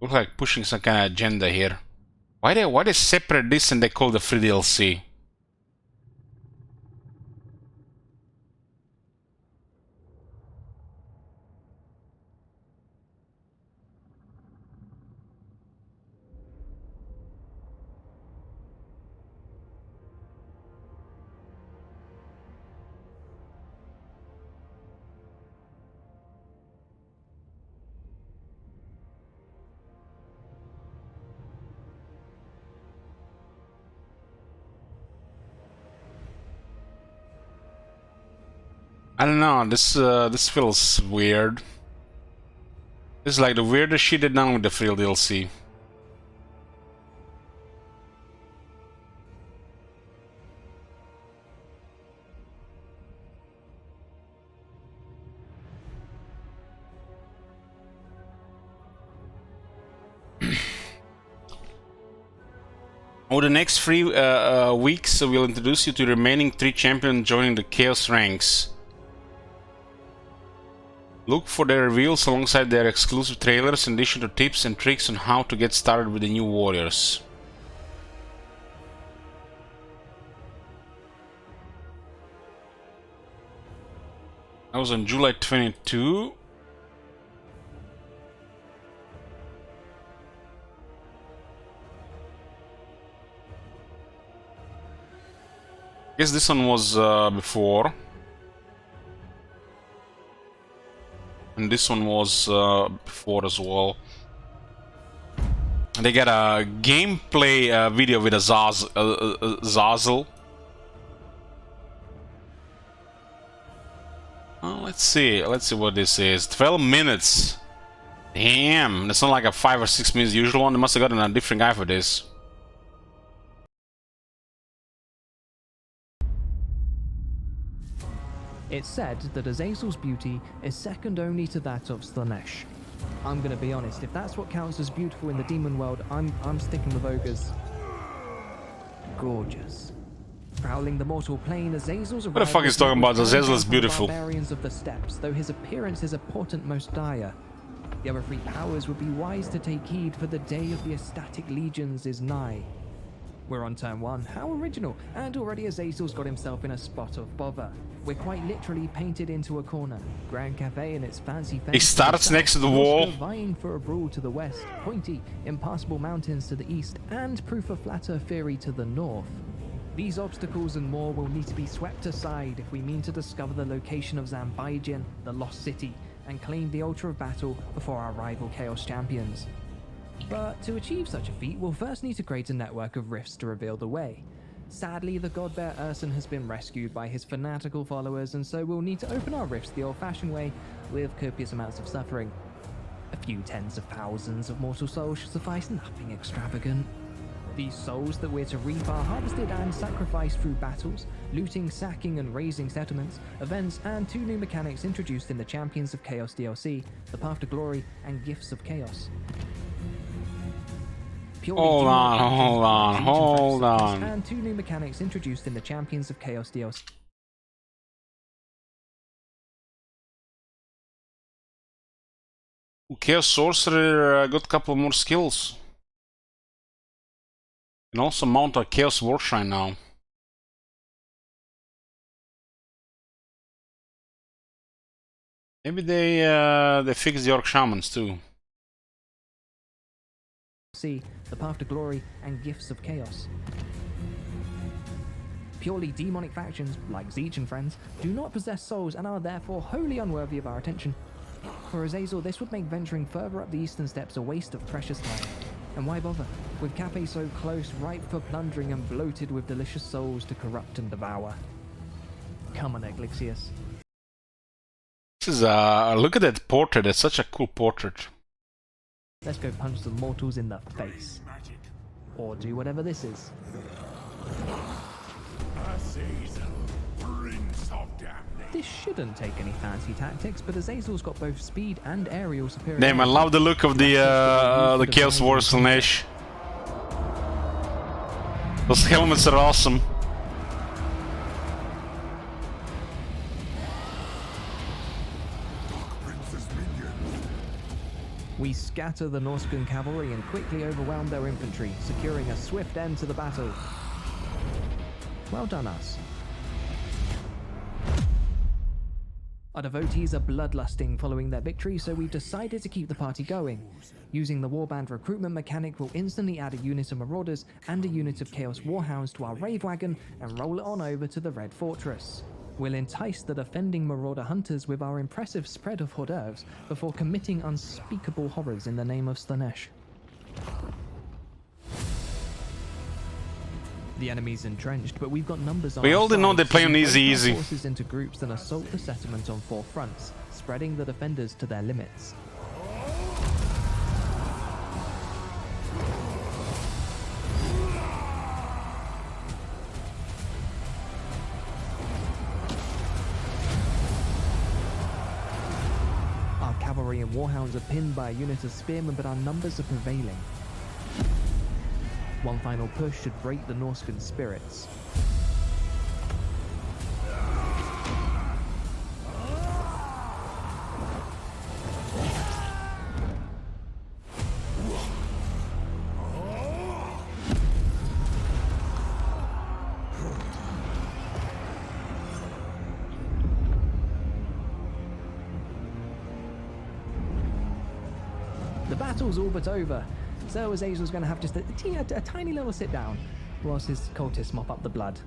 Looks like pushing some kind of agenda here. Why they separate this and they call the free DLC? I don't know, this feels weird. This is like the weirdest shit they've done with the free DLC. Over the next 3 weeks, we'll introduce you to the remaining 3 champions joining the Chaos ranks. Look for their reveals alongside their exclusive trailers, in addition to tips and tricks on how to get started with the new warriors. That was on July 22. I guess this one was before. And this one was before as well. They got a gameplay video with a Zazzle. Oh, let's see what this is. 12 minutes. Damn, that's not like a 5 or 6 minutes usual one. They must have gotten a different guy for this. It's said that Azazel's beauty is second only to that of Slanesh. I'm gonna be honest, if that's what counts as beautiful in the demon world, I'm sticking with Ogres. Gorgeous. Prowling the mortal plane, Azazel's What the fuck is talking about? Azazel is beautiful. Barbarians of the steppes, though his appearance is a portent most dire. The other three powers would be wise to take heed, for the day of the ecstatic legions is nigh. We're on turn 1. How original! And already Azazel's got himself in a spot of bother. We're quite literally painted into a corner. Grand Cafe and its fancy fence. He starts next to the wall. Vying for a brawl to the west, pointy, impassable mountains to the east, and proof of flat earth theory to the north. These obstacles and more will need to be swept aside if we mean to discover the location of Zambaijin, the Lost City, and claim the Altar of Battle before our rival Chaos Champions. But to achieve such a feat, we'll first need to create a network of rifts to reveal the way. Sadly, the godbear Urson has been rescued by his fanatical followers, and so we'll need to open our rifts the old-fashioned way, with copious amounts of suffering. A few tens of thousands of mortal souls should suffice, nothing extravagant. These souls that we're to reap are harvested and sacrificed through battles, looting, sacking and raising settlements, events, and 2 new mechanics introduced in the Champions of Chaos DLC, the Path to Glory and Gifts of Chaos. Hold on. And 2 new mechanics introduced in the Champions of Chaos DLC. Chaos Sorcerer got a couple more skills. And also mount a Chaos Warshrine now. Maybe they fixed the Orc Shamans too. See the Path to Glory and Gifts of Chaos. Purely demonic factions, like Zeech and friends, do not possess souls and are therefore wholly unworthy of our attention. For Azazel, this would make venturing further up the eastern steppes a waste of precious time. And why bother, with Cafe so close, ripe for plundering and bloated with delicious souls to corrupt and devour? Come on, Eglixius. This is look at that portrait, it's such a cool portrait. Let's go punch some mortals in the face. Or do whatever this is. This shouldn't take any fancy tactics, but Azazel's got both speed and aerial superiority. Damn, I love the look of the Chaos Wars Slanesh. Those helmets are awesome. We scatter the Norscan cavalry and quickly overwhelm their infantry, securing a swift end to the battle. Well done, us. Our devotees are bloodlusting following their victory, so we've decided to keep the party going. Using the Warband recruitment mechanic, we'll instantly add a unit of Marauders and a unit of Chaos Warhounds to our Rave Wagon and roll it on over to the Red Fortress. We'll entice the defending Marauder hunters with our impressive spread of hors d'oeuvres before committing unspeakable horrors in the name of Slanesh. The enemy's entrenched, but we've got numbers on We our already know side, they play so on we easy, break our easy. forces into groups and assault the settlement on 4 fronts, spreading the defenders to their limits. Our cavalry and warhounds are pinned by a unit of spearmen, but our numbers are prevailing. One final push should break the Norscan spirits. The battle's all but over, so Azazel's going to have just a tiny little sit down whilst his cultists mop up the blood.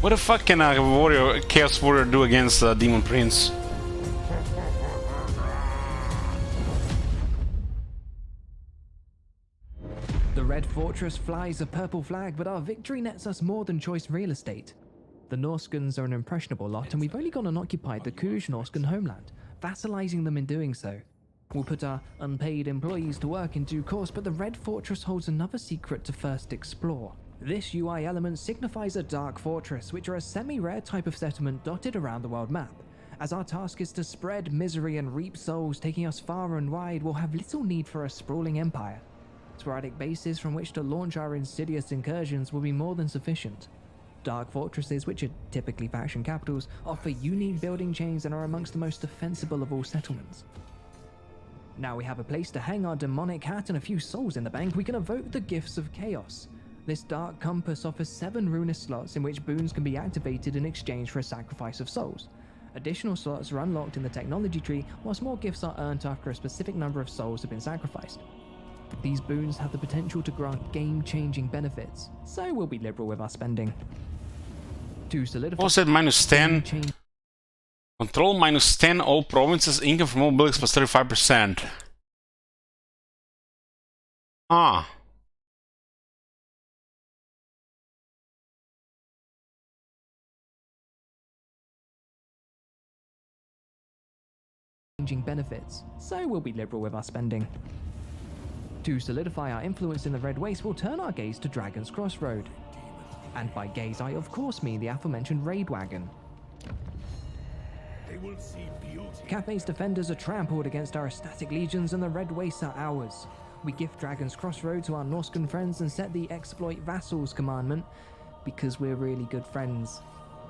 What the fuck can a warrior, Chaos Warrior do against Demon Prince? The Red Fortress flies a purple flag, but our victory nets us more than choice real estate. The Norskans are an impressionable lot, and we've only gone and occupied the Kuj Norskan homeland, vassalizing them in doing so. We'll put our unpaid employees to work in due course, but the Red Fortress holds another secret to first explore. This UI element signifies a dark fortress, which are a semi-rare type of settlement dotted around the world map. As our task is to spread misery and reap souls, taking us far and wide, we'll have little need for a sprawling empire. Sporadic bases from which to launch our insidious incursions will be more than sufficient. Dark fortresses, which are typically faction capitals, offer unique building chains and are amongst the most defensible of all settlements. Now we have a place to hang our demonic hat and a few souls in the bank, we can evoke the gifts of chaos. This dark compass offers 7 ruinous slots in which boons can be activated in exchange for a sacrifice of souls. Additional slots are unlocked in the technology tree, whilst more gifts are earned after a specific number of souls have been sacrificed. These boons have the potential to grant game-changing benefits, so we'll be liberal with our spending. To solidify... What was that? Minus 10? Control minus 10 all provinces, income from all buildings plus 35%. Ah. benefits, so we'll be liberal with our spending. To solidify our influence in the Red Waste, we'll turn our gaze to Dragon's Crossroad. And by gaze, I of course mean the aforementioned raid wagon. They will see beauty. Cathay's defenders are trampled against our ecstatic legions, and the Red Wastes are ours. We gift Dragon's Crossroad to our Norskan friends and set the exploit vassals commandment, because we're really good friends.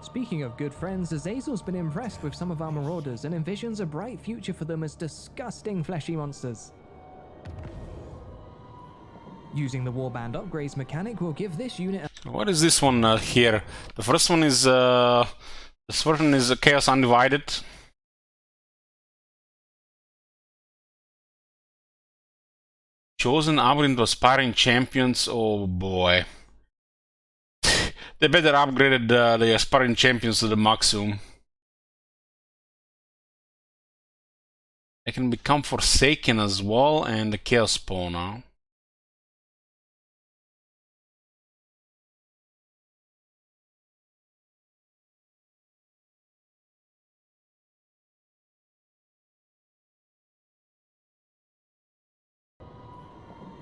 Speaking of good friends, Azazel's been impressed with some of our marauders and envisions a bright future for them as disgusting fleshy monsters. Using the Warband Upgrades mechanic will give this unit What is this one here? The first one is Chaos Undivided. Chosen upgrade to aspiring champions. Oh boy. They better upgrade the aspiring champions to the maximum. They can become Forsaken as well, and the Chaos Spawner.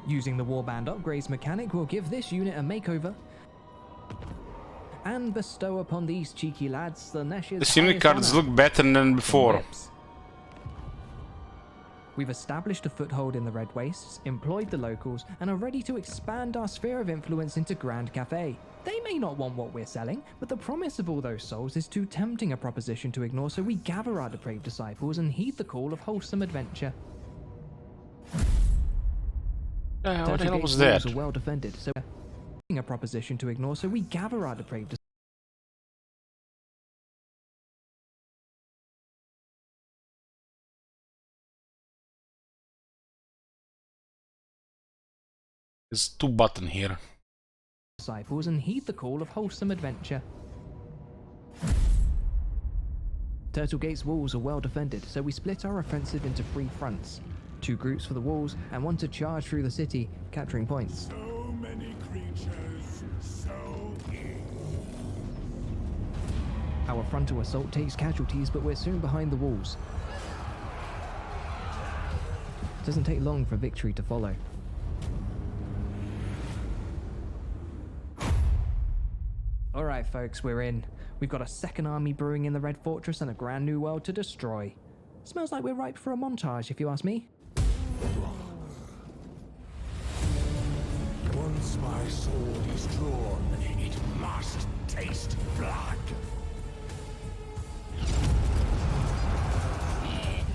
Using the Warband Upgrades mechanic will give this unit a makeover and bestow upon these cheeky lads the Nesh's The unit cards look better than before. We've established a foothold in the Red Wastes, employed the locals, and are ready to expand our sphere of influence into Grand Cafe. They may not want what we're selling, but the promise of all those souls is too tempting a proposition to ignore, so we gather our depraved disciples and heed the call of wholesome adventure. What the hell was that? Are well defended, so a proposition to ignore, so we gather our depraved. There's 2 buttons here. Disciples and heed the call of wholesome adventure. Turtle Gate's walls are well defended, so we split our offensive into 3 fronts. 2 groups for the walls, and 1 to charge through the city, capturing points. So many creatures, so few. Our frontal assault takes casualties, but we're soon behind the walls. It doesn't take long for victory to follow. Alright folks, we're in. We've got a second army brewing in the Red Fortress and a grand new world to destroy. Smells like we're ripe for a montage, if you ask me. Once my sword is drawn, it must taste blood.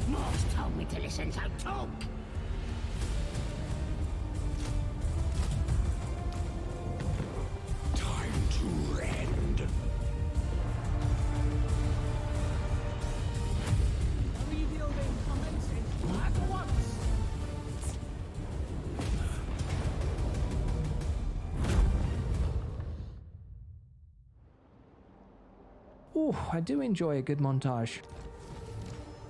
Morse told me to listen, so talk. Time to end. Rebuilding commences at once. Oh, I do enjoy a good montage.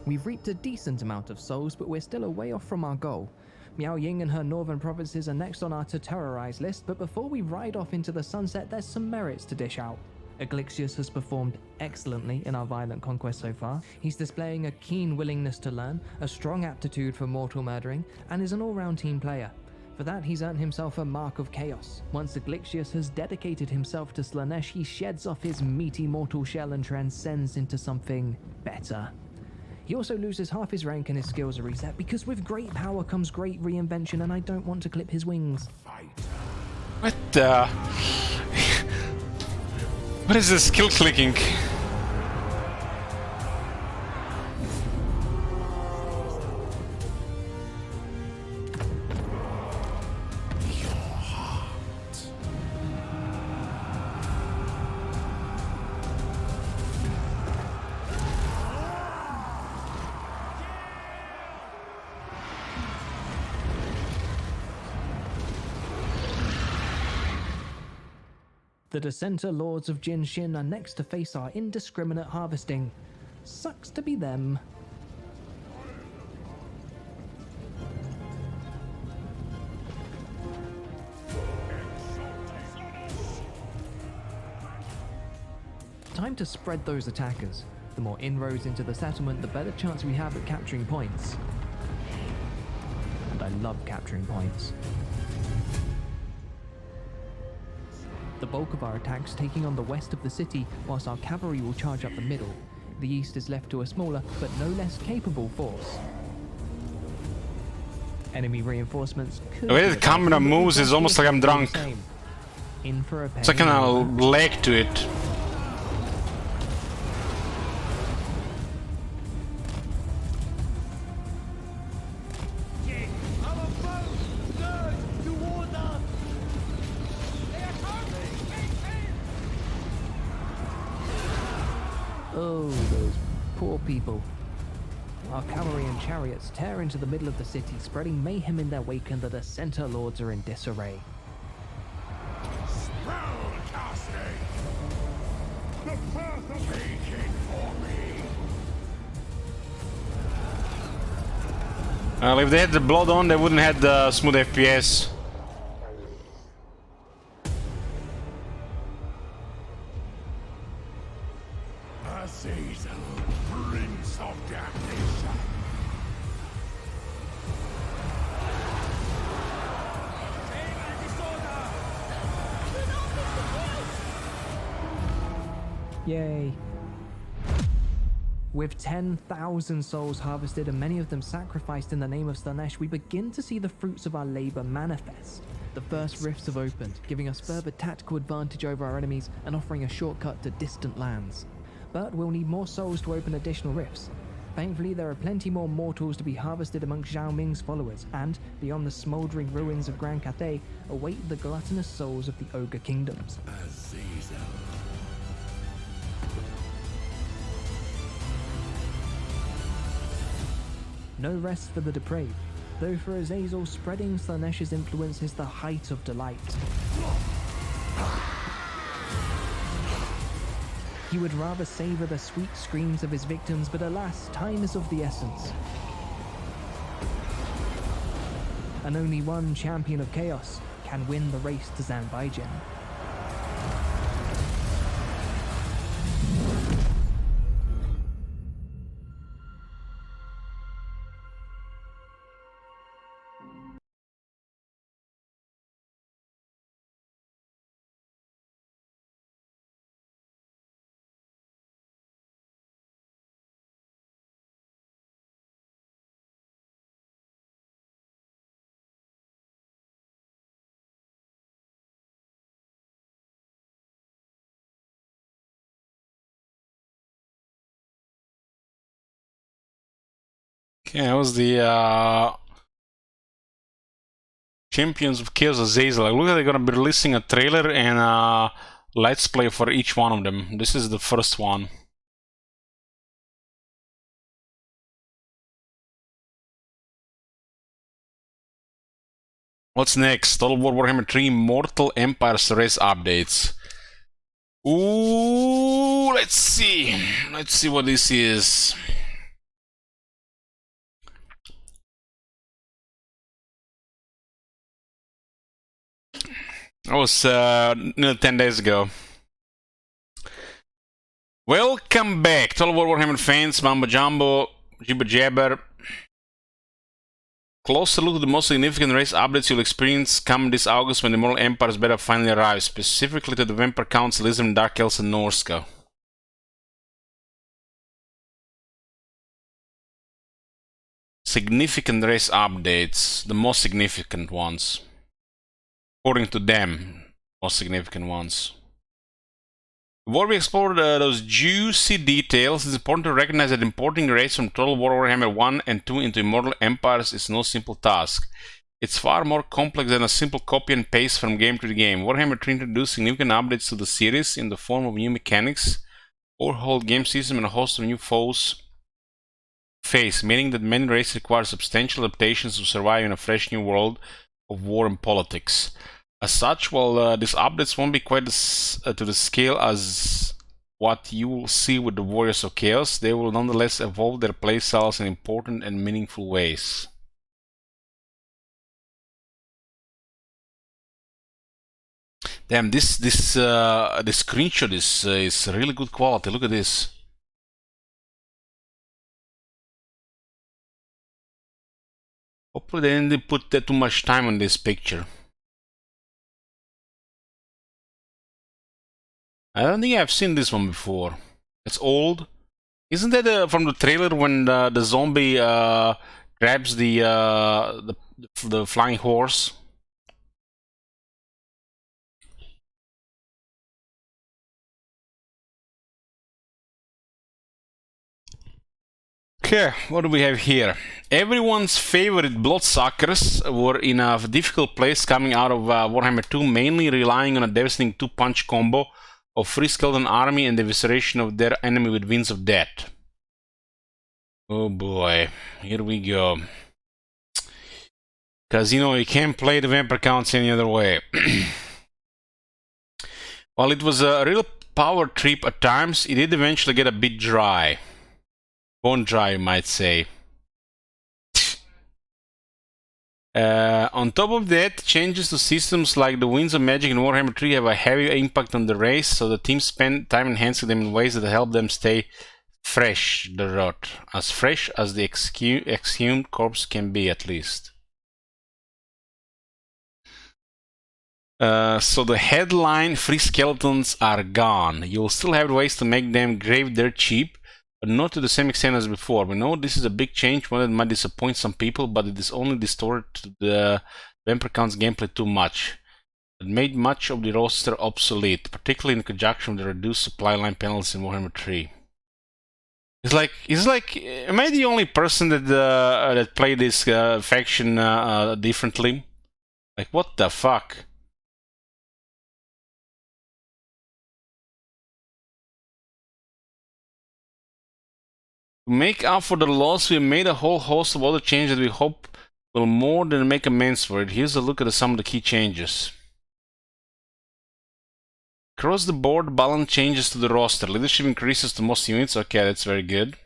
We've reaped a decent amount of souls, but we're still a way off from our goal. Miao Ying and her northern provinces are next on our to terrorize list, but before we ride off into the sunset, there's some merits to dish out. Aglixius has performed excellently in our violent conquest so far. He's displaying a keen willingness to learn, a strong aptitude for mortal murdering, and is an all-round team player. For that, he's earned himself a Mark of Chaos. Once Aglixius has dedicated himself to Slaanesh, he sheds off his meaty mortal shell and transcends into something better. He also loses half his rank and his skills are reset, because with great power comes great reinvention, and I don't want to clip his wings. What the... What is this skill clicking? The Dissenter Lords of Jin Shin are next to face our indiscriminate harvesting. Sucks to be them. Time to spread those attackers. The more inroads into the settlement, the better chance we have at capturing points. And I love capturing points. The bulk of our attacks taking on the west of the city, whilst our cavalry will charge up the middle. The east is left to a smaller, but no less capable force. Enemy reinforcements could... The way the camera moves is almost like I'm drunk. In for a It's like a leg to it. Oh, those poor people. Our cavalry and chariots tear into the middle of the city, spreading mayhem in their wake, and the Dissenter Lords are in disarray. Spellcasting! The path of aching for me! Well, if they had the blood on, they wouldn't have the smooth FPS. Azazel, Prince of Damnation. Yay. With 10,000 souls harvested and many of them sacrificed in the name of Slaanesh, we begin to see the fruits of our labor manifest. The first rifts have opened, giving us further tactical advantage over our enemies and offering a shortcut to distant lands. But we'll need more souls to open additional rifts. Thankfully, there are plenty more mortals to be harvested amongst Zhao Ming's followers, and, beyond the smouldering ruins of Grand Cathay, await the gluttonous souls of the Ogre kingdoms. Azazel. No rest for the depraved, though for Azazel, spreading Slaanesh's influence is the height of delight. He would rather savor the sweet screams of his victims, but alas, time is of the essence. And only one champion of chaos can win the race to Zanbaijin. Okay, that was the Champions of Chaos Azazel. Look like they're gonna be releasing a trailer and a let's play for each one of them. This is the first one. What's next? Total War Warhammer 3 Immortal Empires race updates. Ooh, let's see. Let's see what this is. That was nearly 10 days ago. Welcome back, Total War Warhammer fans, Mambo Jumbo, Jibber Jabber. Closer look at the most significant race updates you'll experience come this August when the Immortal Empires beta finally arrives, specifically to the Vampire Councilism, Dark Elves and Norska. Significant race updates, the most significant ones. According to them, most significant ones. Before we explore those juicy details, it's important to recognize that importing race from Total War Warhammer 1 and 2 into Immortal Empires is no simple task. It's far more complex than a simple copy and paste from game to game. Warhammer 3 introduced significant updates to the series in the form of new mechanics, overhauled game system, and a host of new foes face, meaning that many races require substantial adaptations to survive in a fresh new world of war and politics. As such, while these updates won't be quite to the scale as what you will see with the Warriors of Chaos, they will nonetheless evolve their playstyles in important and meaningful ways. Damn, this screenshot is really good quality. Look at this. Hopefully they didn't put that too much time on this picture. I don't think I've seen this one before. It's old. Isn't that from the trailer when the zombie grabs the flying horse? Okay, what do we have here? Everyone's favorite bloodsuckers were in a difficult place coming out of Warhammer 2, mainly relying on a devastating two-punch combo of free skeleton army and the evisceration of their enemy with winds of death. Oh boy, here we go. Because, you know, you can't play the Vampire Counts any other way. While it was a real power trip at times, it did eventually get a bit dry. Bone dry, you might say. On top of that, changes to systems like the Winds of Magic in Warhammer 3 have a heavy impact on the race, so the team spend time enhancing them in ways that help them stay fresh, as fresh as the exhumed corpse can be, at least. So the headline, free skeletons are gone. You'll still have ways to make them grave dirt cheap, but not to the same extent as before. We know this is a big change, one that might disappoint some people, but it is only distorted the Vampire Counts gameplay too much. It made much of the roster obsolete, particularly in conjunction with the reduced supply line penalties in Warhammer 3. It's like, am I the only person that played this faction differently? Like, what the fuck? To make up for the loss, we made a whole host of other changes that we hope will more than make amends for it. Here's a look at some of the key changes. Across the board, balance changes to the roster. Leadership increases to most units. Okay, that's very good.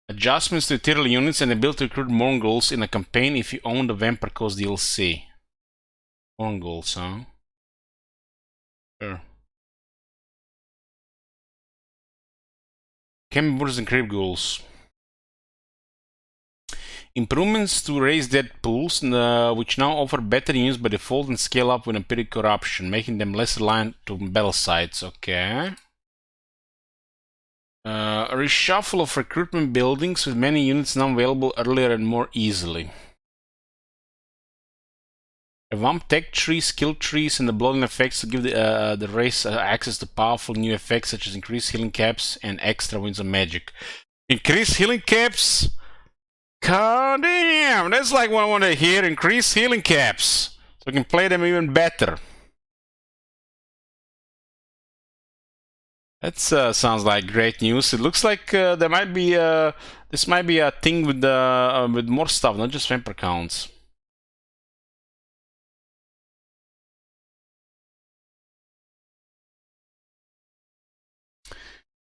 Adjustments to ethereal units and the ability to recruit Mongols in a campaign if you own the Vampire Coast DLC. Mongols, huh? Sure. Chemiburs and Creep Ghouls. Improvements to raise dead pools, which now offer better units by default and scale up with empiric corruption, making them less reliant to battle sites. Okay. A reshuffle of recruitment buildings with many units now available earlier and more easily. Revamp tech trees, skill trees, and the bloodline effects to give the race access to powerful new effects such as increased healing caps and extra winds of magic. Increased healing caps? God damn! That's like what I want to hear. Increased healing caps. So we can play them even better. That sounds like great news. It looks like there might be this might be a thing with more stuff, not just Vampire Counts.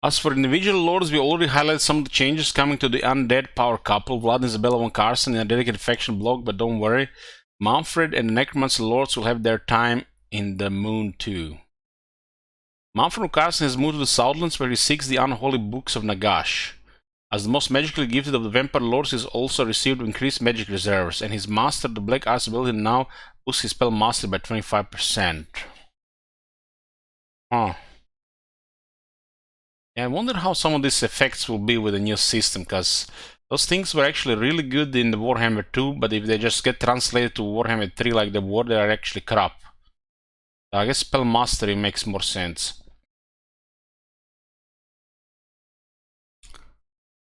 As for individual lords, we already highlighted some of the changes coming to the undead power couple, Vlad and Isabella von Carson in a dedicated faction blog, but don't worry, Manfred and the Necromancer lords will have their time in the moon too. Manfred von Carson has moved to the Southlands where he seeks the unholy books of Nagash. As the most magically gifted of the vampire lords, he has also received increased magic reserves, and his master, the Black Ice ability, now boosts his spell mastery by 25%. Huh. Yeah, I wonder how some of these effects will be with the new system, because those things were actually really good in the Warhammer 2, but if they just get translated to Warhammer 3 like they were, they are actually crap. I guess spell mastery makes more sense.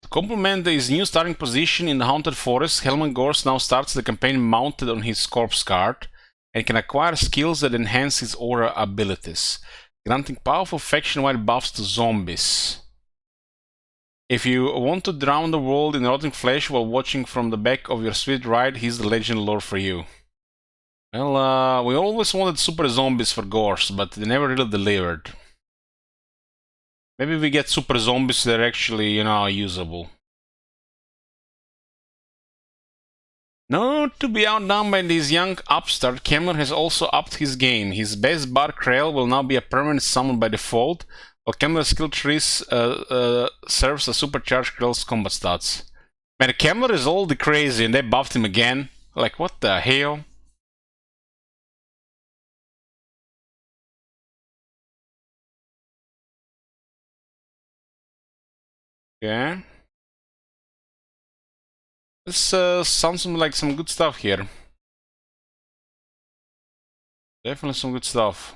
To complement his new starting position in the Haunted Forest, Helman Gors now starts the campaign mounted on his corpse card and can acquire skills that enhance his aura abilities, granting powerful faction-wide buffs to zombies. If you want to drown the world in rotting flesh while watching from the back of your sweet ride, he's the legend lord for you. Well, we always wanted super zombies for Gors, but they never really delivered. Maybe we get super zombies that are actually, you know, usable. Not to be outdone by this young upstart, Kemmler has also upped his game. His best bard Krell will now be a permanent summon by default, while Kemmler's skill tree serves to supercharge Krell's combat stats. Man, Kemmler is all the crazy and they buffed him again. Like, what the hell? Okay. This sounds like some good stuff here. Definitely some good stuff.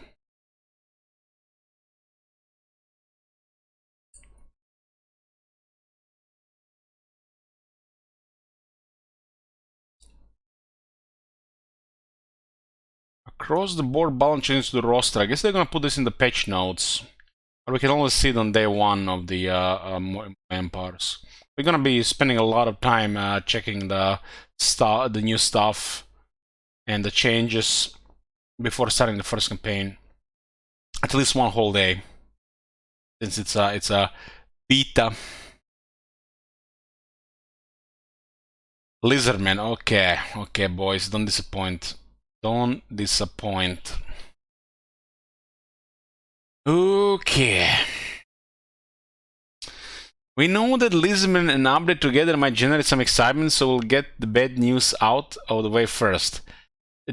Across the board balance changes to the roster. I guess they're gonna put this in the patch notes. Or we can only see it on day one of the Empires. We're gonna be spending a lot of time checking the new stuff and the changes before starting the first campaign. At least one whole day, since it's a beta. Lizardman, okay, boys, don't disappoint. Don't disappoint. Okay. We know that Lizardman and Update together might generate some excitement, so we'll get the bad news out of the way first. The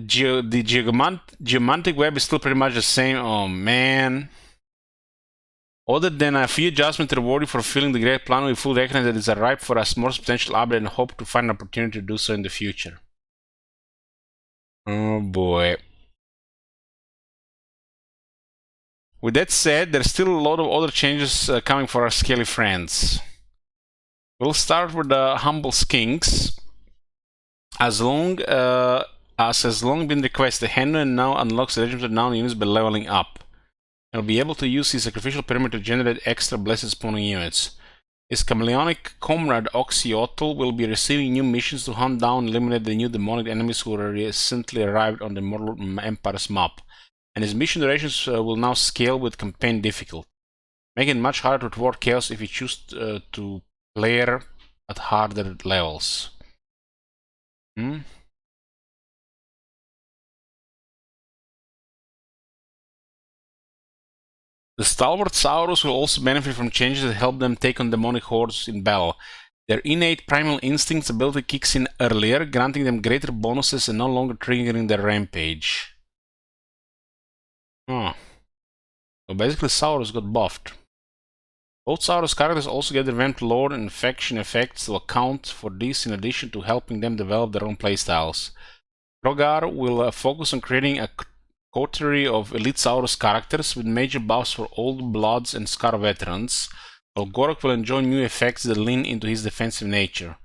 geomantic web is still pretty much the same. Oh man. Other than a few adjustments rewarded for fulfilling the great plan, we fully recognize that it's ripe for a more potential update and hope to find an opportunity to do so in the future. Oh boy. With that said, there's still a lot of other changes coming for our scaly friends. We'll start with the Humble Skinks. As long has long been requested, Henry now unlocks the regiment of noun units by leveling up. And will be able to use his sacrificial pyramid to generate extra blessed spawning units. His chameleonic comrade Oxyotl will be receiving new missions to hunt down and eliminate the new demonic enemies who recently arrived on the Immortal Empires map. And his mission durations will now scale with campaign difficulty, making it much harder to thwart chaos if you choose to play at harder levels. The Stalwart Saurus will also benefit from changes that help them take on demonic hordes in battle. Their innate primal instincts ability kicks in earlier, granting them greater bonuses and no longer triggering their rampage. So basically Saurus got buffed. Both Saurus characters also get revamped lore and faction effects to account for this in addition to helping them develop their own playstyles. Krogar will focus on creating a coterie of Elite Saurus characters with major buffs for Old Bloods and Scar veterans, while Gorok will enjoy new effects that lean into his defensive nature.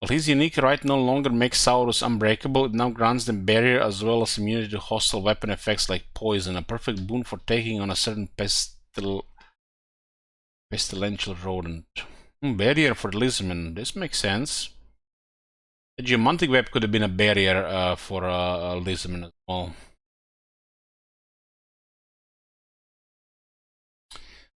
While his unique right no longer makes Saurus unbreakable, it now grants them barrier as well as immunity to hostile weapon effects like poison, a perfect boon for taking on a certain pestilential rodent. Barrier for Lizardman, this makes sense. The geomantic web could have been a barrier for Lizardman as well.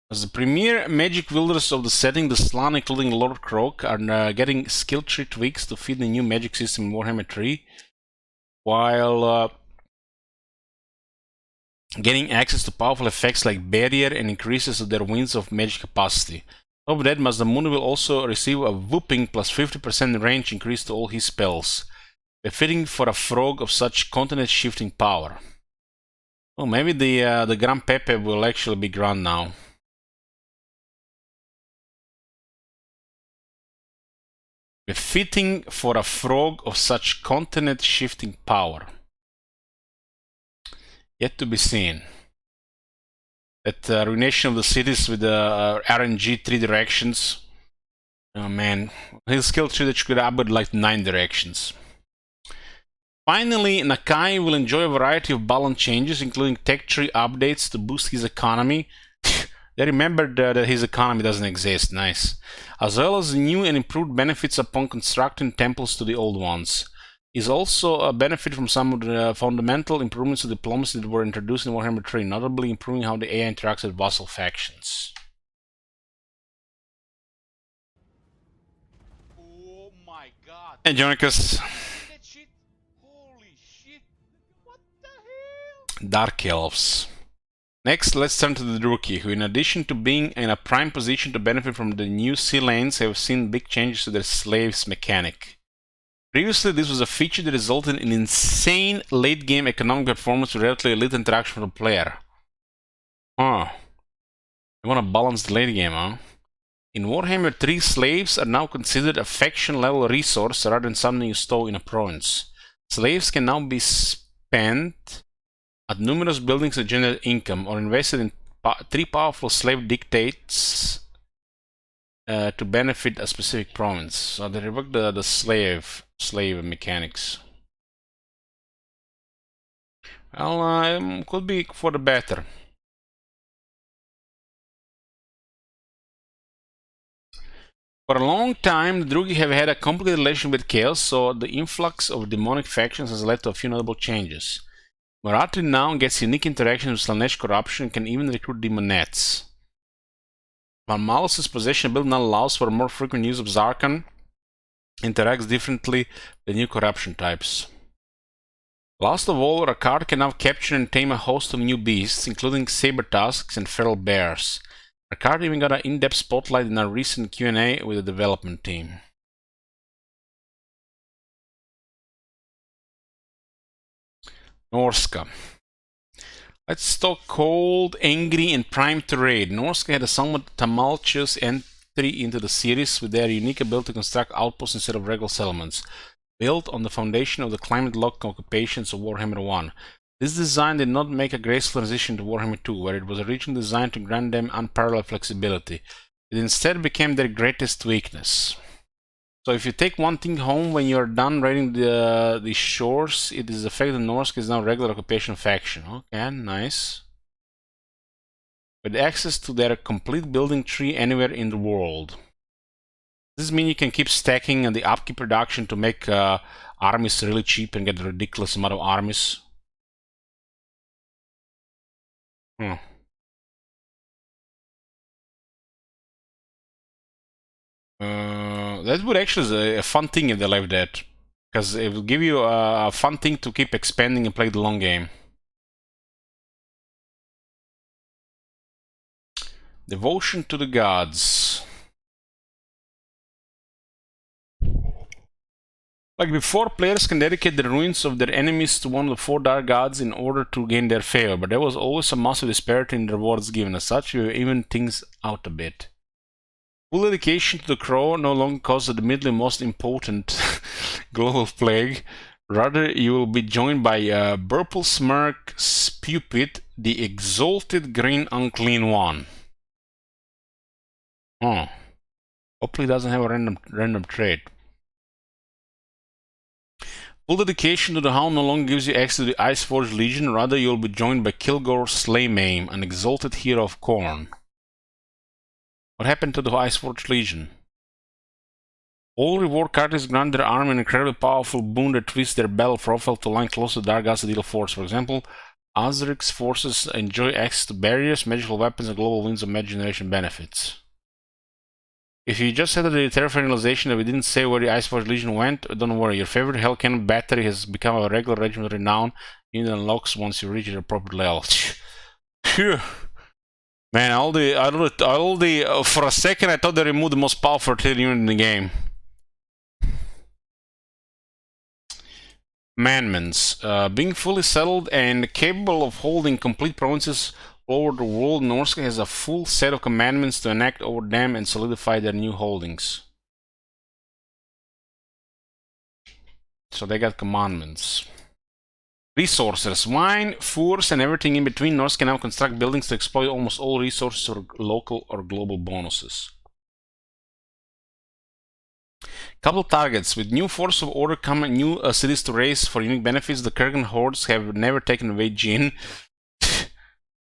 As the premier magic wielders of the setting, the Slann, including Lord Croak, are getting skill tree tweaks to fit the new magic system in Warhammer 3, while getting access to powerful effects like barrier and increases of their winds of magic capacity. On top of that, Mazdamundu will also receive a whooping plus 50% range increase to all his spells, befitting for a frog of such continent-shifting power. Oh, maybe the Gran Pepe will actually be grand now. Befitting for a frog of such continent-shifting power. Yet to be seen. That ruination of the cities with the RNG 3 directions. Oh man, his skill tree that could have like 9 directions. Finally, Nakai will enjoy a variety of balance changes, including tech tree updates to boost his economy. They remembered that his economy doesn't exist, nice. As well as new and improved benefits upon constructing temples to the old ones. He's also a benefit from some of the fundamental improvements to diplomacy that were introduced in Warhammer 3, notably improving how the AI interacts with vassal factions. Oh my god. Hey, Jonicus. That shit? Holy shit. What the hell? Dark Elves. Next, let's turn to the Druki, who in addition to being in a prime position to benefit from the new sea lanes, have seen big changes to their slaves mechanic. Previously, this was a feature that resulted in insane late-game economic performance with relatively little interaction from the player. Huh. You want to balance the late game, huh? In Warhammer 3, slaves are now considered a faction-level resource rather than something you stow in a province. Slaves can now be spent at numerous buildings that generate income, or invested in 3 powerful slave dictates to benefit a specific province. So they revoked the slave mechanics. Well, could be for the better. For a long time, the Drugi have had a complicated relation with Chaos, so the influx of demonic factions has led to a few notable changes. Moratri now gets unique interactions with Slanesh corruption and can even recruit demonettes. While Malus's possession build now allows for more frequent use of Zarkan, interacts differently with new corruption types. Last of all, Rakard can now capture and tame a host of new beasts, including saber tusks and feral bears. Rakard even got an in-depth spotlight in our recent Q&A with the development team. Norska. Let's talk cold, angry, and primed to raid. Norska had a somewhat tumultuous entry into the series with their unique ability to construct outposts instead of regular settlements, built on the foundation of the climate-locked occupations of Warhammer 1. This design did not make a graceful transition to Warhammer 2, where it was originally designed to grant them unparalleled flexibility. It instead became their greatest weakness. So if you take one thing home when you're done raiding the shores, it is the fact that Norsk is now a regular occupation faction. Okay, nice. With access to their complete building tree anywhere in the world. Does this mean you can keep stacking the upkeep production to make armies really cheap and get a ridiculous amount of armies? That would actually be a fun thing if they left that, because it will give you a fun thing to keep expanding and play the long game. Devotion to the gods. Like before, players can dedicate the ruins of their enemies to one of the 4 dark gods in order to gain their favor, but there was always a massive disparity in the rewards given. As such, we even things out a bit. Full dedication to the Crow no longer causes the admittedly most important global plague. Rather, you will be joined by Burple Smirk Spupit, the exalted green unclean one. Hopefully it doesn't have a random trait. Full dedication to the Hound no longer gives you access to the Iceforged Legion. Rather, you will be joined by Kilgore Slaymaim, an exalted hero of Khorne. What happened to the Iceforged Legion? All reward characters grant their army an incredibly powerful boon that twists their battle profile to line close to Dark Gods to deal force. For example, Azric's forces enjoy access to barriers, magical weapons, and global winds of magic generation benefits. If you just said the terrifying realization that we didn't say where the Iceforge Legion went, don't worry, your favorite Hell Cannon battery has become a regular regiment of renown. Unit unlocks once you reach the appropriate level. Phew. Man, for a second I thought they removed the most powerful artillery unit in the game. Commandments. Being fully settled and capable of holding complete provinces all over the world, Norska has a full set of commandments to enact over them and solidify their new holdings. So they got commandments. Resources. Wine, furs, and everything in between. Norse can now construct buildings to exploit almost all resources or local or global bonuses. Couple targets. With new Force of Order come new cities to raise for unique benefits. The Kurgan hordes have never taken away Jin.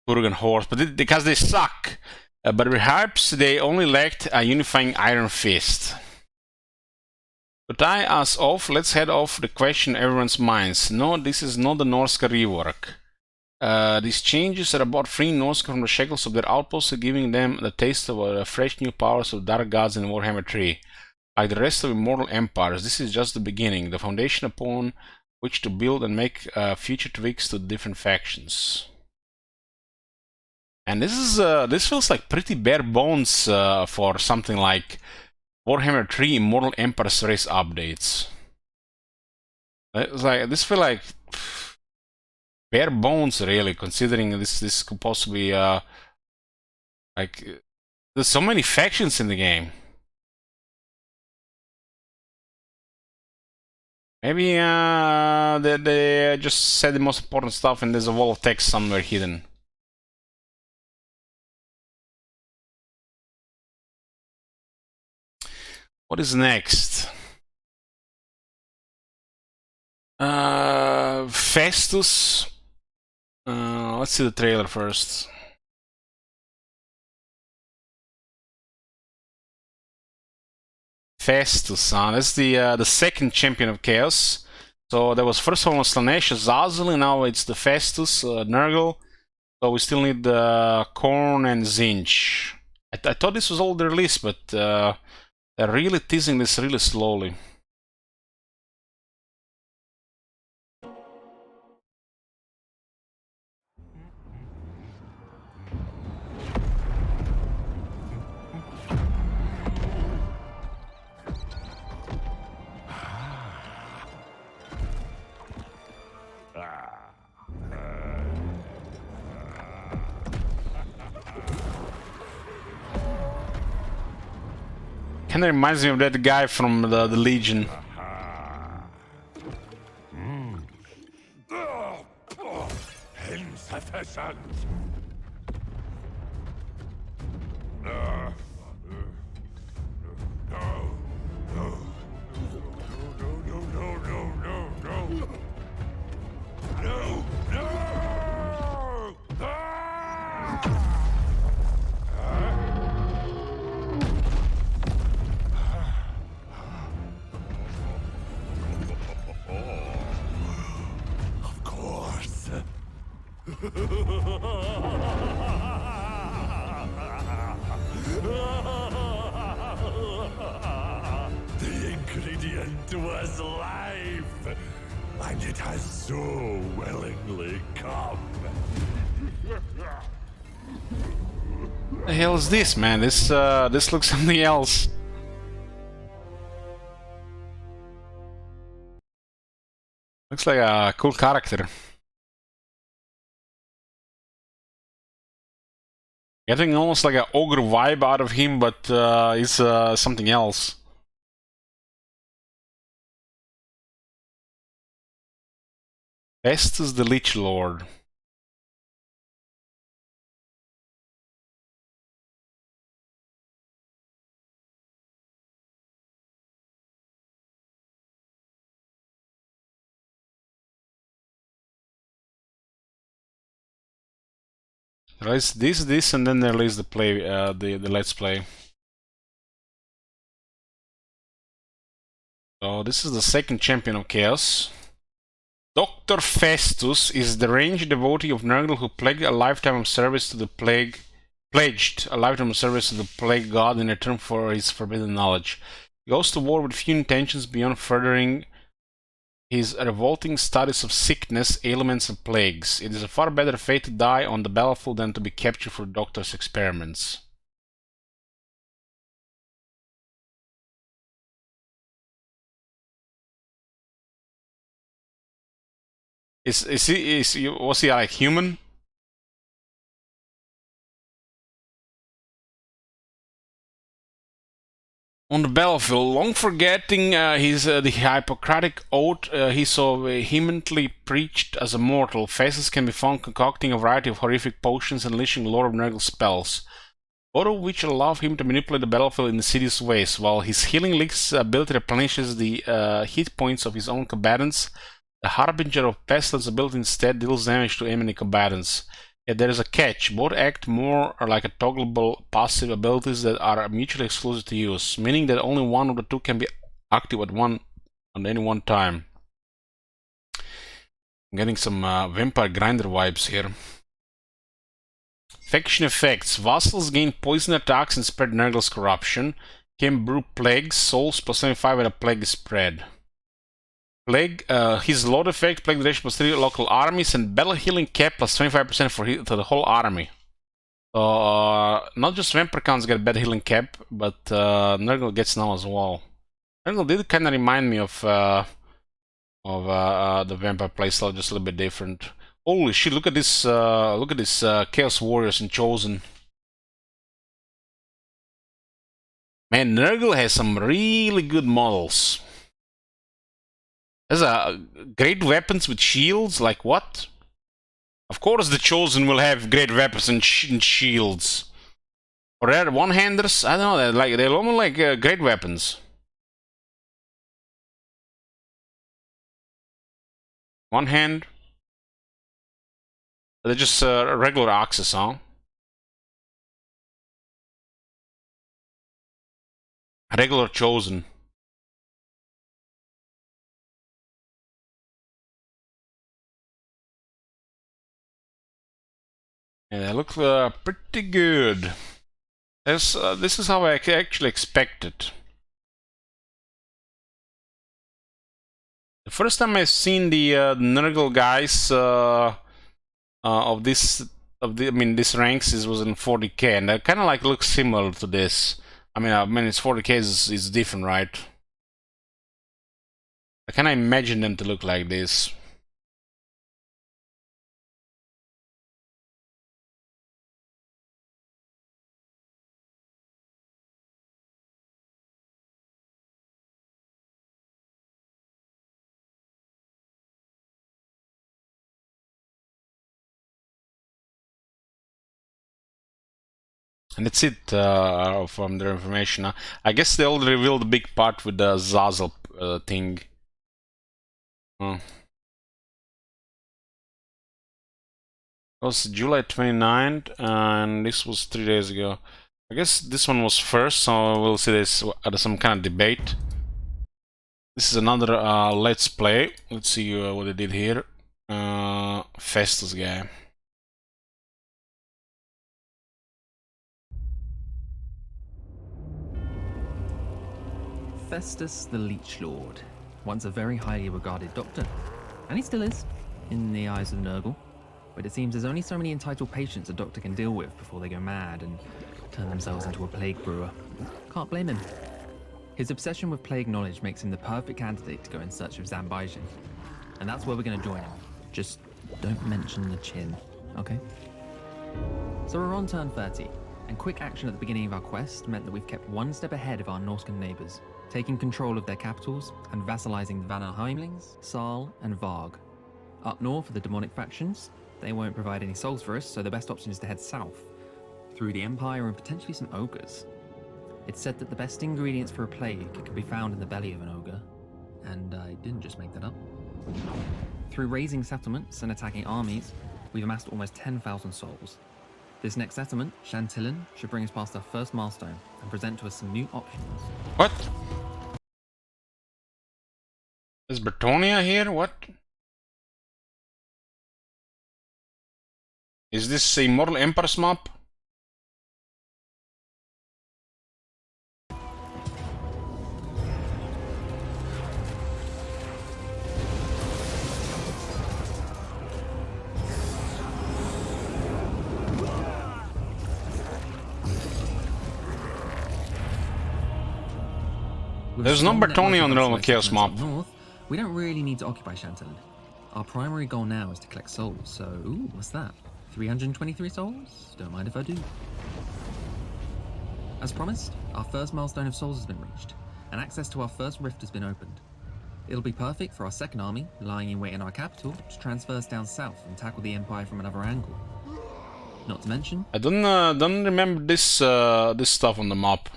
Kurgan hordes, but because they suck. But perhaps they only lacked a unifying Iron Fist. To tie us off, let's head off the question in everyone's minds. No, this is not the Norska rework. These changes are about freeing Norska from the shackles of their outposts and giving them the taste of fresh new powers of Dark Gods in Warhammer 3. Like the rest of Immortal Empires, this is just the beginning, the foundation upon which to build and make future tweaks to different factions. And this feels like pretty bare bones for something like Warhammer 3 Immortal Empires race updates. It's like, this feels like bare bones, really, considering this could possibly like there's so many factions in the game. Maybe they just said the most important stuff and there's a wall of text somewhere hidden. What is next? Festus. Let's see the trailer first. Festus, that's the second champion of Chaos. So there was first one was Slanesh, Zazel, now it's the Festus, Nurgle. So we still need Korn and Zinch. I thought this was all the release, but they're really teasing this really slowly. Kinda reminds me of that guy from the Legion. Insufficient. The ingredient was life, and it has so willingly come. The hell is this, man? This looks something else. Looks like a cool character. Getting almost like an ogre vibe out of him, but it's something else. Festus the Lich Lord. Release this, and then they release the play, the Let's Play. So this is the second champion of Chaos. Dr. Festus is the ranged devotee of Nurgle who pledged a lifetime of service to the plague god in return for his forbidden knowledge. He goes to war with few intentions beyond furthering his revolting studies of sickness, ailments, and plagues. It is a far better fate to die on the battlefield than to be captured for the doctor's experiments. Was he like human? On the battlefield, long forgetting the Hippocratic oath he so vehemently preached as a mortal, Festus can be found concocting a variety of horrific potions and unleashing Lord of Nurgle spells, both of which allow him to manipulate the battlefield in insidious ways. While his Healing Lick's ability replenishes the hit points of his own combatants, the Harbinger of Pestilence ability instead deals damage to enemy combatants. Yet there is a catch. Both act more like a toggleable passive abilities that are mutually exclusive to use, meaning that only one of the two can be active at any one time. I'm getting some Vampire Grinder vibes here. Faction effects. Vassals gain poison attacks and spread Nurgle's corruption. Can brew plagues, souls plus 75 when a plague is spread. Plague, his load effect, plague duration plus 3 local armies, and battle healing cap plus 25% to the whole army. Not just vampire counts get battle healing cap, but Nurgle gets now as well. Nurgle did kind of remind me of the vampire playstyle, just a little bit different. Holy shit! Look at this! Chaos Warriors and Chosen. Man, Nurgle has some really good models. There's great weapons with shields, like what? Of course the Chosen will have great weapons and shields. Or they're one-handers, I don't know, they're almost like great weapons. One hand. They're just regular axes, huh? Regular Chosen. Yeah, they look pretty good. This is how I actually expected. The first time I've seen the Nurgle guys this ranks was in 40k, and they kind of like look similar to this. I mean it's 40k is different, right? I kind of imagine them to look like this. And that's it from their information. I guess they already revealed the big part with the Zazel thing. It was July 29th, and this was 3 days ago. I guess this one was first, so we'll see this at some kind of debate. This is another Let's Play. Let's see what they did here. Festus guy. Festus the Leech Lord, once a very highly regarded doctor, and he still is, in the eyes of Nurgle. But it seems there's only so many entitled patients a doctor can deal with before they go mad and turn themselves into a plague brewer. Can't blame him. His obsession with plague knowledge makes him the perfect candidate to go in search of Zambijin. And that's where we're going to join him. Just don't mention the chin, okay? So we're on turn 30, and quick action at the beginning of our quest meant that we've kept one step ahead of our Norscan neighbours, taking control of their capitals and vassalizing the Vanaheimlings, Saal, and Varg. Up north are the demonic factions. They won't provide any souls for us, so the best option is to head south, through the Empire and potentially some ogres. It's said that the best ingredients for a plague can be found in the belly of an ogre, and I didn't just make that up. Through raising settlements and attacking armies, we've amassed almost 10,000 souls. This next settlement, Chantillan, should bring us past our first milestone and present to us some new options. What? Is Bretonia here? What? Is this Immortal Empires map? With There's a no strong Bertoni network on the of Realm of isolate Chaos settlements map. up north, we don't really need to occupy Chantilly. Our primary goal now is to collect souls, so ooh, what's that? 323 souls? Don't mind if I do. As promised, our first milestone of souls has been reached, and access to our first rift has been opened. It'll be perfect for our second army, lying in wait in our capital, to transfer us down south and tackle the Empire from another angle. Not to mention, I don't remember this this stuff on the map.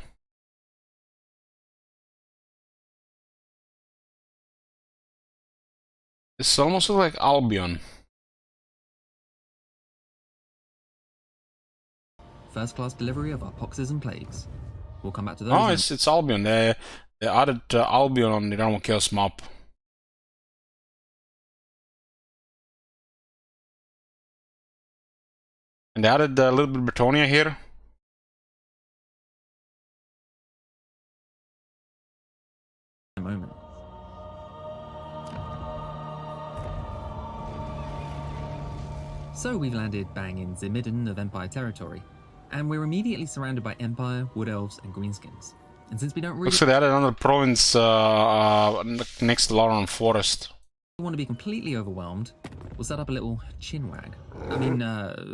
It's almost like Albion. first-class delivery of our poxes and plagues. We'll come back to those. Oh, it's Albion. They added Albion on the Realm of Chaos map. And they added a little bit of Bretonia here. in a moment. So we've landed bang in the midden of Empire territory, and we're immediately surrounded by Empire, Wood Elves, and Greenskins. And since we don't really Looks like they added another province next to Lauren Forest. want to be completely overwhelmed, we'll set up a little chinwag. I mean,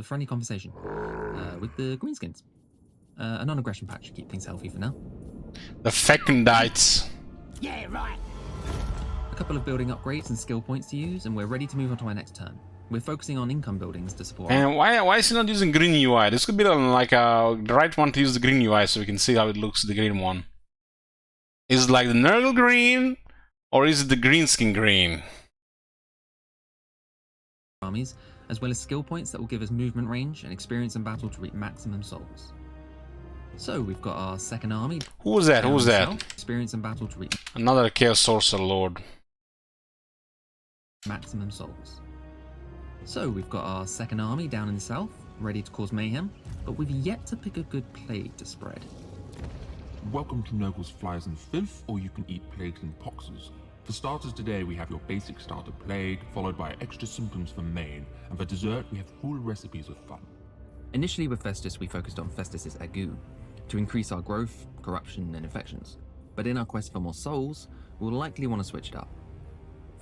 friendly conversation with the Greenskins. A non-aggression patch to keep things healthy for now. The Fecundites. Yeah, right. A couple of building upgrades and skill points to use, and we're ready to move on to our next turn. We're focusing on income buildings to support. And why is he not using green UI? This could be like the right one to use the green UI so we can see how it looks, the green one. Is it like the Nurgle green, or is it the Greenskin green? Armies, as well as skill points that will give us movement range and experience in battle to reap maximum souls. So we've got our second army. Who was that? Who was that? South, experience in battle to reap Another Chaos Sorcerer Lord. maximum souls. So we've got our second army down in the south, ready to cause mayhem, but we've yet to pick a good plague to spread. Welcome to Nurgle's Flies and Filth, or you can eat plagues and poxes. For starters today, we have your basic starter plague, followed by extra symptoms for main, and for dessert, we have full recipes of fun. Initially with Festus, we focused on Festus's ague, to increase our growth, corruption, and infections. But in our quest for more souls, we'll likely want to switch it up.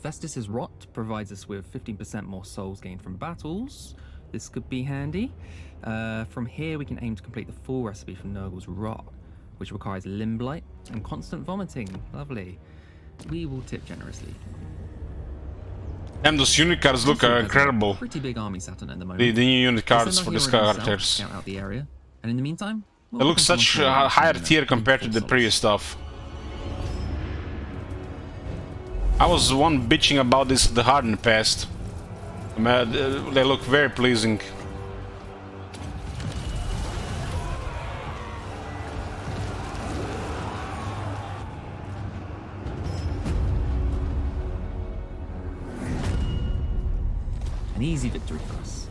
Festus's Rot provides us with 15% more souls gained from battles. This could be handy. From here, we can aim to complete the full recipe from Nurgle's Rot, which requires limb blight and constant vomiting. Lovely. We will tip generously. Damn, those unit cards look incredible. Pretty big army Saturn at the moment. The new unit We'll cards send for our these hero down south to characters. scout out the area, and in the meantime, we'll They look focus on such clearing a out higher some tier compared to the souls. previous stuff. I was one bitching about this the hard in the past. They look very pleasing. An easy victory for us.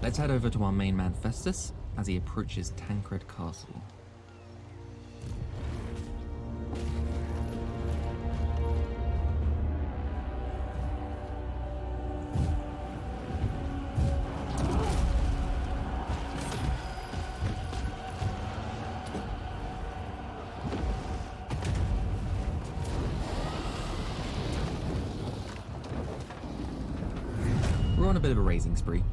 Let's head over to our main man Festus as he approaches Tancred Castle. We're on a bit of a raising spree,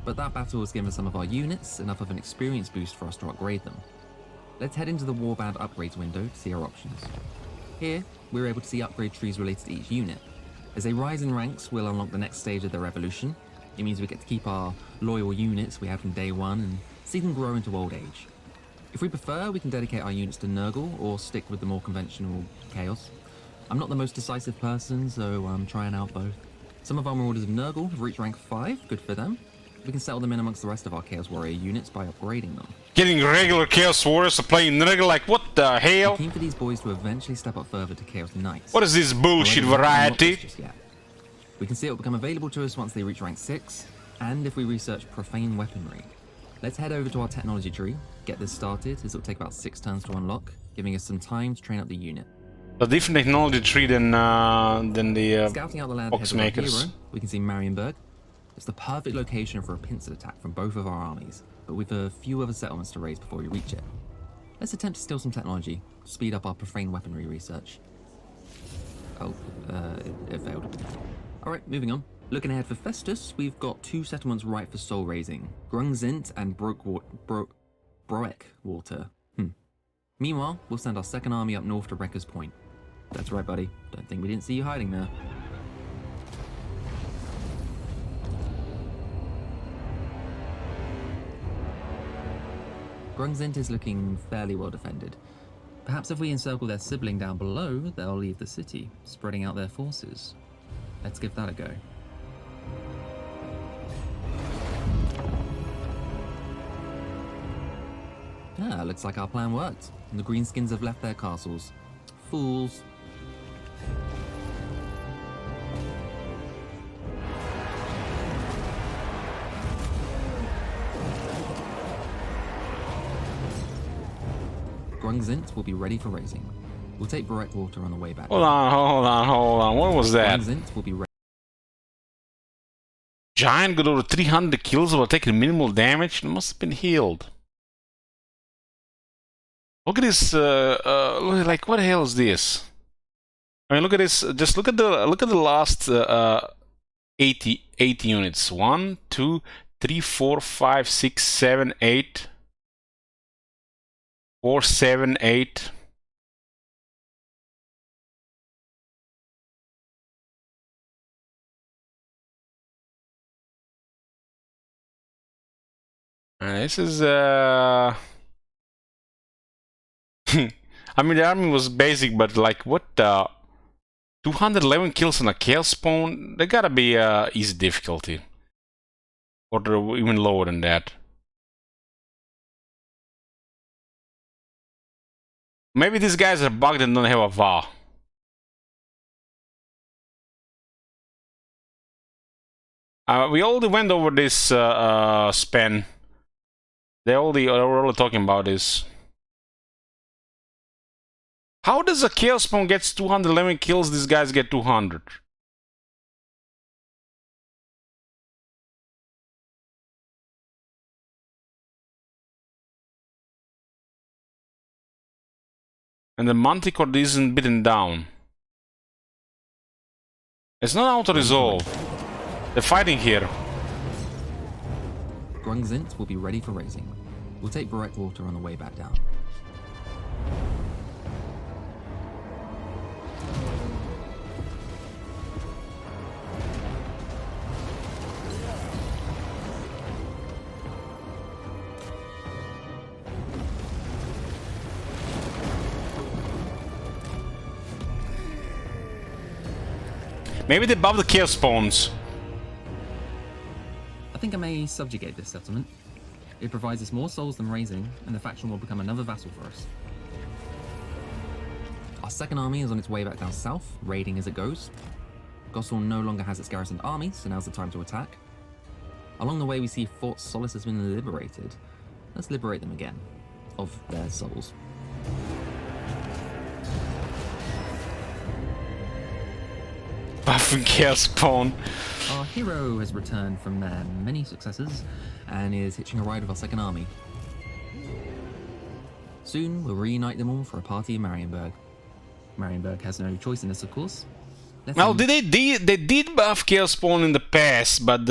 but that battle has given some of our units enough of an experience boost for us to upgrade them. Let's head into the Warband Upgrades window to see our options. Here, we're able to see upgrade trees related to each unit. As they rise in ranks, we'll unlock the next stage of their evolution. It means we get to keep our loyal units we had from day one and see them grow into old age. If we prefer, we can dedicate our units to Nurgle or stick with the more conventional Chaos. I'm not the most decisive person, so I'm trying out both. Some of our Marauders of Nurgle have reached rank 5, good for them. We can settle them in amongst the rest of our Chaos Warrior units by upgrading them. Getting regular Chaos Warriors to play Nurgle, like what the I'm hell? keen for these boys to eventually step up further to Chaos Knights. What is this bullshit However, we haven't unlocked variety? this just yet. We can see it will become available to us once they reach rank 6, and if we research profane weaponry. Let's head over to our technology tree, get this started, as it'll take about 6 turns to unlock, giving us some time to train up the unit. A different technology tree than the Scouting out the land box ahead of our makers. hero, we can see Marienburg. It's the perfect location for a pincer attack from both of our armies, but with a few other settlements to raise before we reach it. Let's attempt to steal some technology, speed up our profane weaponry research. Oh, it failed. Alright, moving on. Looking ahead for Festus, we've got 2 settlements ripe for soul raising, Grungzint and Broekwater. Meanwhile, we'll send our second army up north to Wrecker's Point. That's right, buddy. Don't think we didn't see you hiding there. Grungzint is looking fairly well defended. Perhaps if we encircle their sibling down below, they'll leave the city, spreading out their forces. Let's give that a go. Ah, looks like our plan worked. And the Greenskins have left their castles. Fools. Grungzint will be ready for raising. We'll take Broekwater on the way back. Hold on. What was that? Grungzint will be ready. Giant got over 300 kills while taking minimal damage. It must have been healed. Look at this. Like, what the hell is this? I mean, look at this. Just look at the last 80 units. 1, 2, 3, 4, 5, 6, 7, 8. 4, 7, 8. This is I mean, the army was basic, but like, what 211 kills on a Kale spawn? They gotta be easy difficulty. Or they're even lower than that. Maybe these guys are bugged and don't have a VA. We already went over this span. We're already talking about this. How does a Chaos Spawn gets 211 kills, these guys get 200? And the Manticore isn't beaten down. It's not auto-resolve. They're fighting here. Grungzint will be ready for raising. We'll take Broekwater on the way back down. Maybe they buff the Chaos Spawns. I think I may subjugate this settlement. It provides us more souls than raising, and the faction will become another vassal for us. Our second army is on its way back down south, raiding as it goes. Gossel no longer has its garrisoned army, so now's the time to attack. Along the way we see Fort Solace has been liberated. Let's liberate them again, of their souls. Buffing Chaos Spawn. Our hero has returned from their many successes and is hitching a ride with our second army. Soon we'll reunite them all for a party in Marienburg. Marienburg has no choice in this, of course. Well, they did buff Chaos Spawn in the past, but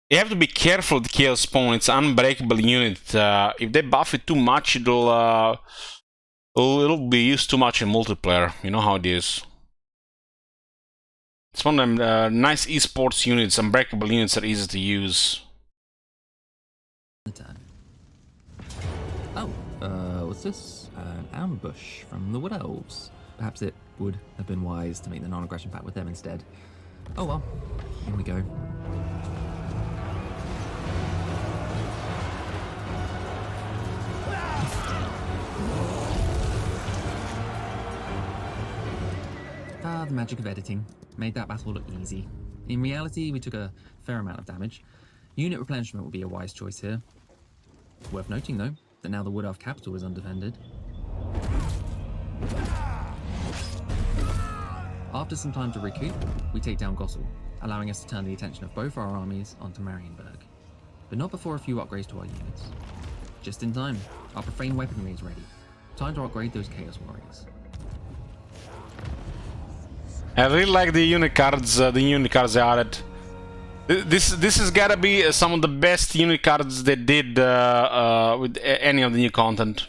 you have to be careful with Chaos Spawn. It's an unbreakable unit. If they buff it too much, it'll be used too much in multiplayer. You know how it is. It's one of them nice esports units, unbreakable units that are easy to use. Oh, what's this? An ambush from the Wood Elves. Perhaps it would have been wise to make the non-aggression pact with them instead. Oh well, here we go. Ah, the magic of editing. Made that battle look easy. In reality, we took a fair amount of damage. Unit replenishment would be a wise choice here. Worth noting, though, that now the Wood Elf capital is undefended. After some time to recoup, we take down Gossel, allowing us to turn the attention of both our armies onto Marienburg. But not before a few upgrades to our units. Just in time, our profane weaponry is ready. Time to upgrade those Chaos Warriors. I really like the unit cards. The unit cards they added. This has gotta be some of the best unit cards they did with any of the new content.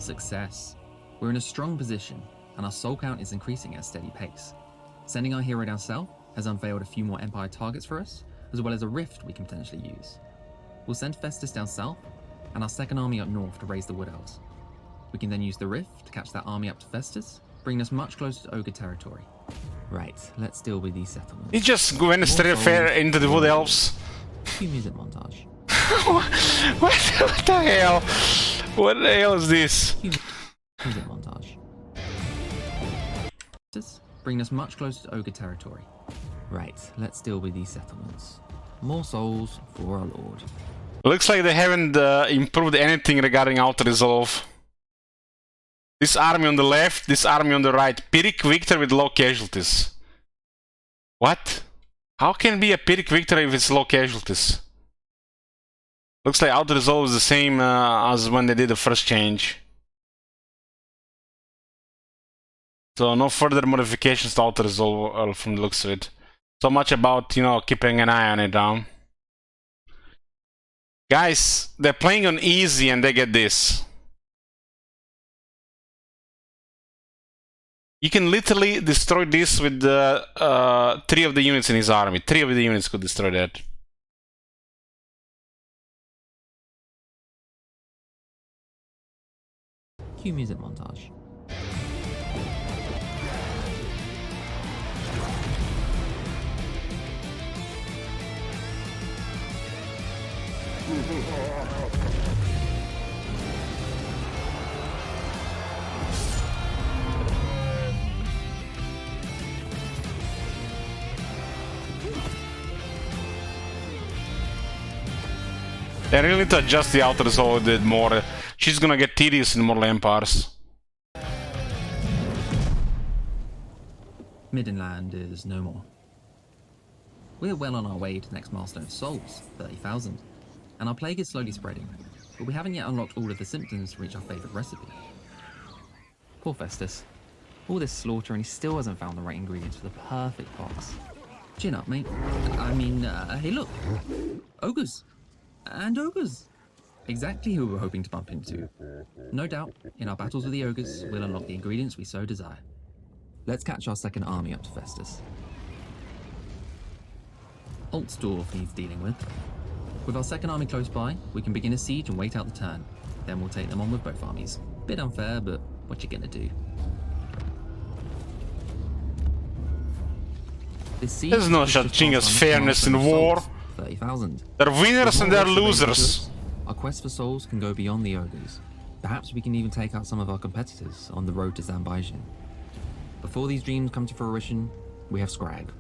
Success. We're in a strong position, and our soul count is increasing at a steady pace. Sending our hero down south has unveiled a few more Empire targets for us, as well as a rift we can potentially use. We'll send Festus down south, and our second army up north to raise the Wood Elves. We can then use the rift to catch that army up to Festus, bringing us much closer to Ogre territory. Right, let's deal with these settlements. He just went straight fair into the Wood Elves. Cue music montage. What the hell? What the hell is this? Music montage. Bring us much closer to Ogre territory. Right, let's deal with these settlements. More souls for our lord. Looks like they haven't improved anything regarding auto-resolve. This army on the left, this army on the right. Pyrrhic victory with low casualties. What? How can it be a Pyrrhic victory if it's low casualties? Looks like auto-resolve is the same as when they did the first change. So no further modifications to auto-resolve from the looks of it. So much about, you know, keeping an eye on it down. Guys, they're playing on easy and they get this. You can literally destroy this with 3 of the units in his army. 3 of the units could destroy that. Cue music montage. They really need to adjust the outer resolve a bit more. She's gonna get tedious in Immortal Empires. Middenland is no more. We're well on our way to the next milestone of souls, 30,000. And our plague is slowly spreading, but we haven't yet unlocked all of the symptoms to reach our favourite recipe. Poor Festus. All this slaughter and he still hasn't found the right ingredients for the perfect pox. Chin up, mate. I mean, hey look! Ogres! And ogres! Exactly who we were hoping to bump into. No doubt, in our battles with the ogres, we'll unlock the ingredients we so desire. Let's catch our second army up to Festus. Altdorf needs dealing with. With our second army close by, we can begin a siege and wait out the turn. Then we'll take them on with both armies. Bit unfair, but what you gonna do? There's no such thing as fairness in war. 30,000. They're winners and they're losers. Our quest for souls can go beyond the ogres. Perhaps we can even take out some of our competitors on the road to Zambijin. Before these dreams come to fruition, we have Scrag.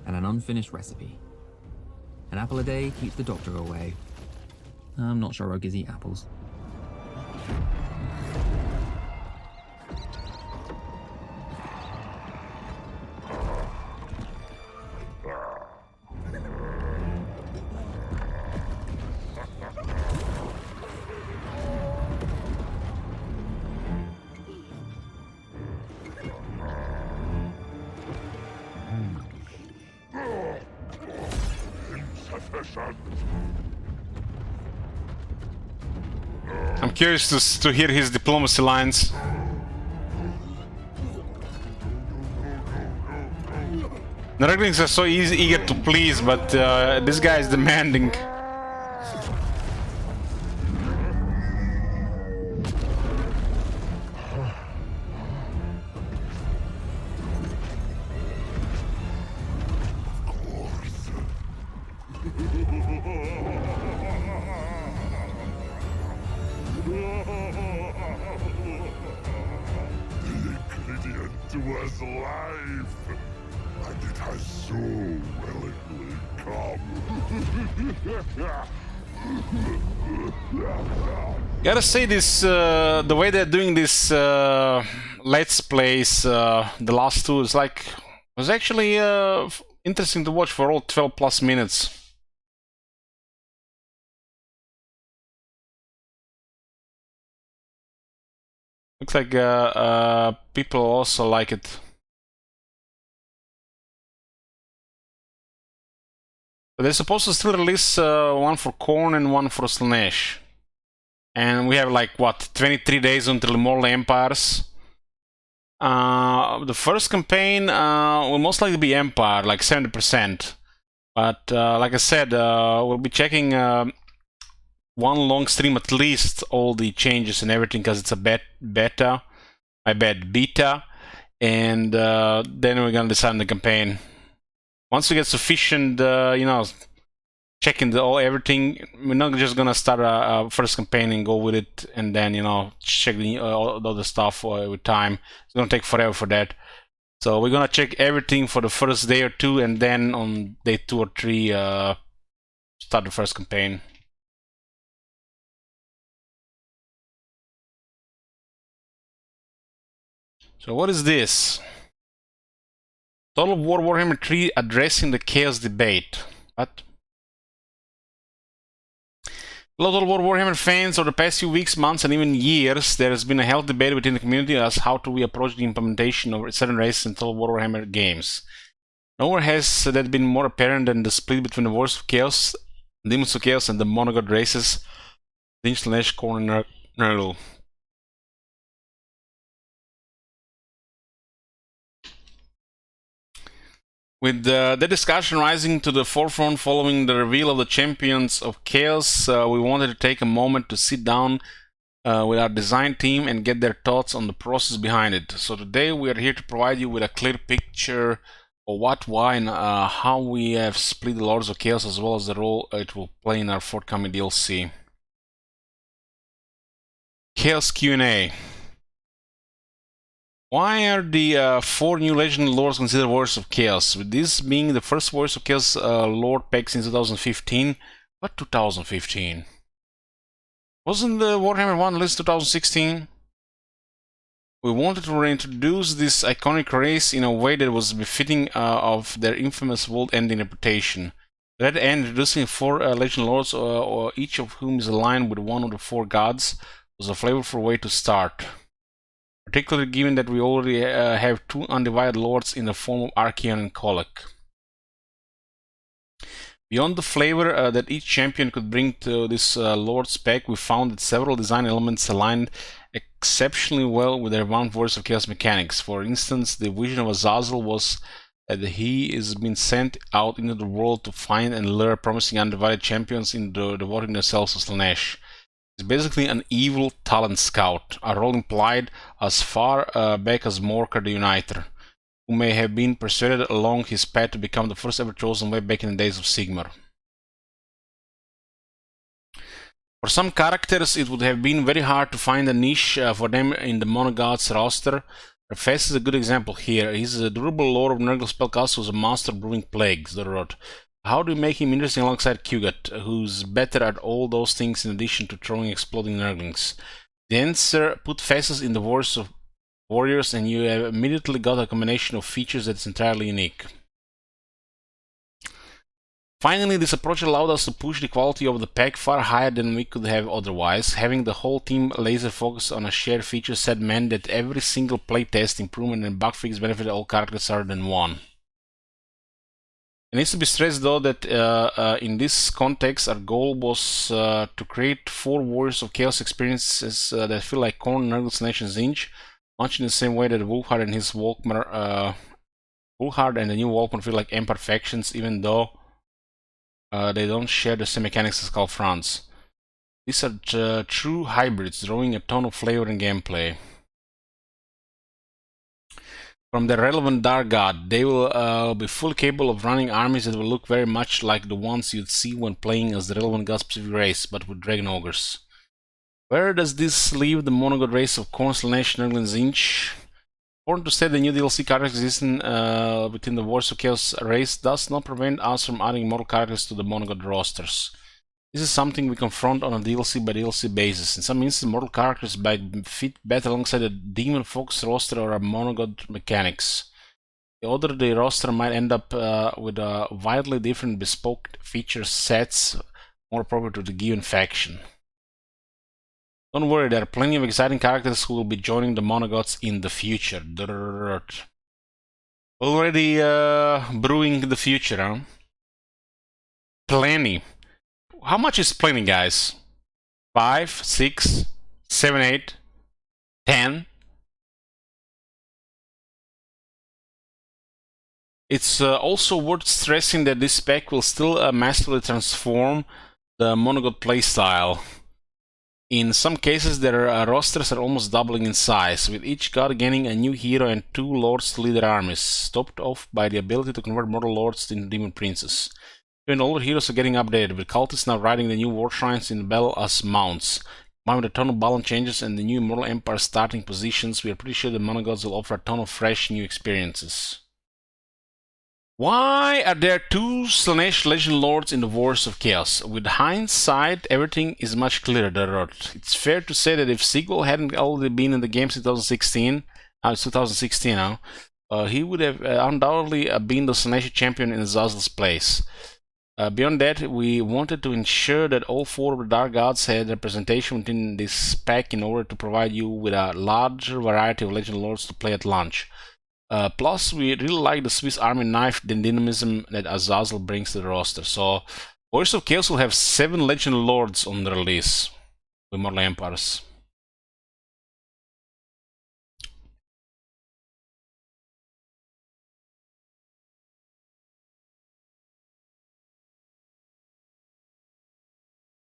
And an unfinished recipe. An apple a day keeps the doctor away. I'm not sure ogres eat apples. I'm curious to hear his diplomacy lines. The Nurglings are so eager to please, but this guy is demanding. Was life, and it has so willingly come. Gotta say, this the way they're doing this let's plays, the last two, is like, was actually interesting to watch for all 12 plus minutes. Looks like people also like it. But they're supposed to still release one for Korn and one for Slanesh. And we have like, what, 23 days until Immortal Empires. The first campaign will most likely be Empire, like 70%. But like I said, we'll be checking one long stream at least, all the changes and everything, because it's a beta, and then we're gonna decide on the campaign. Once we get sufficient, you know, checking everything, we're not just gonna start a first campaign and go with it, and then, you know, check all the other stuff with time. It's gonna take forever for that. So we're gonna check everything for the first day or two, and then on day 2 or 3, start the first campaign. So what is this? Total War Warhammer 3 addressing the chaos debate. What? Total War Warhammer fans, over the past few weeks, months, and even years, there has been a healthy debate within the community as how do we approach the implementation of certain races in Total War Warhammer games. Nowhere has that been more apparent than the split between the Wars of Chaos, Demons of Chaos, and the Monogod races, Slanesh, Korn, and Nurgle. With the discussion rising to the forefront following the reveal of the Champions of Chaos, we wanted to take a moment to sit down with our design team and get their thoughts on the process behind it. So today we are here to provide you with a clear picture of what, why, and how we have split the Lords of Chaos, as well as the role it will play in our forthcoming DLC. Chaos Q&A. Why are the 4 new legendary lords considered Warriors of Chaos? With this being the first Warriors of Chaos lord pack since 2015. What 2015? Wasn't the Warhammer 1 list 2016? We wanted to reintroduce this iconic race in a way that was befitting of their infamous world-ending reputation. To that end, introducing 4 legendary lords, or each of whom is aligned with one of the 4 gods, was a flavorful way to start. Particularly given that we already have 2 undivided lords in the form of Archaon and Kolek. Beyond the flavor that each champion could bring to this lord's pack, we found that several design elements aligned exceptionally well with their Revamped Warriors of Chaos mechanics. For instance, the vision of Azazel was that he is being sent out into the world to find and lure promising undivided champions into devoting themselves to Slanesh. He's basically an evil talent scout, a role implied as far back as Morkar the Uniter, who may have been persuaded along his path to become the first ever chosen way back in the days of Sigmar. For some characters, it would have been very hard to find a niche for them in the Monogods roster. Refes is a good example here. He's a durable lord of Nurgle spellcaster who's a master of brewing plagues, the Rod. How do you make him interesting alongside Kugat, who's better at all those things in addition to throwing exploding Nurglings? The answer: put Fessus in the Wars of Warriors and you have immediately got a combination of features that's entirely unique. Finally, this approach allowed us to push the quality of the pack far higher than we could have otherwise. Having the whole team laser focused on a shared feature set meant that every single playtest, improvement, and bug fix benefited all characters other than one. It needs to be stressed though that in this context, our goal was to create 4 Warriors of Chaos experiences that feel like Korn, Nurgle's Nation Zinch, much in the same way that Wulfhard and his Volkmar, Wulfhard and the new Volkmar feel like imperfections, even though they don't share the same mechanics as Karl Franz. These are true hybrids, drawing a ton of flavor in gameplay. From the relevant Dark God, they will be fully capable of running armies that will look very much like the ones you'd see when playing as the relevant God-specific race, but with Dragon Ogres. Where does this leave the monogod race of Korn, Slanesh, Nurgle, and Zinch? Important to say the new DLC characters existing within the Warriors of Chaos race does not prevent us from adding mortal characters to the monogod rosters. This is something we confront on a DLC by DLC basis. In some instances, mortal characters might fit better alongside a demon focus roster or a monogod mechanics. The other, the roster might end up with a wildly different bespoke feature sets more appropriate to the given faction. Don't worry, there are plenty of exciting characters who will be joining the monogods in the future. Already brewing the future, huh? Plenty. How much is plenty, guys? 5, 6, 7, 8, 10? It's also worth stressing that this spec will still massively transform the monogod playstyle. In some cases, their rosters are almost doubling in size, with each god gaining a new hero and 2 lords to lead their armies, topped off by the ability to convert mortal lords into demon princes. Even older heroes are getting updated, with cultists now riding the new war shrines in the battle as mounts. Combined with a ton of balance changes and the new Immortal Empires starting positions, we are pretty sure the monogods will offer a ton of fresh new experiences. Why are there 2 Slanesh Legend Lords in the Wars of Chaos? With hindsight, everything is much clearer. It's fair to say that if Sigval hadn't already been in the game since 2016, it's 2016 now, he would have undoubtedly been the Slanesh champion in Azazel's place. Beyond that, we wanted to ensure that all 4 of the Dark Gods had representation within this pack in order to provide you with a larger variety of Legend Lords to play at launch. Plus, we really like the Swiss Army knife dynamism that Azazel brings to the roster. So, Warriors of Chaos will have 7 Legend Lords on the release with Immortal Empires.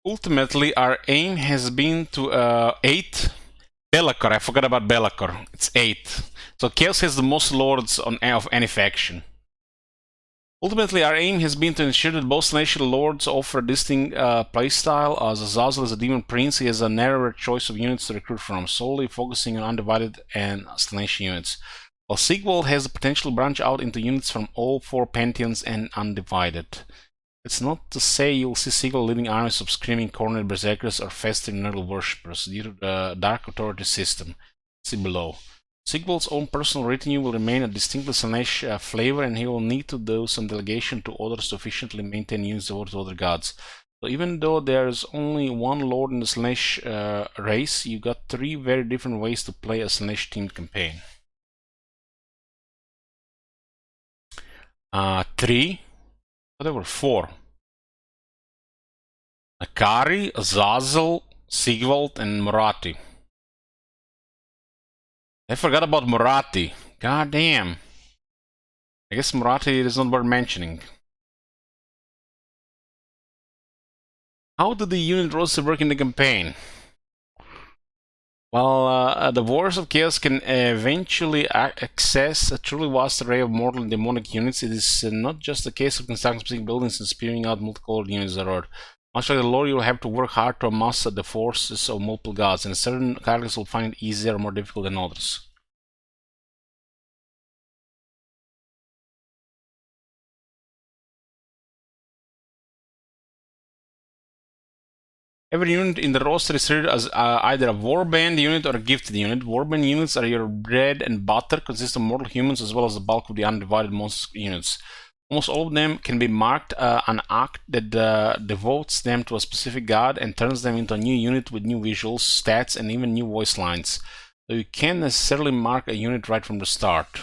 Ultimately, our aim has been to 8 Be'lakor. I forgot about Be'lakor. It's 8. So Chaos has the most lords of any faction. Ultimately, our aim has been to ensure that both Slanesh lords offer a distinct playstyle. As Azazel is a demon prince, he has a narrower choice of units to recruit from, solely focusing on undivided and Slanesh units. While Sigval has the potential to branch out into units from all 4 pantheons and undivided. It's not to say you'll see Sigval leading armies of screaming cornered berserkers or festering Nurgle worshippers due to the Dark Authority system. See below. Sigval's own personal retinue will remain a distinctly Slanesh flavor, and he will need to do some delegation to others to efficiently maintain units over to other gods. So even though there's only 1 lord in the Slanesh race, you got 3 very different ways to play a Slanesh themed campaign. 3? Whatever, 4. Akari, Azazel, Sigvald, and Moratti. I forgot about Moratti. God damn. I guess Moratti is not worth mentioning. How do the unit roster work in the campaign? Well, the Warriors of Chaos can eventually access a truly vast array of mortal and demonic units. It is not just a case of constructing specific buildings and spearing out multicolored units around. Much like the lore, you will have to work hard to amass the forces of multiple gods, and certain characters will find it easier or more difficult than others. Every unit in the roster is treated as either a warband unit or a gifted unit. Warband units are your bread and butter, consist of mortal humans as well as the bulk of the undivided monster units. Almost all of them can be marked an act that devotes them to a specific god and turns them into a new unit with new visuals, stats, and even new voice lines. So you can't necessarily mark a unit right from the start.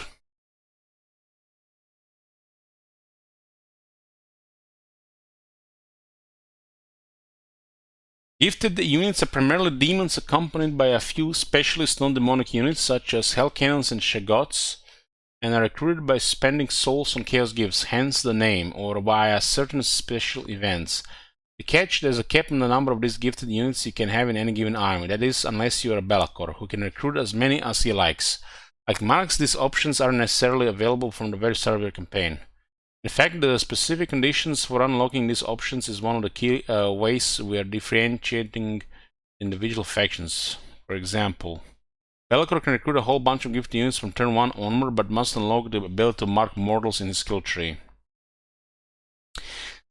Gifted units are primarily demons accompanied by a few specialist non-demonic units such as Hell Cannons and Shaggots, and are recruited by spending souls on Chaos Gifts, hence the name, or via certain special events. The catch: there's a cap on the number of these gifted units you can have in any given army, that is, unless you are a Belacor, who can recruit as many as he likes. Like Marks, these options aren't necessarily available from the very start of your campaign. In fact, the specific conditions for unlocking these options is one of the key ways we are differentiating individual factions. For example, Belacor can recruit a whole bunch of gifted units from turn 1 onward, but must unlock the ability to mark mortals in his skill tree.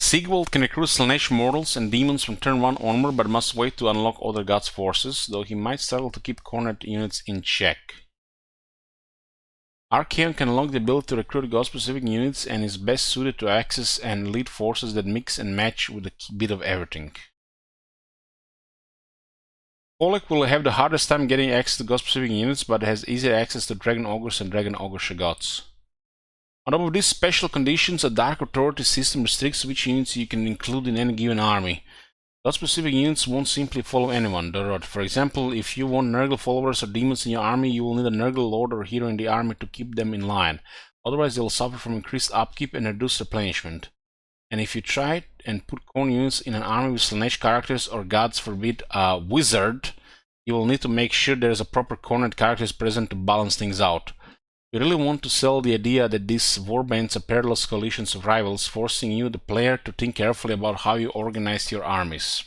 Sigvald can recruit Slanesh mortals and demons from turn 1 onward, but must wait to unlock other gods' forces, though he might struggle to keep cornered units in check. Archaon can unlock the ability to recruit god-specific units and is best suited to access and lead forces that mix and match with a bit of everything. Oleg will have the hardest time getting access to god-specific units, but has easier access to Dragon Ogres and Dragon Ogre Shaggots. On top of these special conditions, a Dark Authority system restricts which units you can include in any given army. God-specific units won't simply follow anyone. For example, if you want Nurgle followers or demons in your army, you will need a Nurgle lord or hero in the army to keep them in line. Otherwise, they will suffer from increased upkeep and reduced replenishment. And if you try and put corn units in an army with Slanesh characters or, gods forbid, a wizard, you will need to make sure there is a proper cornered characters present to balance things out. We really want to sell the idea that these warbands are perilous coalitions of rivals, forcing you, the player, to think carefully about how you organize your armies.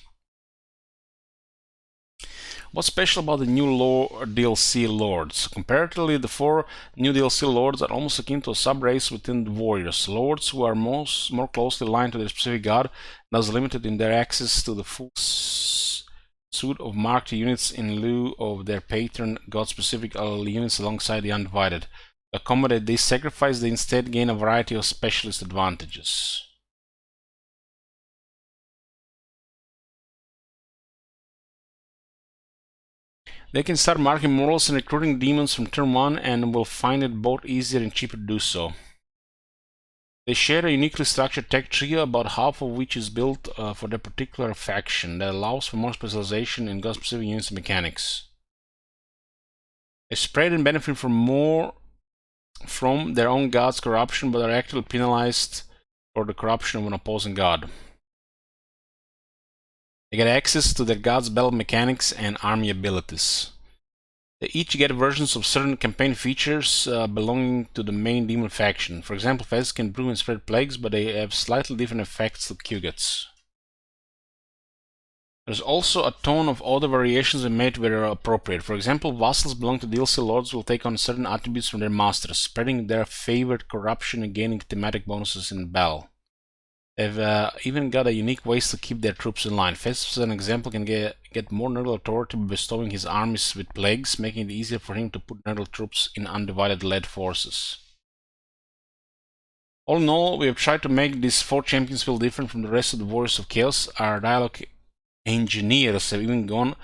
What's special about the new DLC Lords? Comparatively, the 4 new DLC Lords are almost akin to a sub-race within the Warriors. Lords who are more closely aligned to their specific god, thus limited in their access to the full suite of marked units in lieu of their patron god-specific units alongside the Undivided. To accommodate this sacrifice, they instead gain a variety of specialist advantages. They can start marking mortals and recruiting demons from turn 1 and will find it both easier and cheaper to do so. They share a uniquely structured tech trio, about half of which is built for their particular faction, that allows for more specialization in god-specific units and mechanics. They spread and benefit from their own god's corruption, but are actually penalized for the corruption of an opposing god. They get access to their god's battle mechanics and army abilities. They each get versions of certain campaign features belonging to the main demon faction. For example, Fez can brew and spread plagues, but they have slightly different effects to Qgats. There's also a ton of other variations we made where appropriate. For example, vassals belong to DLC Lords will take on certain attributes from their masters, spreading their favored corruption and gaining thematic bonuses in battle. They've even got a unique ways to keep their troops in line. Fez, as an example, can get more Nurgle authority by bestowing his armies with plagues, making it easier for him to put Nurgle troops in Undivided-led forces. All in all, we have tried to make these 4 champions feel different from the rest of the Warriors of Chaos. Our dialogue engineers have even gone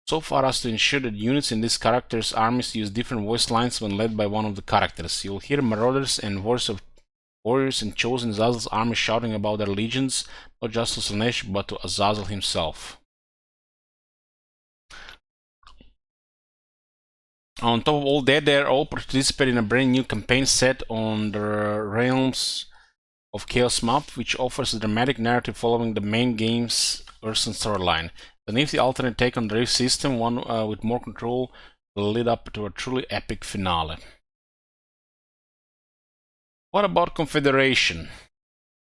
so far as to ensure that units in these characters' armies use different voice lines when led by one of the characters. You'll hear Marauders and Warriors in Chosen Azazel's army shouting about their legions, not just to Slanesh, but to Azazel himself. On top of all that, they all participate in a brand new campaign set on the Realms of Chaos map, which offers a dramatic narrative following the main game's Urson storyline. The nifty alternate take on the Rift system, one with more control, will lead up to a truly epic finale. What about Confederation?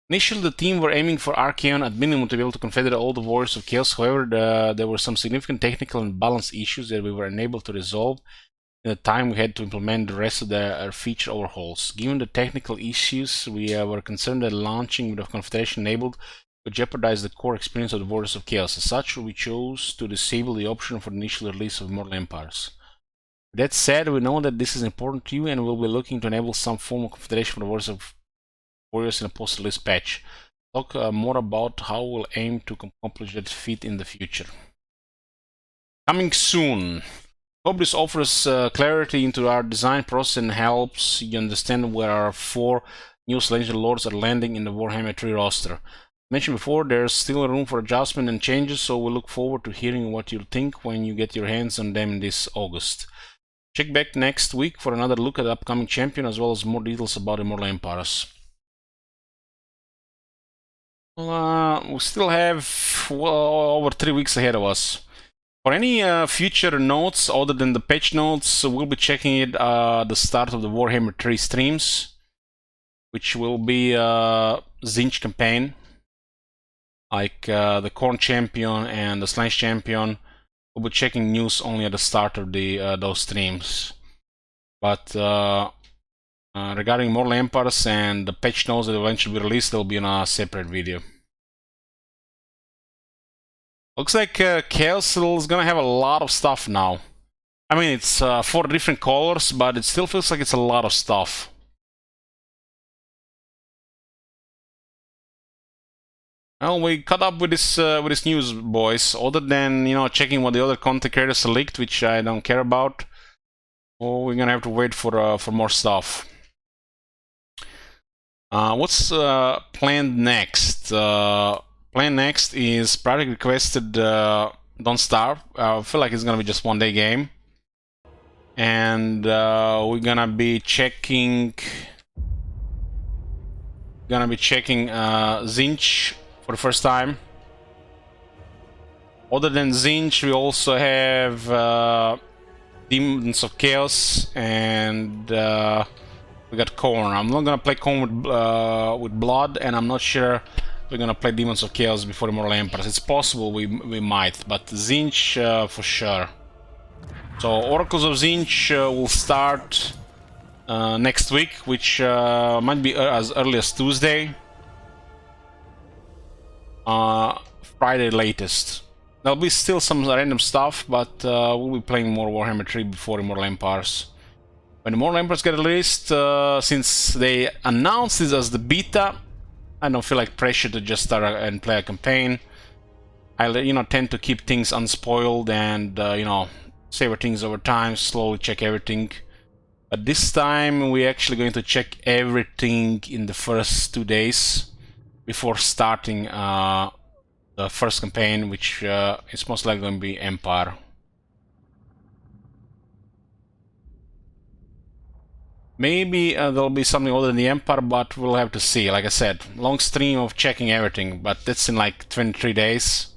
Initially, the team were aiming for Archaon at minimum to be able to confederate all the Warriors of Chaos. However, there were some significant technical and balance issues that we were unable to resolve in the time we had to implement the rest of the feature overhauls. Given the technical issues, we were concerned that launching with the Confederation enabled would jeopardize the core experience of the Warriors of Chaos. As such, we chose to disable the option for the initial release of Immortal Empires. That said, we know that this is important to you and we'll be looking to enable some form of confederation for the Warriors in a post-release patch. Talk more about how we'll aim to accomplish that feat in the future. Coming soon. Hope this offers clarity into our design process and helps you understand where our 4 new Celestial Lords are landing in the Warhammer 3 roster. Mentioned before, there's still room for adjustment and changes, so we look forward to hearing what you think when you get your hands on them this August. Check back next week for another look at the upcoming champion, as well as more details about Immortal Empires. We still have over 3 weeks ahead of us. For any future notes other than the patch notes, we'll be checking it the start of the Warhammer 3 streams, which will be Zinch campaign, like the Khorne champion and the Slash champion. We'll be checking news only at the start of the those streams. But regarding Mortal Empires and the patch notes that will eventually be released, they'll be in a separate video. Looks like Chaos is gonna have a lot of stuff now. I mean, it's 4 different colors, but it still feels like it's a lot of stuff. Well, we caught up with this news, boys. Other than, you know, checking what the other content creators leaked, which I don't care about, or we're gonna have to wait for more stuff. What's planned next? Plan next is project requested Don't Starve. I feel like it's gonna be just 1-day game, and we're gonna be checking Zinch for the first time. Other than Zinch, we also have Demons of Chaos, and we got Khorne. I'm not gonna play Khorne with Blood, and I'm not sure we're gonna play Demons of Chaos before Immortal Empires. It's possible we might, but Zinch for sure. So Oracles of Zinch will start next week, which might be as early as Tuesday. Friday latest. There'll be still some random stuff, but we'll be playing more Warhammer 3 before Immortal Empires. When Immortal Empires get released, since they announced this as the beta, I don't feel like pressure to just start and play a campaign. I, you know, tend to keep things unspoiled and you know, savor things over time, slowly check everything. But this time we're actually going to check everything in the first 2 days before starting the first campaign, which is most likely going to be Empire. Maybe there'll be something other than the Empire, but we'll have to see. Like I said, long stream of checking everything, but that's in like 23 days.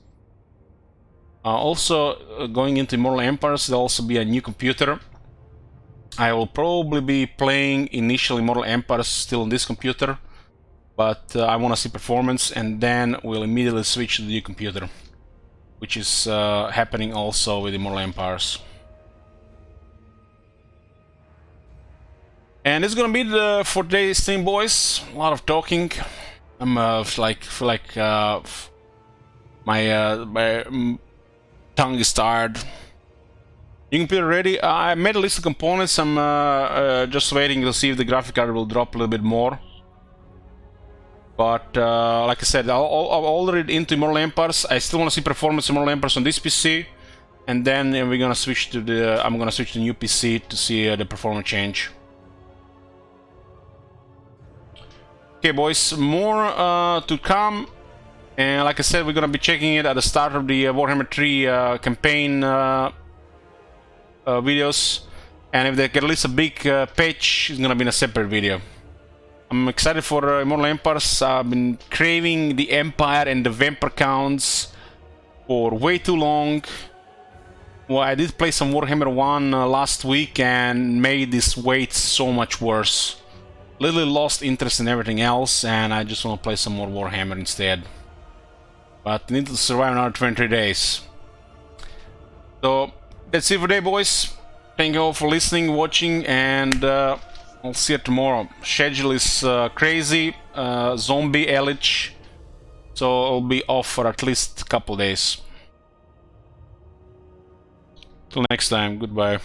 Also, going into Immortal Empires, there'll also be a new computer. I will probably be playing initially Immortal Empires still on this computer, but I want to see performance, and then we'll immediately switch to the new computer, which is happening also with Immortal Empires. And it's gonna be the for today's stream, boys. A lot of talking. I'm feel like my tongue is tired. New computer ready. I made a list of components. I'm just waiting to see if the graphic card will drop a little bit more. But like I said, I'll order it into Immortal Empires. I still want to see performance Immortal Empires on this PC, and then we're gonna switch to the. I'm gonna switch to the new PC to see the performance change. Okay, boys, more to come, and like I said, we're gonna be checking it at the start of the Warhammer 3 campaign videos, and if they get at least a big patch, it's gonna be in a separate video. I'm excited for Immortal Empires. I've been craving the Empire and the Vampire counts for way too long. Well, I did play some Warhammer 1 last week and made this wait so much worse. Literally lost interest in everything else, and I just want to play some more Warhammer instead. But I need to survive another 23 days. So that's it for today, boys. Thank you all for listening, watching, and I'll see you tomorrow. Schedule is crazy. Zombie Elich, so I'll be off for at least a couple days. Till next time, goodbye.